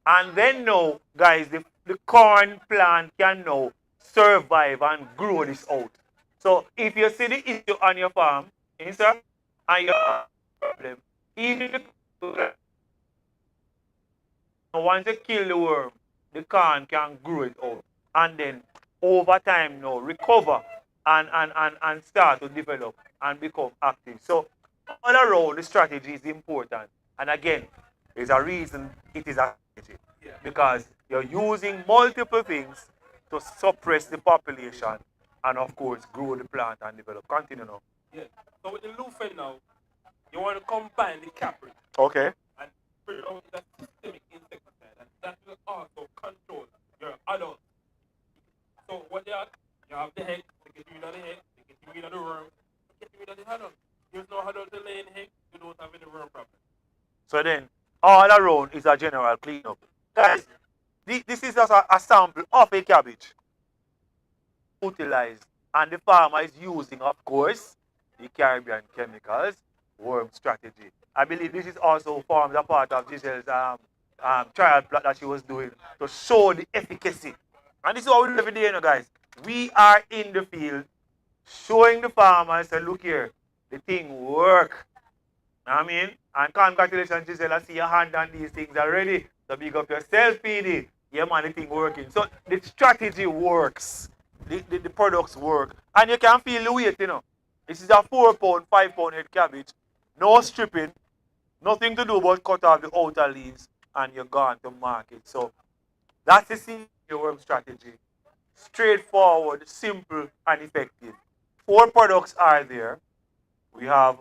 And then now, guys, the corn plant can now survive and grow this out. So if you see the issue on your farm, inside, and you have a problem, even if you want to kill the worm, the corn can grow it out. And then over time now recover and start to develop and become active. So all around the strategy is important. And again, there's a reason it is a strategy. Because you're using multiple things to suppress the population and of course grow the plant and develop. Continue now. Yeah. So with the Lufen now, you want to combine the capri. Okay. And put out the systemic insecticide, and that will also control your adults. So what they are, you have the head, they get rid of the head, they get rid of the worm, they get rid of the adult. There's no adult to lay in egg, you don't have any worm problem. So then, all around is a general cleanup. Guys, this is just a sample of a cabbage utilized, and the farmer is using, of course, the Caribbean Chemicals worm strategy. I believe this is also forms a part of Giselle's trial plot that she was doing to show the efficacy. And this is what we do every day, guys. We are in the field showing the farmers, say, look here, the thing work. I mean, and congratulations, Giselle. I see your hand on these things already. So big up yourself, PD. Yeah, man, the thing working. So the strategy works. The products work. And you can feel the weight, you know. This is a 4 pound, 5 pound head cabbage. No stripping. Nothing to do but cut off the outer leaves and you're gone to market. So that's the senior worm strategy. Straightforward, simple, and effective. 4 products are there. We have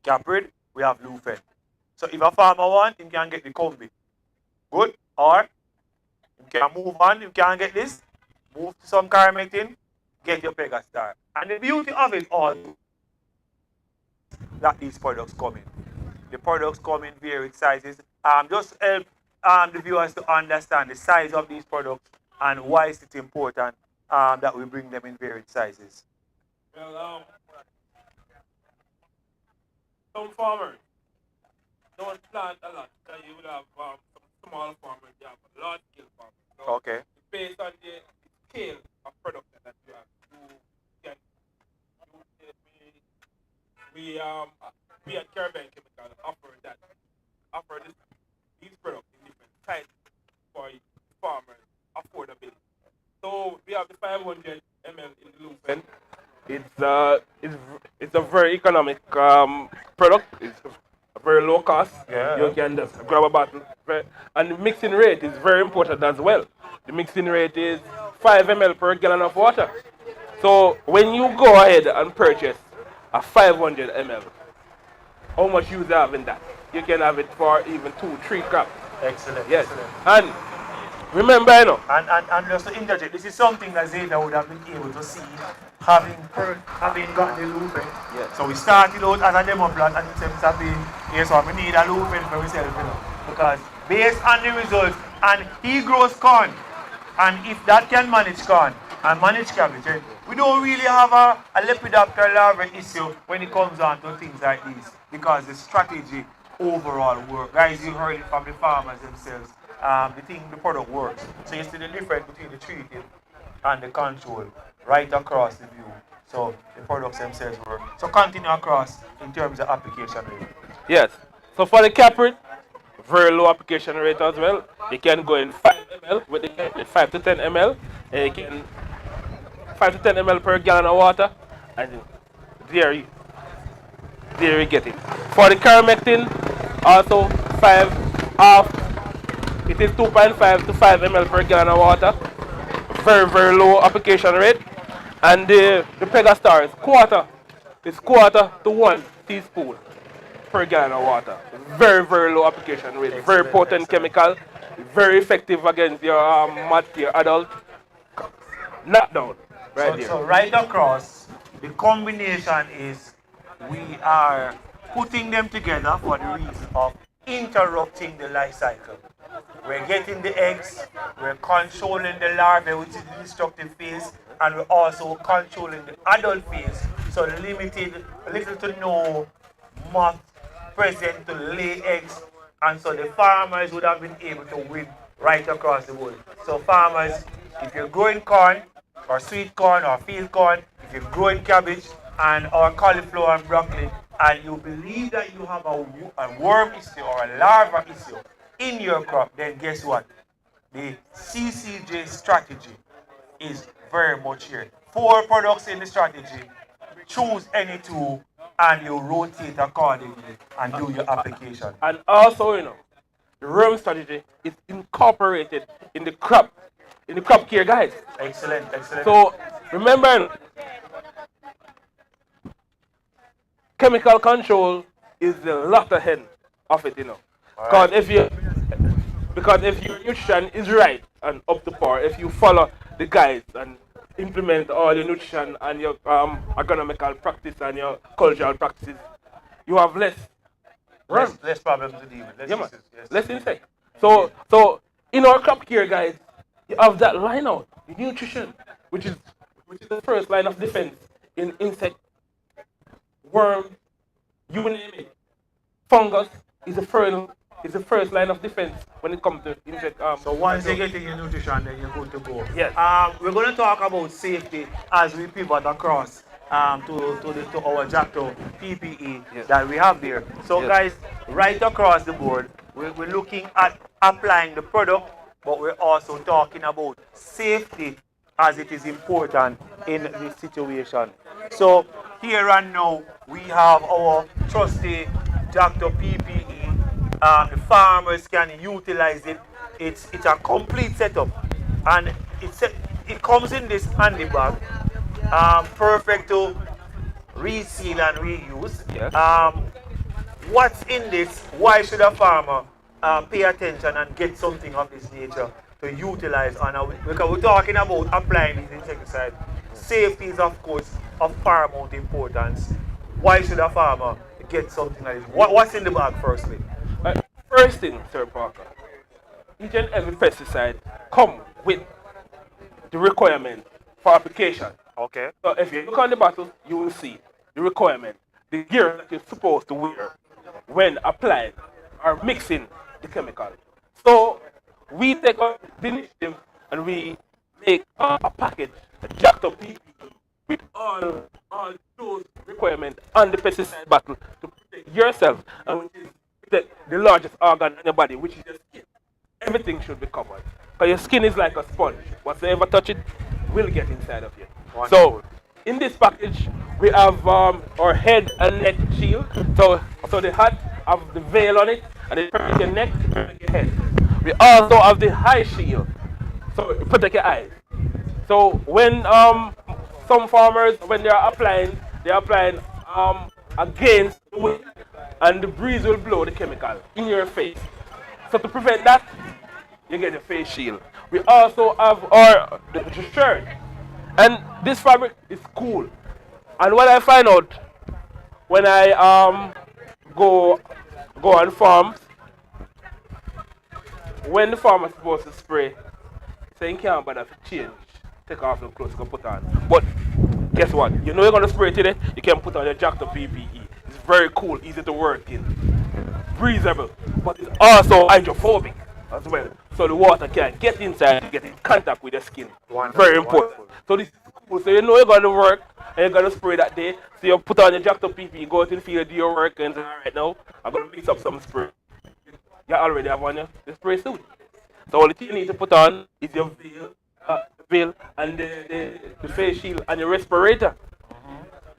Caprid, we have Lufen. So if a farmer wants, he can get the combi. Good? Or you can move on, you can get this, move to some Carmetin, get your Pegastar. And the beauty of it all that these products come in. The products come in varied sizes. Just help the viewers to understand the size of these products and why is it important that we bring them in varied sizes. Well, some farmers don't plant a lot. So you will have some small farmers, you have large scale farmers. So okay. Based on the scale of production that you have, we at Kellits Chemical offer these products in different sizes for farmers affordability. So we have the 500 ml in Lufen. It's a very economic product. It's a very low cost. Yeah. You can just grab a bottle. And the mixing rate is very important as well. The mixing rate is 5 ml per gallon of water. So when you go ahead and purchase a 500 ml, how much you have in that? You can have it for even 2-3 crops. Excellent. Yes. Excellent. And remember, you know. And just to interject, this is something that Zeta would have been able to see having got the Lufen. Yes. So we started out as a demo plant and it seems to be, yes, so we need a Lufen for myself, you know. Because based on the results, and he grows corn, and if that can manage corn and manage cabbage, we don't really have a Lepidoptera larvae issue when it comes on to things like these. Because the strategy overall works. Guys, you heard it from the farmers themselves. The product works. So you see the difference between the treated and the control right across the view. So the products themselves work. So continue across in terms of application rate. Yes. So for the Caprid, very low application rate as well. You can go in 5 ml with the 5 to 10 ml. And you can 5 to 10 ml per gallon of water. And there you get it. For the Carmectin, also 5 half. It is 2.5 to 5 ml per gallon of water. Very, very low application rate. And the Pegastar is quarter to 1 teaspoon per gallon of water. Very, very low application rate. Very potent chemical. Very effective against your your adult. Knockdown. So right across, the combination is we are putting them together for the reason of interrupting the life cycle. We're getting the eggs, we're controlling the larvae, which is the destructive phase, and we're also controlling the adult phase. So limited, little to no moth present to lay eggs, and so the farmers would have been able to win right across the board. So farmers, if you're growing corn, or sweet corn, or field corn, if you're growing cabbage, or cauliflower and broccoli, and you believe that you have a worm issue or a larva issue in your crop, then guess what? The CCJ strategy is very much here. 4 products in the strategy. Choose any 2 and you rotate accordingly and do your application. And also, you know, the worm strategy is incorporated in the crop care guides. Excellent, excellent. So remember, chemical control is the latter end of it, you know. Because if your nutrition is right and up to par, if you follow the guides and implement all your nutrition and your agronomical practice and your cultural practices, you have less problems to deal with. Less insect. So in our crop care guides, you have that line out, the nutrition, which is the first line of defense in insect, worm, you name it. Fungus is the first line of defense when it comes to insect. So once you get in your nutrition, then you're good to go. Yes. We're going to talk about safety as we pivot across to our Jacto PPE Yes. that we have there. So Yes. guys, right across the board, we're looking at applying the product, but we're also talking about safety as it is important in this situation. So here and now, we have our trusty Jacto PPE. The farmers can utilize it. It's a complete setup, and it comes in this handy bag, perfect to reseal and reuse. Yes. What's in this? Why should a farmer pay attention and get something of this nature to utilize on because we're talking about applying these insecticides. Safety is of course of paramount importance. Why should a farmer get something like this? What's in the bag firstly? Uh, First thing, Sir Parker, each and every pesticide come with the requirement for application. Okay. So if you look on the bottle, you will see the requirement, the gear that you're supposed to wear when applying or mixing the chemical. So we take on the initiative and we make a package, a jacked up PPE with all those requirements on the pesticide bottle to protect yourself and which is the largest organ in your body, which is your skin. Everything should be covered. Because your skin is like a sponge. Whatsoever touch it will get inside of you. Wonderful. So in this package we have our head and neck shield. So the hat have the veil on it and it protects your neck, it protects your head. We also have the eye shield. So it protects your eyes. So when some farmers when they're applying against the wind and the breeze will blow the chemical in your face. So to prevent that, you get a face shield. We also have the shirt. And this fabric is cool. And what I find out when I go on farms, when the farmer is supposed to spray, saying you can't bother to change, take off the clothes you can put on. But guess what? You know you're gonna spray today, you can put on your jacket PPE. It's very cool, easy to work in, breathable, but it's also hydrophobic as well. So the water can get inside, get in contact with the skin. Wonderful, Very important. wonderful. So this is cool. So you know you're gonna work and you're gonna spray that day. So you put on your jacket PPE, go out in the field, do your work, and say, all right now, I'm gonna mix up some spray. You already have on your the spray suit. So all the thing you need to put on is your veil and the face shield and your respirator.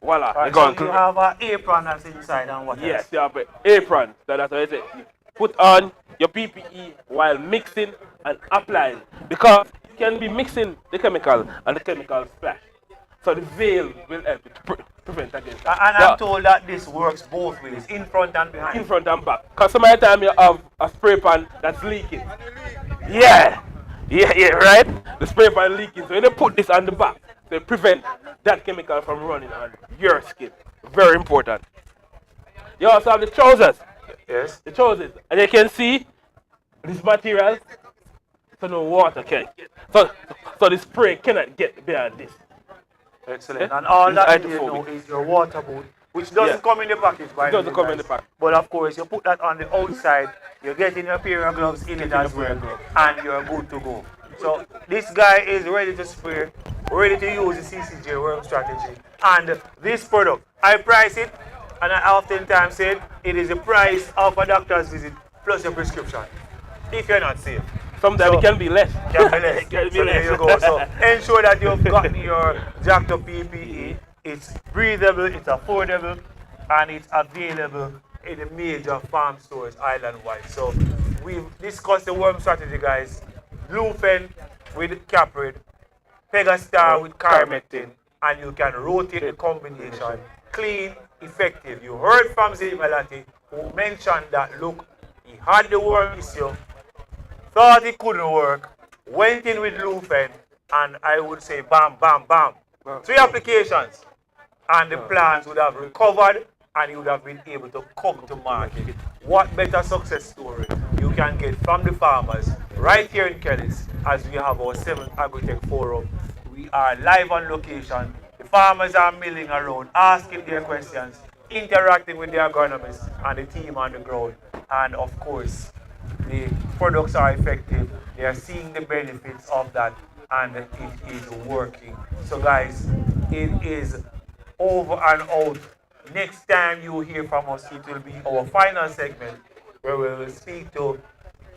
Voila. Alright, You're so you have an apron that's inside and what Yes, else? you have an apron. So that's what I said. You put on your PPE while mixing and applying because you can be mixing the chemical and the chemical splash. So the veil will help you to prevent against that. And I'm told that this works both ways, in front and behind. In front and back. Because some of the time you have a spray pan that's leaking. Yeah. Yeah, right? The spray pan leaking. So you put this on the back to prevent that chemical from running on your skin. Very important. You also have the trousers. Yes. The trousers. And you can see this material, so no water can get. So the spray cannot get behind this. Excellent. Yeah? And all It's that you know hydrophobic. is your water boot, which doesn't Yeah. come in the package by It doesn't come in the guys. pack. But of course, you put that on the outside, you're getting your pair of gloves in it as well, and you're good to go. So this guy is ready to spray, ready to use the CCJ worm strategy. And this product, I price it, and I oftentimes say it is the price of a doctor's visit plus your prescription, if you're not safe. Sometimes it can be less. Can be less. It can be So there less. you go. So ensure that you've gotten your jacked up PPE. It's breathable, it's affordable, and it's available in the major farm stores island-wide. So we've discussed the worm strategy, guys. Bluefen with Caprid, Pegastar with Carmectin, and you can rotate the combination. Clean, effective. You heard from Zimalati who mentioned that, look, he had the worm issue, thought it couldn't work, went in with Lufen, and I would say bam, bam, bam. 3 applications, and the plants would have recovered and he would have been able to come to market. What better success story you can get from the farmers right here in Kellits as we have our 7th Agritech Forum. We are live on location. The farmers are milling around, asking their questions, interacting with the agronomists and the team on the ground. And of course, the products are effective. They are seeing the benefits of that and it is working. So guys, it is over and out. Next time you hear from us, it will be our final segment where we will speak to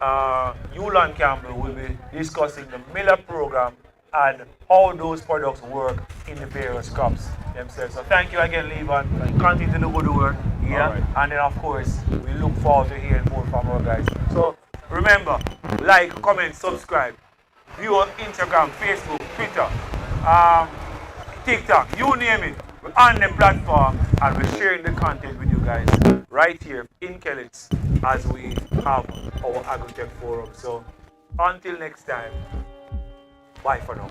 Yulan Campbell. Will be discussing the Miller program and how those products work in the various crops themselves. So thank you again, Levan. Continue to do good work. Yeah. All right. And then of course we look forward to hearing more from our guys. So remember, like, comment, subscribe. View on Instagram, Facebook, Twitter, TikTok, you name it. We're on the platform and we're sharing the content with you guys right here in Kellits as we have our Agritech Forum. So until next time, bye for now.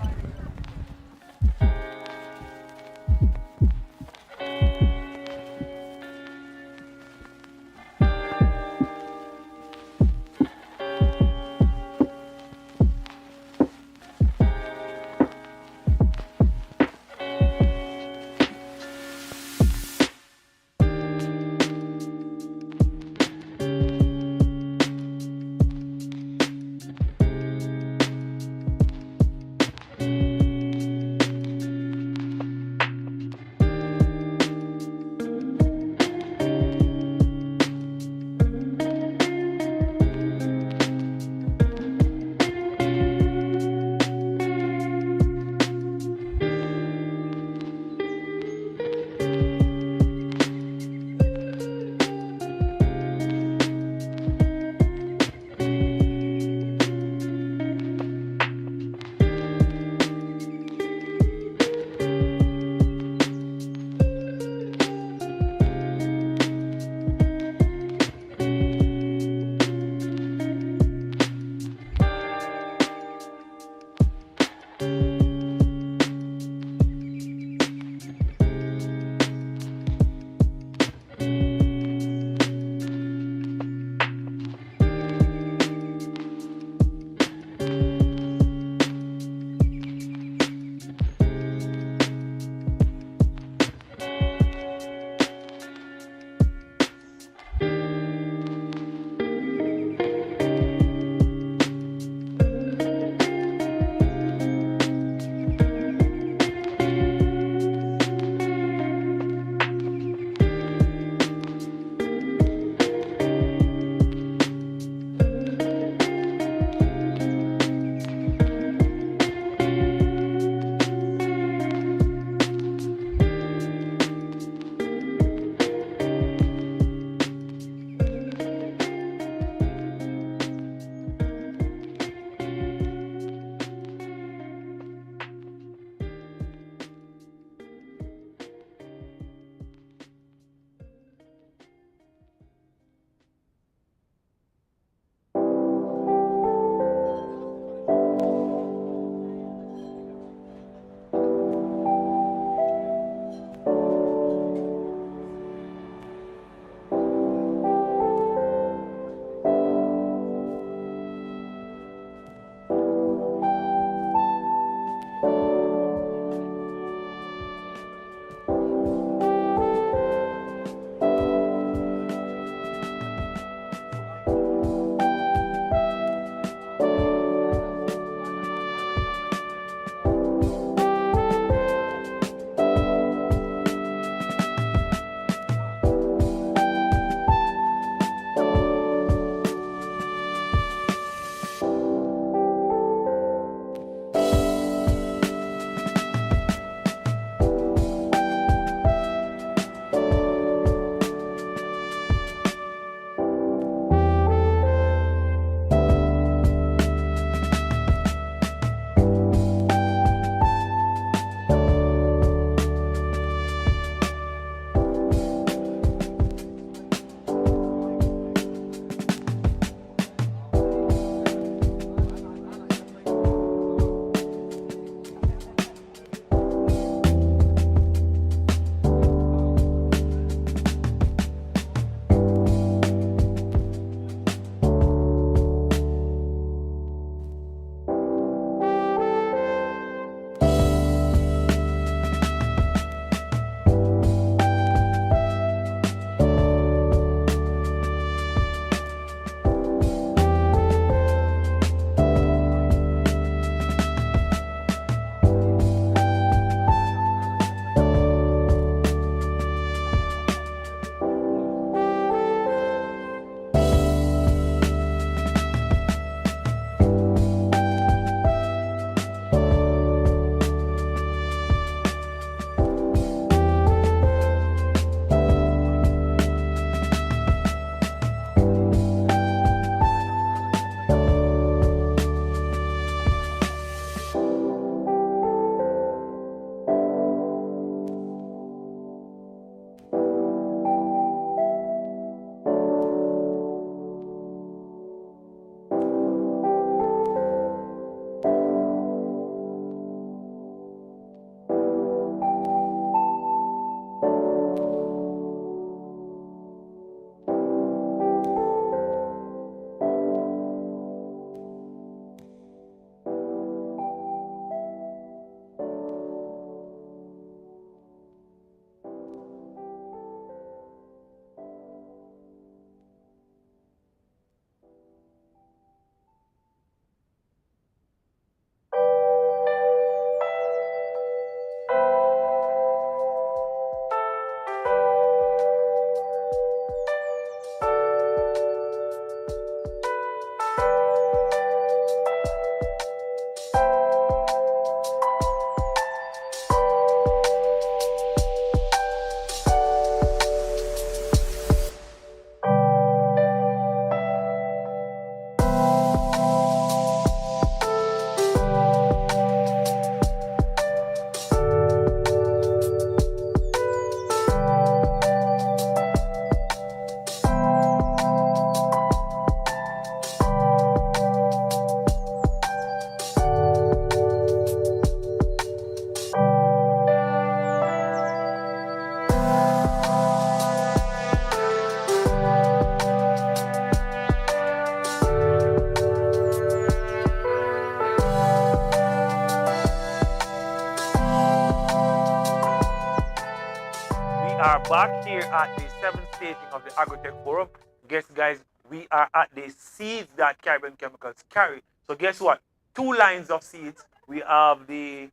back here at the seventh staging of the Agritech Forum. Guess, guys, we are at the seeds that Caribbean Chemicals carry. So guess what? Two lines of seeds. We have the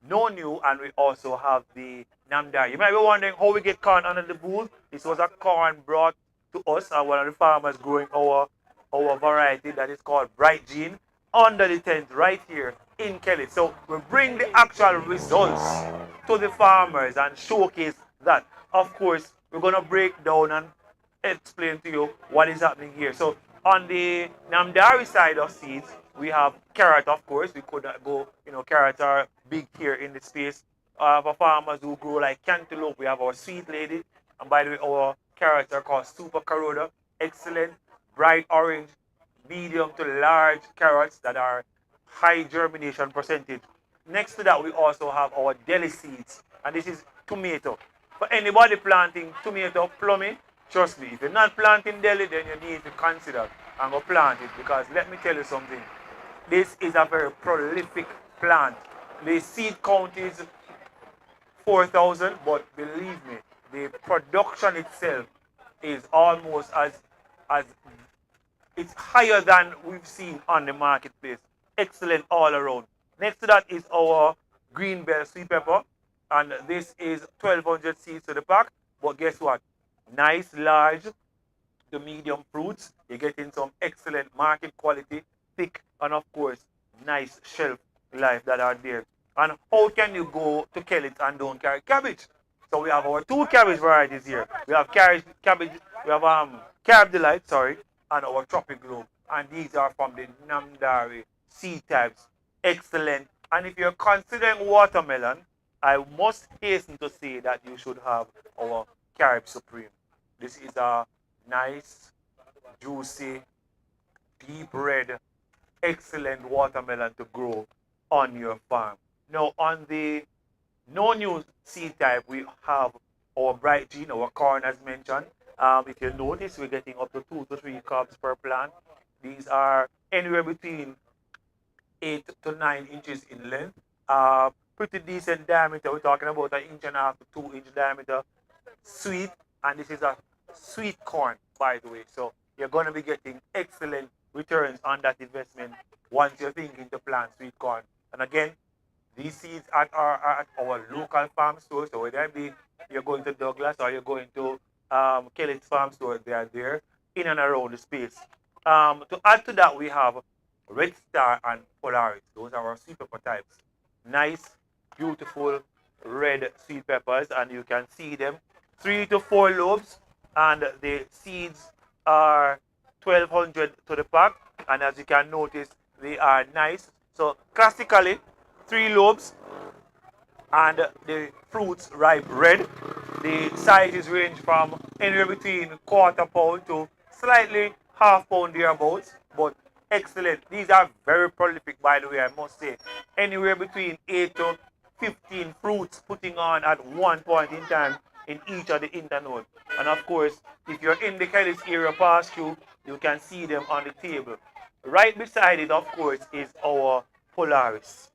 no new and we also have the Namdar. You might be wondering how we get corn under the booth. This was a corn brought to us and one of the farmers growing our variety that is called Bright Gene under the tent right here in Kellits. So we bring the actual results to the farmers and showcase that. Of course, we're going to break down and explain to you what is happening here. So on the Namdari side of seeds, we have carrot, of course. We could not go, carrots are big here in the space. For farmers who grow like cantaloupe, we have our sweet lady. And by the way, our carrots are called Super Corona. Excellent, bright orange, medium to large carrots that are high germination percentage. Next to that, we also have our deli seeds. And this is tomato. For anybody planting tomato, plumbing, trust me, if you're not planting deli, then you need to consider and go plant it because let me tell you something. This is a very prolific plant. The seed count is 4,000, but believe me, the production itself is almost as it's higher than we've seen on the marketplace. Excellent all around. Next to that is our green bell sweet pepper, and this is 1,200 seeds to the pack. But guess what? Nice, large to medium fruits. You're getting some excellent market quality, thick, and of course, nice shelf life that are there. And how can you go to Kellits and don't carry cabbage? So we have our two cabbage varieties here. We have cabbage, we have Carib Delight, sorry, and our Tropic Globe. And these are from the Namdari seed types. Excellent. And if you're considering watermelon, I must hasten to say that you should have our Carib Supreme. This is a nice, juicy, deep red, excellent watermelon to grow on your farm. Now, on the no new seed type, we have our bright gene, our corn as mentioned. If you notice, we're getting up to 2 to 3 cobs per plant. These are anywhere between 8 to 9 inches in length. Pretty decent diameter. We're talking about an inch and a half to 2 inch diameter. Sweet, and this is a sweet corn, by the way. So you're going to be getting excellent returns on that investment once you're thinking to plant sweet corn. And again, these seeds are at our local farm store. So whether it be you're going to Douglas or you're going to Kellits farm store, they are there in and around the space. To add to that, we have Red Star and Polaris. Those are our sweet pepper types. Nice, beautiful red sweet peppers, and you can see them 3 to 4 lobes, and the seeds are 1,200 to the pack. And as you can notice, they are nice. So classically, 3 lobes, and the fruits ripe red. The sizes range from anywhere between quarter pound to slightly half pound thereabouts, but excellent. These are very prolific, by the way, I must say. Anywhere between 8 to 15 fruits putting on at one point in time in each of the internode. And of course, if you're in the Kellits area pass through, you can see them on the table. Right beside it, of course, is our Polaris.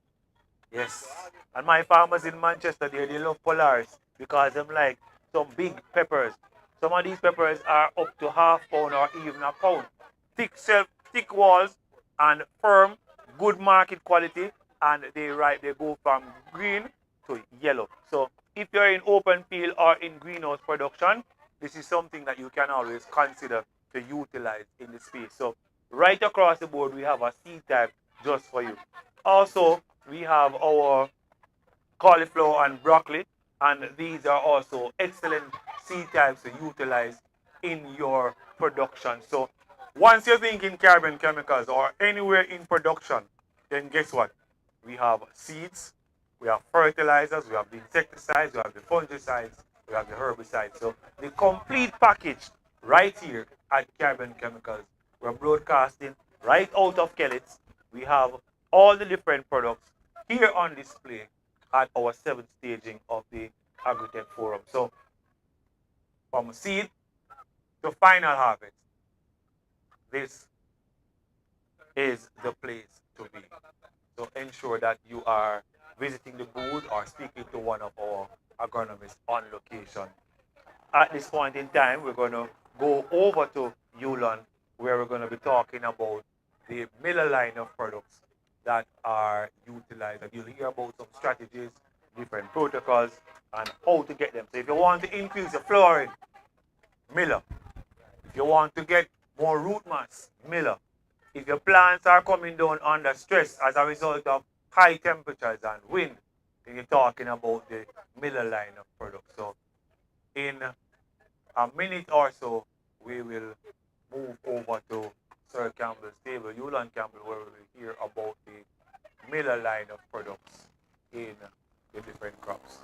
Yes. And my farmers in Manchester, they love Polaris because them like some big peppers. Some of these peppers are up to half pound or even a pound. Thick walls and firm, good market quality, and they go from green to yellow. So if you're in open field or in greenhouse production, this is something that you can always consider to utilize in the space. So right across the board, we have a seed type just for you. Also, we have our cauliflower and broccoli, and these are also excellent seed types to utilize in your production. So once you're thinking Caribbean chemicals or anywhere in production, then guess what? We have seeds, we have fertilizers, we have the insecticides, we have the fungicides, we have the herbicides. So the complete package right here at Caribbean Chemicals. We're broadcasting right out of Kellits. We have all the different products here on display at our 7th staging of the Agritech Forum. So from seed to final harvest, this is the place to be. So ensure that you are visiting the booth or speaking to one of our agronomists on location. at this point in time, we're going to go over to Yulon, where we're going to be talking about the Miller line of products that are utilized. And you'll hear about some strategies, different protocols, and how to get them. So if you want to increase your flooring, Miller. If you want to get more root mass, Miller. If your plants are coming down under stress as a result of high temperatures and wind, then you're talking about the Miller line of products. So in a minute or so, we will move over to Sir Campbell's table, Yulan Campbell, where we will hear about the Miller line of products in the different crops.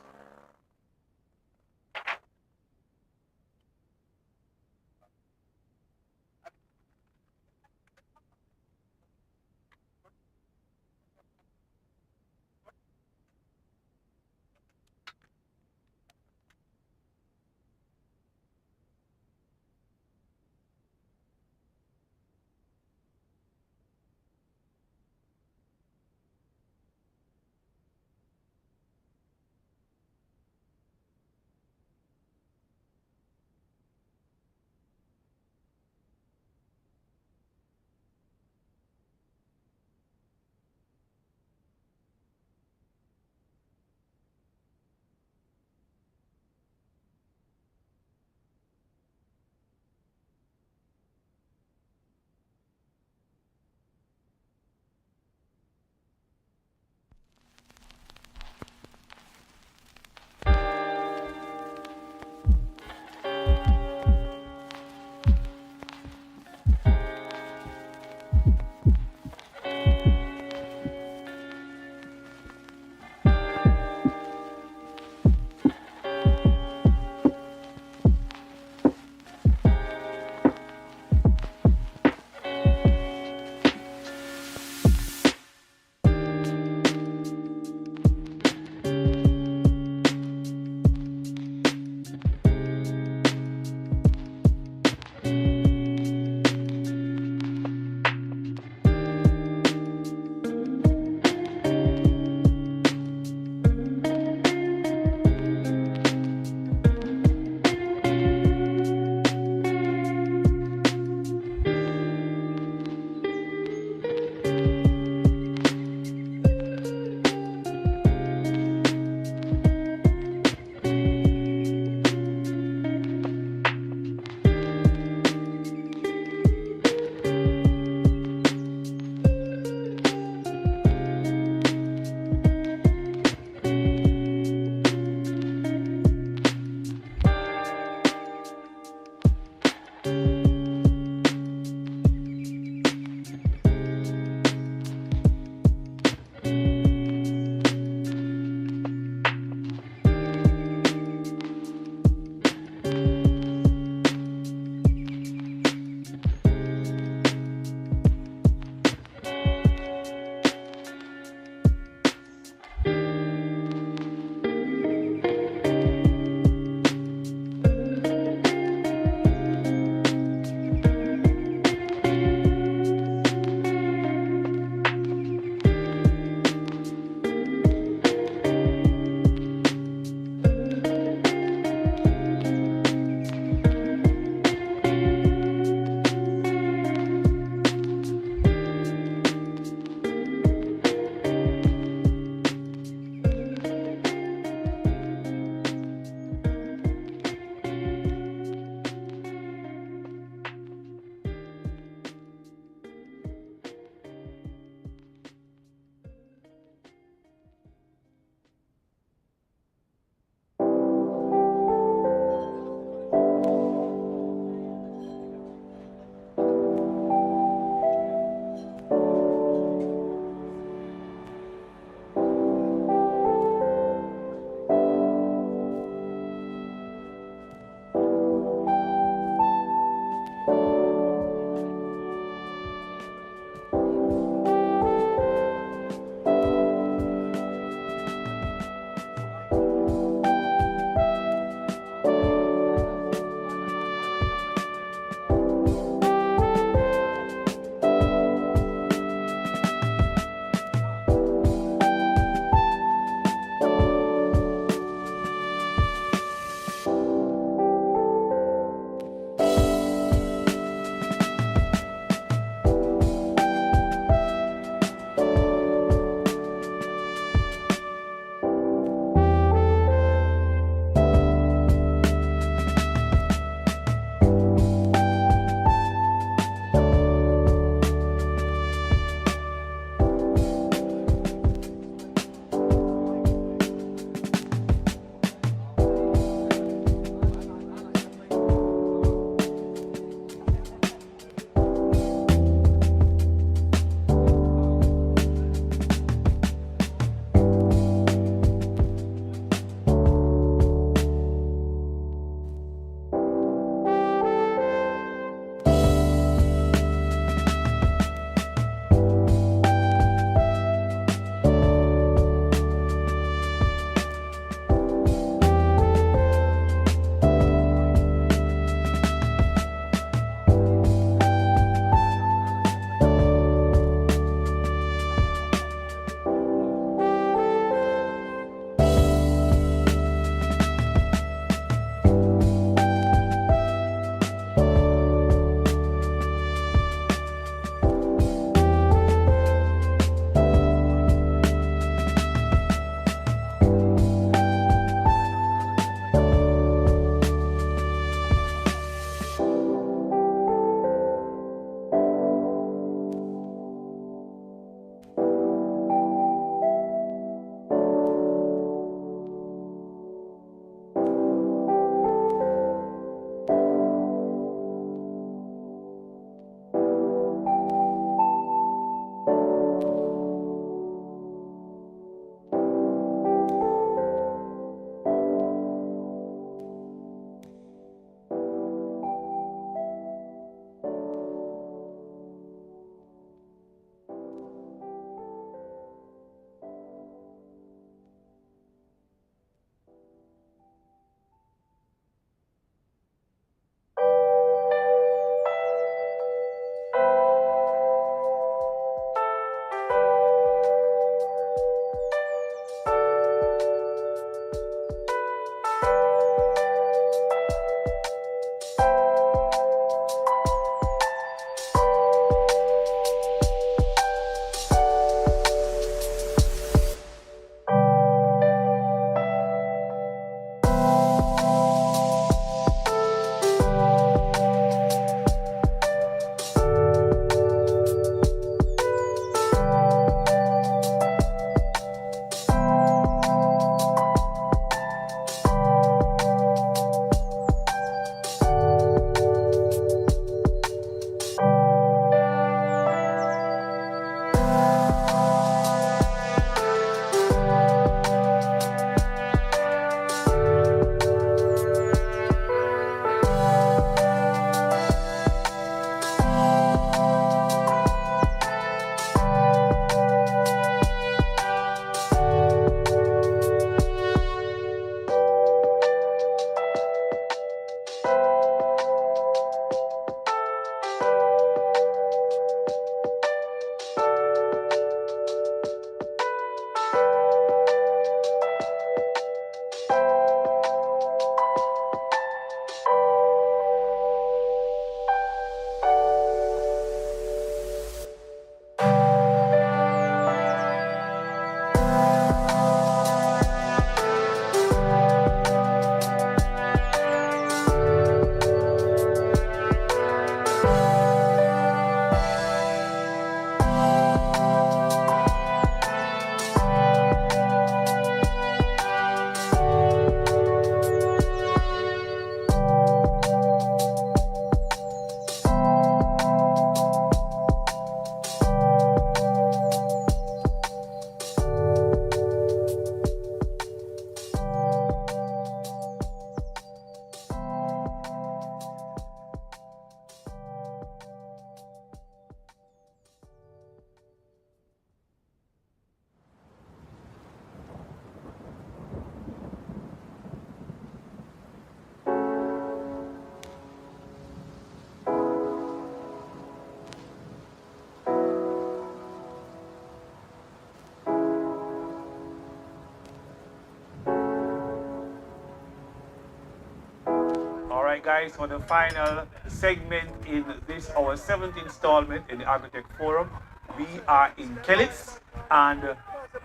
Alright guys, for the final segment in this our 7th installment in the Agritech Forum, we are in Kellits, and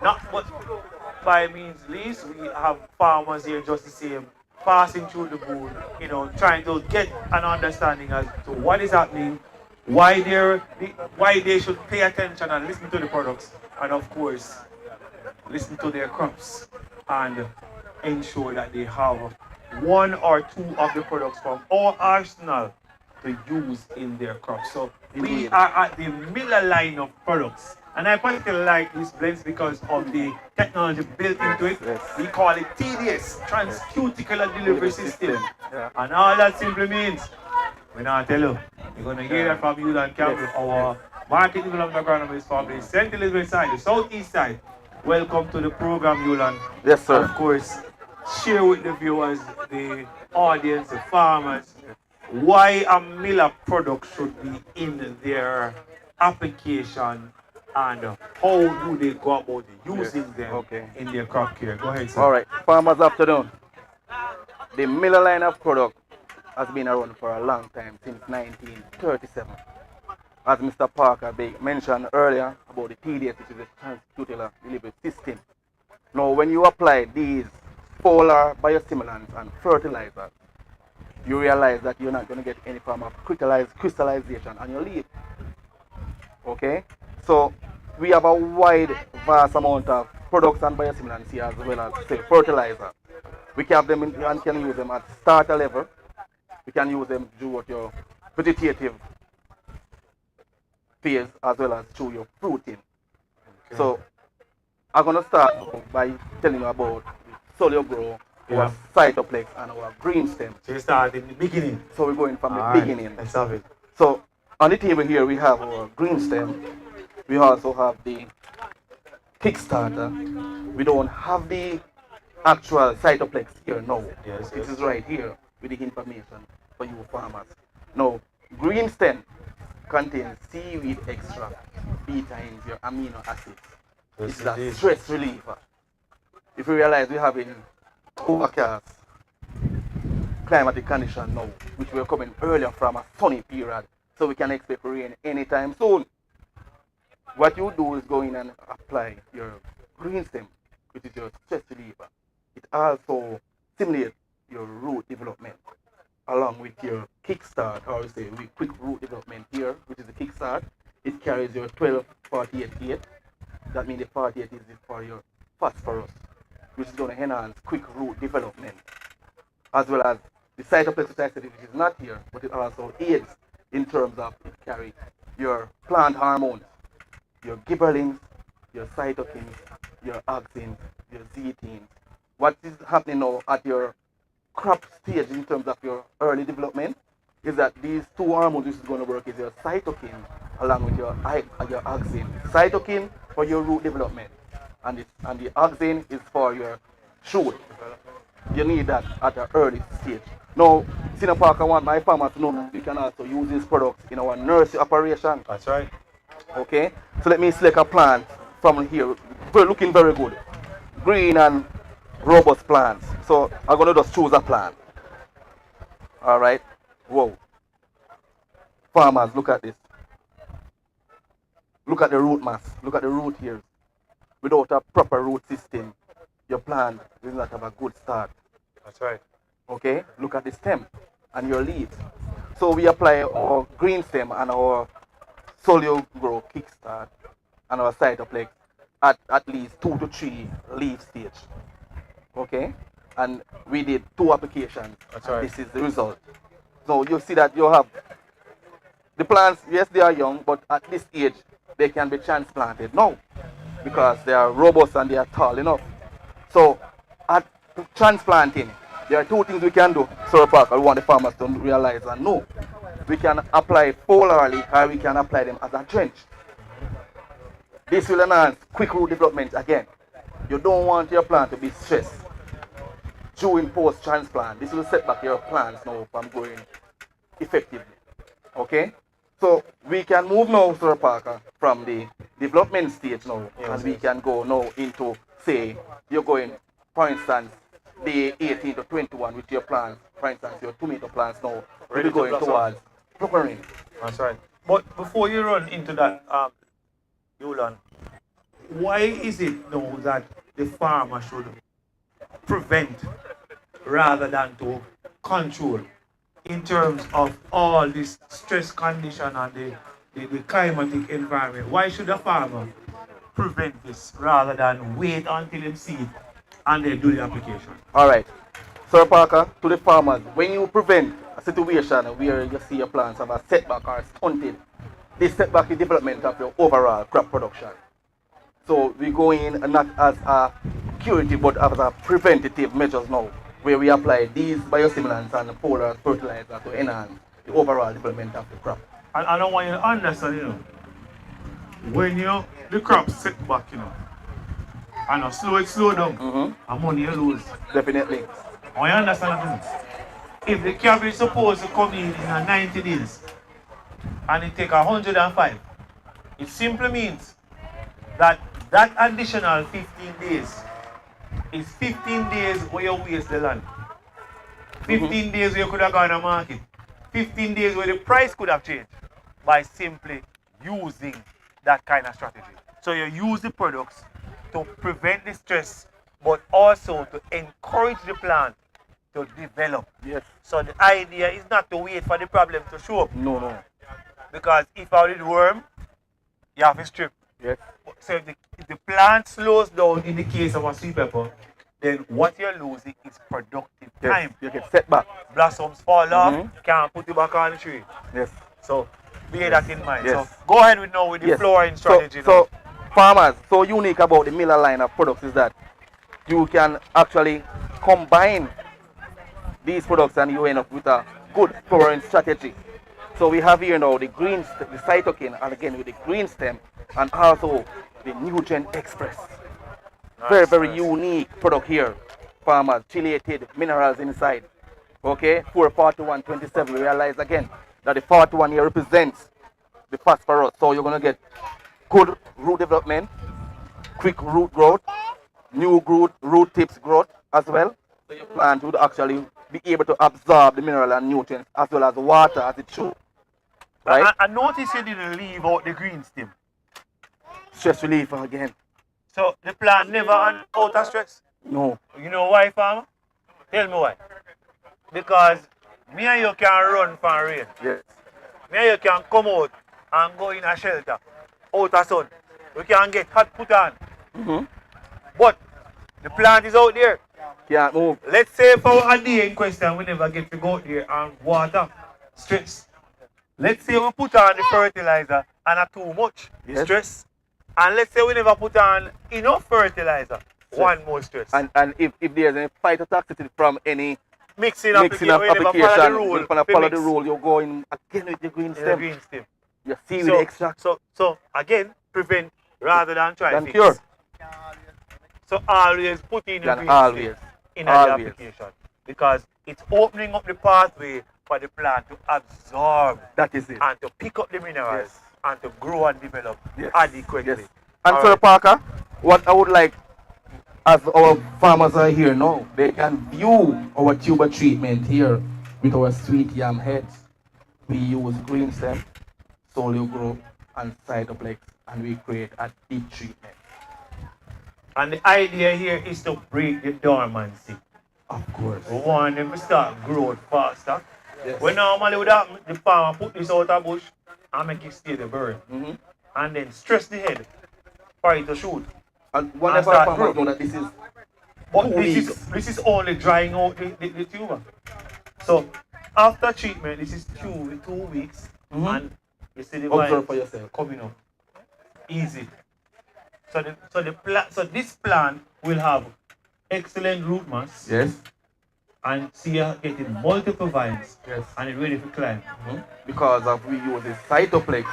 not but by means least, we have farmers here just the same, passing through the booth, trying to get an understanding as to what is happening, why they should pay attention and listen to the products, and of course, listen to their crops and ensure that they have one or two of the products from our arsenal to use in their crops. So we are at the Miller line of products. And I particularly like these blends because of the technology built into it. We call it TDS, Transcuticular Delivery System. And all that simply means, we not tell you, you're going to hear that from Yulan Campbell, our market development agronomist from the St. Elizabeth side, the southeast side. Welcome to the program, Yulan. Yes, sir. Of course, share with the viewers, the audience, the farmers, why a Miller product should be in their application and how do they go about using them in their crop care. Go ahead, sir. All right, farmers afternoon. The Miller line of product has been around for a long time, since 1937. As Mr. Parker mentioned earlier about the TDS, which is the transcuticular delivery system. Now, when you apply these foliar biostimulants and fertilizers, you realize that you're not going to get any form of crystallization on your leaf. Okay? So, we have a vast amount of products and biostimulants here, as well as, say, fertilizer. We can have them and can use them at starter level. We can use them through your vegetative phase as well as through your fruiting. Okay. So I'm going to start by telling you about Solio Grow, our Cytoplex, and our green stem. So you start in the beginning. So we're going from the beginning. Let's have it. So on the table here we have our green stem. We also have the Kickstarter. We don't have the actual Cytoplex here now. Yes, this is right here with the information for you farmers. Now, green stem contains seaweed extract, betaines, your amino acids. It's a stress reliever. If you realize we're having overcast climatic condition now, which we're coming earlier from a sunny period, so we can expect rain anytime soon. What you do is go in and apply your green stem, which is your stress reliever. It also stimulates your root development along with your kickstart, or we say quick root development here, which is the kickstart. It carries your 12-48-8. That means the 48 is for your phosphorus, which is going to enhance quick root development, as well as the Cytoplex, which is not here, but it also aids in terms of it carries your plant hormones, your gibberellins, your cytokines, your auxins, your zeatines. What is happening now at your crop stage in terms of your early development is that these two hormones which is going to work is your cytokine along with your auxin. Cytokine for your root development and the auxin is for your shoot. You need that at an early stage. Now, Senior Park, I want my farmers to know that we can also use these products in our nursery operation. That's right. Okay, so let me select a plant from here. We're looking very good. Green and robust plants. So I'm going to just choose a plant. Alright. Whoa. Farmers, look at this. Look at the root mass. Look at the root here. Without a proper root system, your plant will not have a good start. That's right. Okay, look at the stem and your leaves. So we apply our green stem and our Solio Grow Kickstart and our Cytoplex at least 2 to 3 leaf stage. Okay, and we did 2 applications. That's right. This is the result. So you see that you have the plants, yes, they are young, but at this age they can be transplanted now because they are robust and they are tall enough. So at transplanting, there are 2 things we can do. Sir Park, I want the farmers to realize and know. We can apply foliarly or we can apply them as a drench. This will enhance quick root development again. You don't want your plant to be stressed during post-transplant. This will set back your plants now from growing effectively. Okay? So we can move now, Sir Parker, from the development stage now, and we can go now into, say, you're going, for instance, day 18 to 21 with your plants For instance, your tomato plants now will Ready be to going blossom. towards flowering. That's right. But before you run into that, Yulan, why is it now that the farmer should prevent rather than to control in terms of all this stress condition and the climatic environment? Why should a farmer prevent this rather than wait until it see it and then do the application? All right. Sir Parker, to the farmers, when you prevent a situation where you see your plants have a setback or stunted, this setback is development of your overall crop production. So we go in not as a curative but as a preventative measures now, where we apply these biostimulants and polar fertilizer to enhance the overall development of the crop. And I don't want you to understand, when the crop set back, and it slow down, and money you lose. Definitely. I understand that. If the cabbage is supposed to come in 90 days, and it take 105, it simply means that additional 15 days is 15 days where you waste the land. 15 days where you could have gone to market. 15 days where the price could have changed by simply using that kind of strategy. So you use the products to prevent the stress, but also to encourage the plant to develop. Yes. So the idea is not to wait for the problem to show up. No. Because if I did worm, you have to strip. Yes. So if the plant slows down in the case of a sweet pepper, then what you're losing is productive time. You get setback. Blossoms fall off, you can't put it back on the tree. Yes. So bear that in mind. Yes. So go ahead with the flooring strategy. So farmers, so unique about the Miller line of products is that you can actually combine these products and you end up with a good flooring strategy. So we have here now the cytokine, and again with the green stem, and also the Nutrient Express. Nice, very unique product here. Farmers, chelated minerals inside. Okay, 44127. We realize again that the 41 here represents the phosphorus. So you're gonna get good root development, quick root growth, new root tips growth as well. So your plant would actually be able to absorb the mineral and nutrients as well as water as it should. Right? I noticed you didn't leave out the green stem. Stress relief again. So the plant never out of stress? No. You know why, farmer? Tell me why. Because me and you can run from rain. Yes. Me and you can come out and go in a shelter, out of sun. We can get hot put on. But the plant is out there. Can't move. Let's say for a day in question, we never get to go out there and water, stress. Let's say we put on the fertilizer and not too much stress. And let's say we never put on enough fertilizer, one more stress. And if there's any phytotoxicity from any mixing application, you're gonna follow the rule, you're going again with the green stem. You see with the extract. So again, prevent rather than try to fix. Cure. So always put in the green stem in the application, because it's opening up the pathway for the plant to absorb and to pick up the minerals and to grow and develop adequately. And Sir Parker, what I would like, as our farmers are here now, they can view our tuber treatment here with our sweet yam heads. We use green stem, solio grow, and cytoplex, and we create a deep treatment. And the idea here is to break the dormancy. Of course. We want them to start growth faster. Yes. When normally would happen, the farmer put this out of bush and make it stay the bird. And then stress the head for it to shoot. And whenever farmers know that this is this is only drying out the tuber. So after treatment, this is 2 weeks, and you see the observe for yourself coming up. Easy. So this plant will have excellent root mass. Yes. And see you getting multiple vines. Yes. And it's ready to climb. Because of we use the cytoplex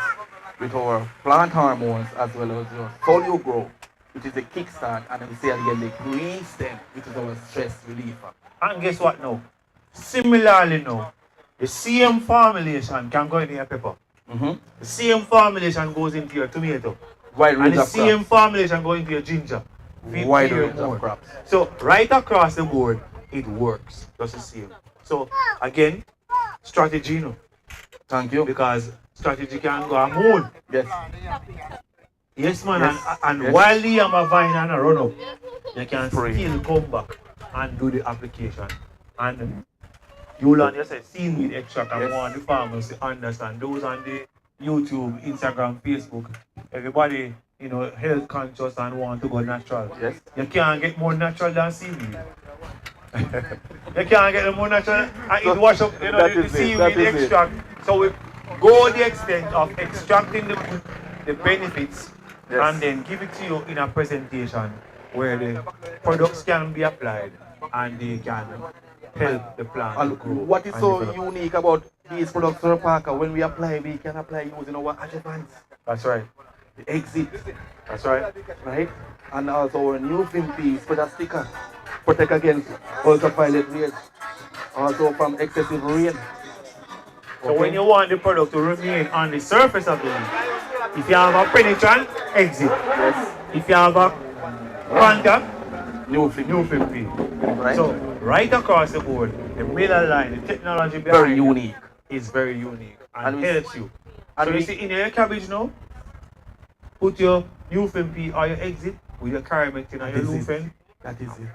with our plant hormones as well as your folio grow, which is the kickstart, and then we see again the green stem, which is our stress reliever. And guess what now? Similarly now, the same formulation can go into your pepper. The same formulation goes into your tomato. And the same formulation goes into your ginger. Wide range of crops. So right across the board, it works just the same. So again, strategy, you know. Thank you. Because strategy can go a moon. Yes. Yes, man. Yes. And Yes. while the hammer vine and a run up, you can Spray. still come back and do the application. And you learn yourself, seaweed extract, and want the farmers to understand. Those on the YouTube, Instagram, Facebook, everybody, you know, health conscious and want to go natural. Yes. You can't get more natural than seaweed. You can't get more natural and it wash up, you know, the seaweed extract. So we go the extent of extracting the benefits and then give it to you in a presentation where the products can be applied and they can help the plant to grow. What is so unique about these products, Sir Parker? When we apply, we can apply using our adjuvants. That's right. The exit. That's right. Right? And also our new film piece for the sticker. Protect against ultraviolet rays. Also from excessive rain. So when you want the product to remain on the surface of the leaf, if you have a penetrant, exit. Yes. If you have a contact, new film P. Right. So right across the board, the middle line, the technology behind very unique. Is very unique and we, helps you. And so you see in your cabbage now, put your new film P or your exit with your caramentin and your lufen. That is it.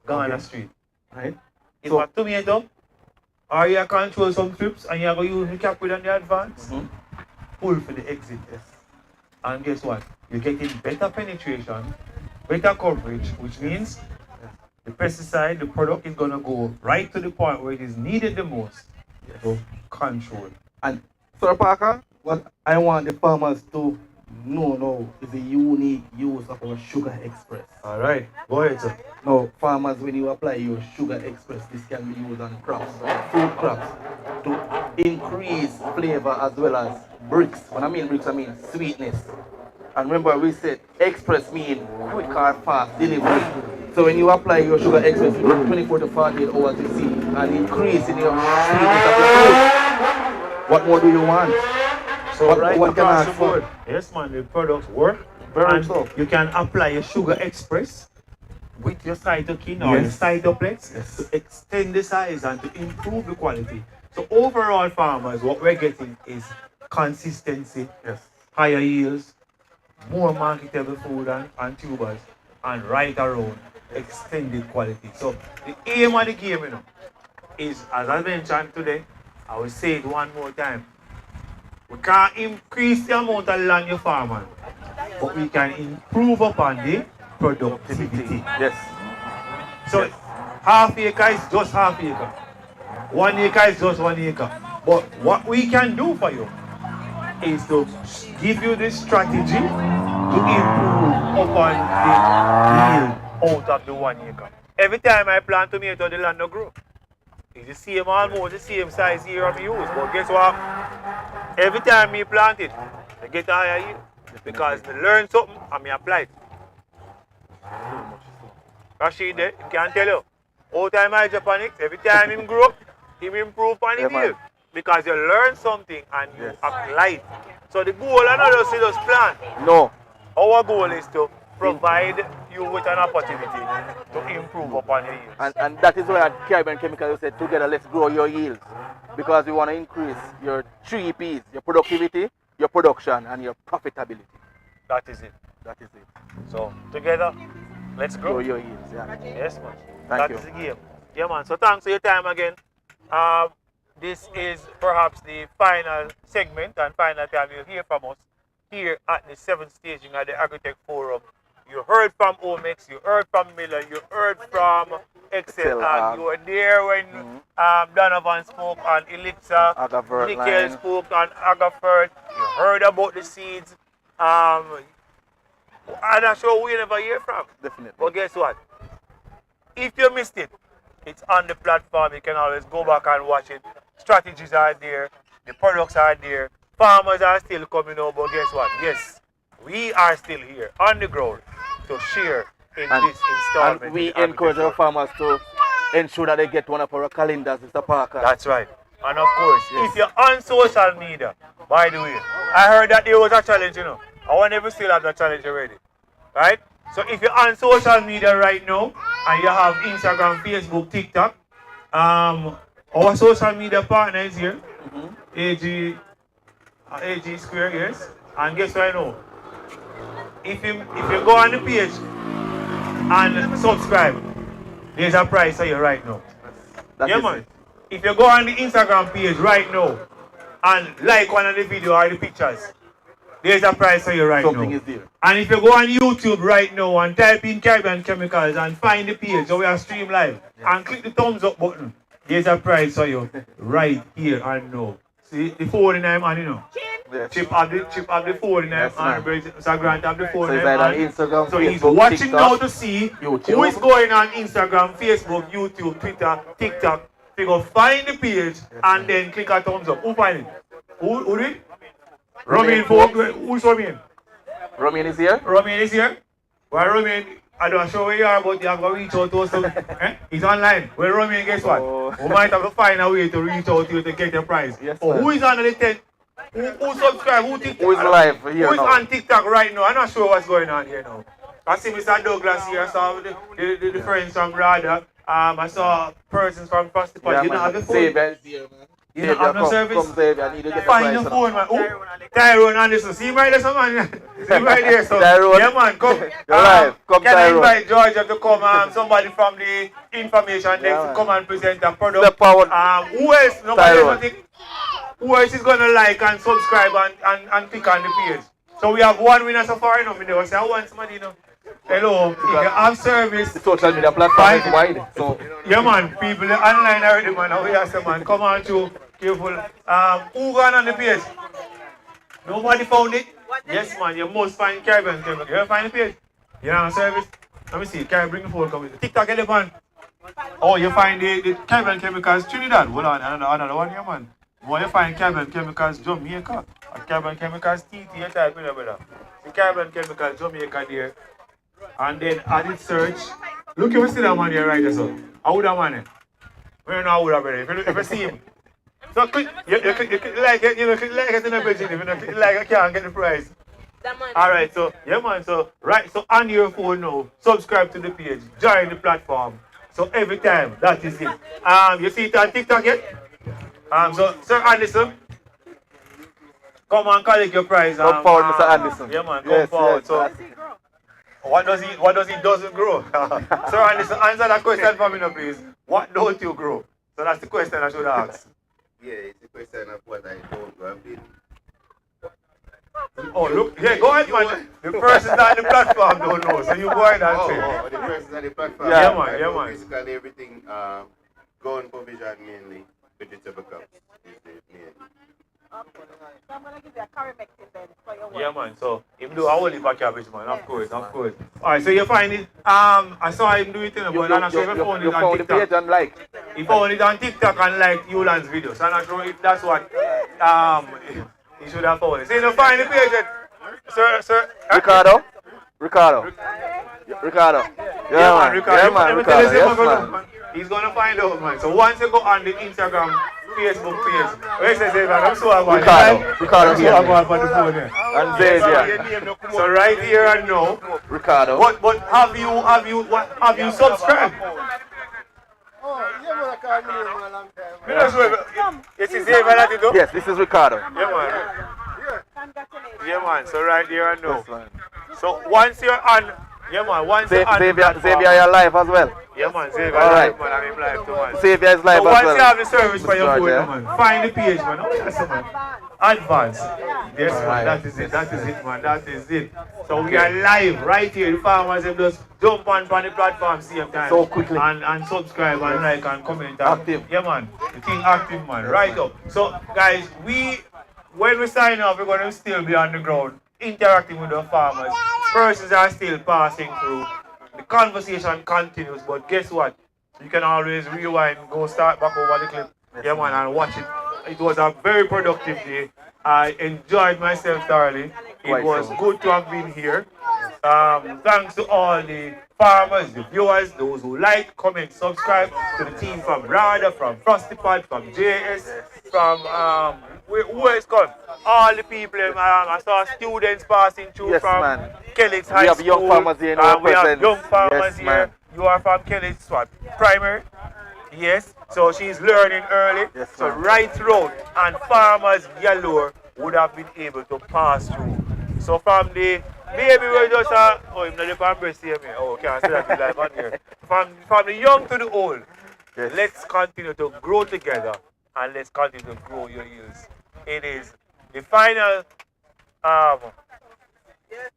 Ghana Street. Right. If so, a tomato, or you control some trips and you're going to use the cap with on the advance, pull for the exit. Yes. And guess what? You're getting better penetration, better coverage, which means the pesticide, the product is going to go right to the point where it is needed the most to control. And Sir Parker, what I want the farmers to know now is the unique use of our Sugar Express. All right, go ahead, sir. Now, farmers, when you apply your Sugar Express, this can be used on crops, fruit crops, to increase flavor as well as bricks. When I mean bricks, I mean sweetness. And remember, we said express mean quick or fast delivery. So when you apply your Sugar Express, you get 24 to 48 hours to see an increase in your sweetness of your fruit. What more do you want? So what can I ask for? Yes, man, the products work. Very so. You can apply your Sugar Express with your cytokine or your cytoplex to extend the size and to improve the quality. So overall, farmers, what we're getting is consistency, higher yields, more marketable food and tubers, and right around extended quality. So the aim of the game, you know, is, as I mentioned today, I will say it one more time. We can't increase the amount of land you farm on, but we can improve upon the productivity. Yes. So half acre is just half acre. 1 acre is just 1 acre. But what we can do for you is to give you the strategy to improve upon the yield out of the 1 acre. Every time I plant tomato, the land no grow. It's the same, almost the same size here I use. But guess what? Every time me plant it, I get a higher yield. Because I learn something and me apply it. Rashid there, he can tell you. All time hydroponics, every time him grow up, him improve on the yield. Because you learn something and you apply it. So the goal is not just plant. No. Our goal is to provide you with an opportunity to improve upon your yields. And that is why at Caribbean Chemicals we said together let's grow your yields. Because we want to increase your 3 P's, your productivity, your production, and your profitability. That is it. That is it. So together, let's grow your yields. Yeah. Yes, man. Thank you. That is the game. Yeah, man. So thanks for your time again. This is perhaps the final segment and final time you'll hear from us here at the 7th staging at the Agritech Forum. You heard from Omex, you heard from Miller, you heard from ExcelAg. You were there when Donovan spoke on Elixir, Nickel spoke on Agafert. You heard about the seeds. I'm not sure we never hear from. Definitely. But guess what? If you missed it, it's on the platform. You can always go back and watch it. Strategies are there. The products are there. Farmers are still coming out. But guess what? Yes, we are still here on the ground to share in this installment. And we encourage our farmers to ensure that they get one of our calendars, Mr. Parker. That's right. And of course, if you're on social media, by the way, I heard that there was a challenge, you know. I want to still have that challenge already. Right? So if you're on social media right now, and you have Instagram, Facebook, TikTok, Our social media partner is here. AG, AG Square, yes. And guess what I know? If you go on the page and subscribe, there's a prize for you right now. Yeah, man. If you go on the Instagram page right now and like one of the video or the pictures, there's a prize for you right Something now. is there. And if you go on YouTube right now and type in Caribbean Chemicals and find the page where we are stream live and click the thumbs up button, there's a prize for you right here and now. See the phone in I'm on, you know. Yes. Chip have the phone in him and so Grant have the phone So in it's either him. Instagram, So he's Facebook, watching TikTok, now to see YouTube. who is going on Instagram, Facebook, YouTube, Twitter, TikTok. You go find the page and then click a thumbs up. Who find it? Who did? Romain folk. Who's Romain? Romain is here? Romain is here. Well, Romain, I don't show where you are, but you have to reach out to us. He's online. Well, Romain, guess what? We might have to find a way to reach out to you to get your prize. Yes, who is on the 10th? Who subscribe? Who TikTok? Who is live here Who is now? on TikTok right now? I'm not sure what's going on here now. I see Mr. Douglas here. I saw the friends from Rada. I saw persons from Fastipod. Yeah, You don't have the phone? Xavier is here, man. You don't have no service? Come, Xavier, I need to get the Find price your now. phone, man. Oh, Tyrone Anderson. See him right there, some man. See him right there. So, Tyrone. yeah, man. Come. You're live. Come, can Tyrone. I invite Georgia to come? Somebody from the information desk to come and present a product. Step forward. Who else? Nobody Tyrone. else think. Who else is going to like and subscribe and click on the page? So we have one winner so far, you know. I say, I want somebody, you know. Hello, if you have service. The social media platform is wide. So yeah, man, people online already, man. How we ask them, man, come on through, careful. Who gone on the page? Nobody found it? Yes, man, you must find Caribbean Chemicals. You find the page? You know, service? Let me see, Caribbean, bring the phone, come with TikTok, elephant. Oh, you find the Caribbean Chemicals Trinidad. Hold on, another one here, man. When you find Caribbean Chemicals Jamaica, or Caribbean Chemicals TT, you type in there, brother. The Caribbean Chemicals Jamaica there. And then add it search. Look if you see that man here right there, so. How would that man there? We don't know how would that brother. If you see him. So click, you click like it, click like it in the page. If you don't click like it, you can't get the prize. Alright, so, yeah man, so, right, so on your phone now, subscribe to the page, join the platform. So every time, that is it. You see it on TikTok yet? So, Sir Anderson, come and collect your prize. come forward, Mr. Anderson. Yeah man, come forward. Yes. So, what does he doesn't grow? Sir Anderson, answer that question for me now, please. What don't you grow? So that's the question I should ask. Yeah, it's a question of what I don't grow. Oh, look, yeah, go ahead, man. The person on the platform don't know, so you go ahead and say. Oh, the person on the platform. Yeah, man, yeah, man. Basically, everything, grown provision mainly, vegetable crops is the main. So I'm going to give you a corrective then for your work. Yeah, man, so him do a whole heap of cabbage, man, of course. Alright, so you find it, I saw him do it, but I'm not sure if he found it on the page TikTok. and like. He found it on TikTok and liked Yulan's video, so I'm not sure if that's what, he should have found it. So you don't find the page yet, sir? Ricardo? Yeah, man, Ricardo. Yes, man. He's gonna find out, man. So once you go on the Instagram, Facebook page, where says man, I'm so about Ricardo I'm so about for the phone here. And Xavier. So right here and now, Ricardo. But have you subscribed? Oh, yeah, man, I can't believe it a long time. Me not sure. Yes, is Xavier that you do? Yes, this is Ricardo. Yeah, man. Yeah, man. So right here and now. So once you're on, yeah, man. Once you're on, Xavier, you're live as well. Yeah, man. Xavier, all right. man. I'm live too, man. Xavier is live so as well. once you have the service for your George, phone, yeah? man, find the page, man. Oh, yes, man. Advance. Yes, man. Right. That is it. That is it, man. That is it. So we are live right here. The farmers have just jump on the platform same time. So quickly. And subscribe and like and comment. Active. Yeah, man. The thing active, man. Right up. So, guys, when we sign off, we're going to still be on the ground, interacting with the farmers. Persons are still passing through. The conversation continues, but guess what? You can always rewind, go start back over the clip, yeah, man, and watch it. It was a very productive day. I enjoyed myself thoroughly. It was good to have been here. Thanks to all the farmers, the viewers, those who like, comment, subscribe, to the team from Rada, from Frostipod, from JS, from who else come? All the people. I saw students passing through from Kellits High School. We have young farmers here. We have young farmers here. Man. You are from Kellits, what? Primary? Yes, so she's learning early. Yes, So ma'am. right through, and farmers yellow would have been able to pass through. So from the baby we just oh, I'm not the embrace here me. Oh, can't say that in live on here. From the young to the old, Yes. let's continue to grow together and let's continue to grow your yields. It is the final um,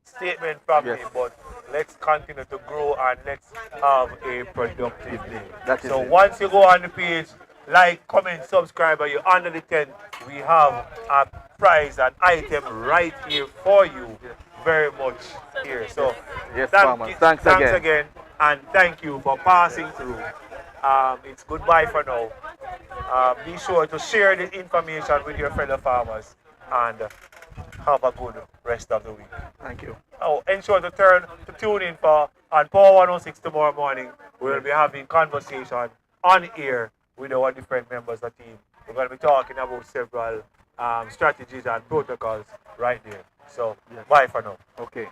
statement from me, Yes. but let's continue to grow and let's have a productive day. That is So it. once you go on the page, like, comment, subscribe, and you're under the tent, we have a prize, an item right here for you very much here. So Yes, farmers. Thanks thanks again. again, and thank you for passing through. It's goodbye for now. Be sure to share the information with your fellow farmers and have a good rest of the week. Thank you. Oh, ensure to tune in for on Power 106 tomorrow morning. We will be having conversation on air with our different members of the team. We're going to be talking about several strategies and protocols right there. So, bye for now. Okay.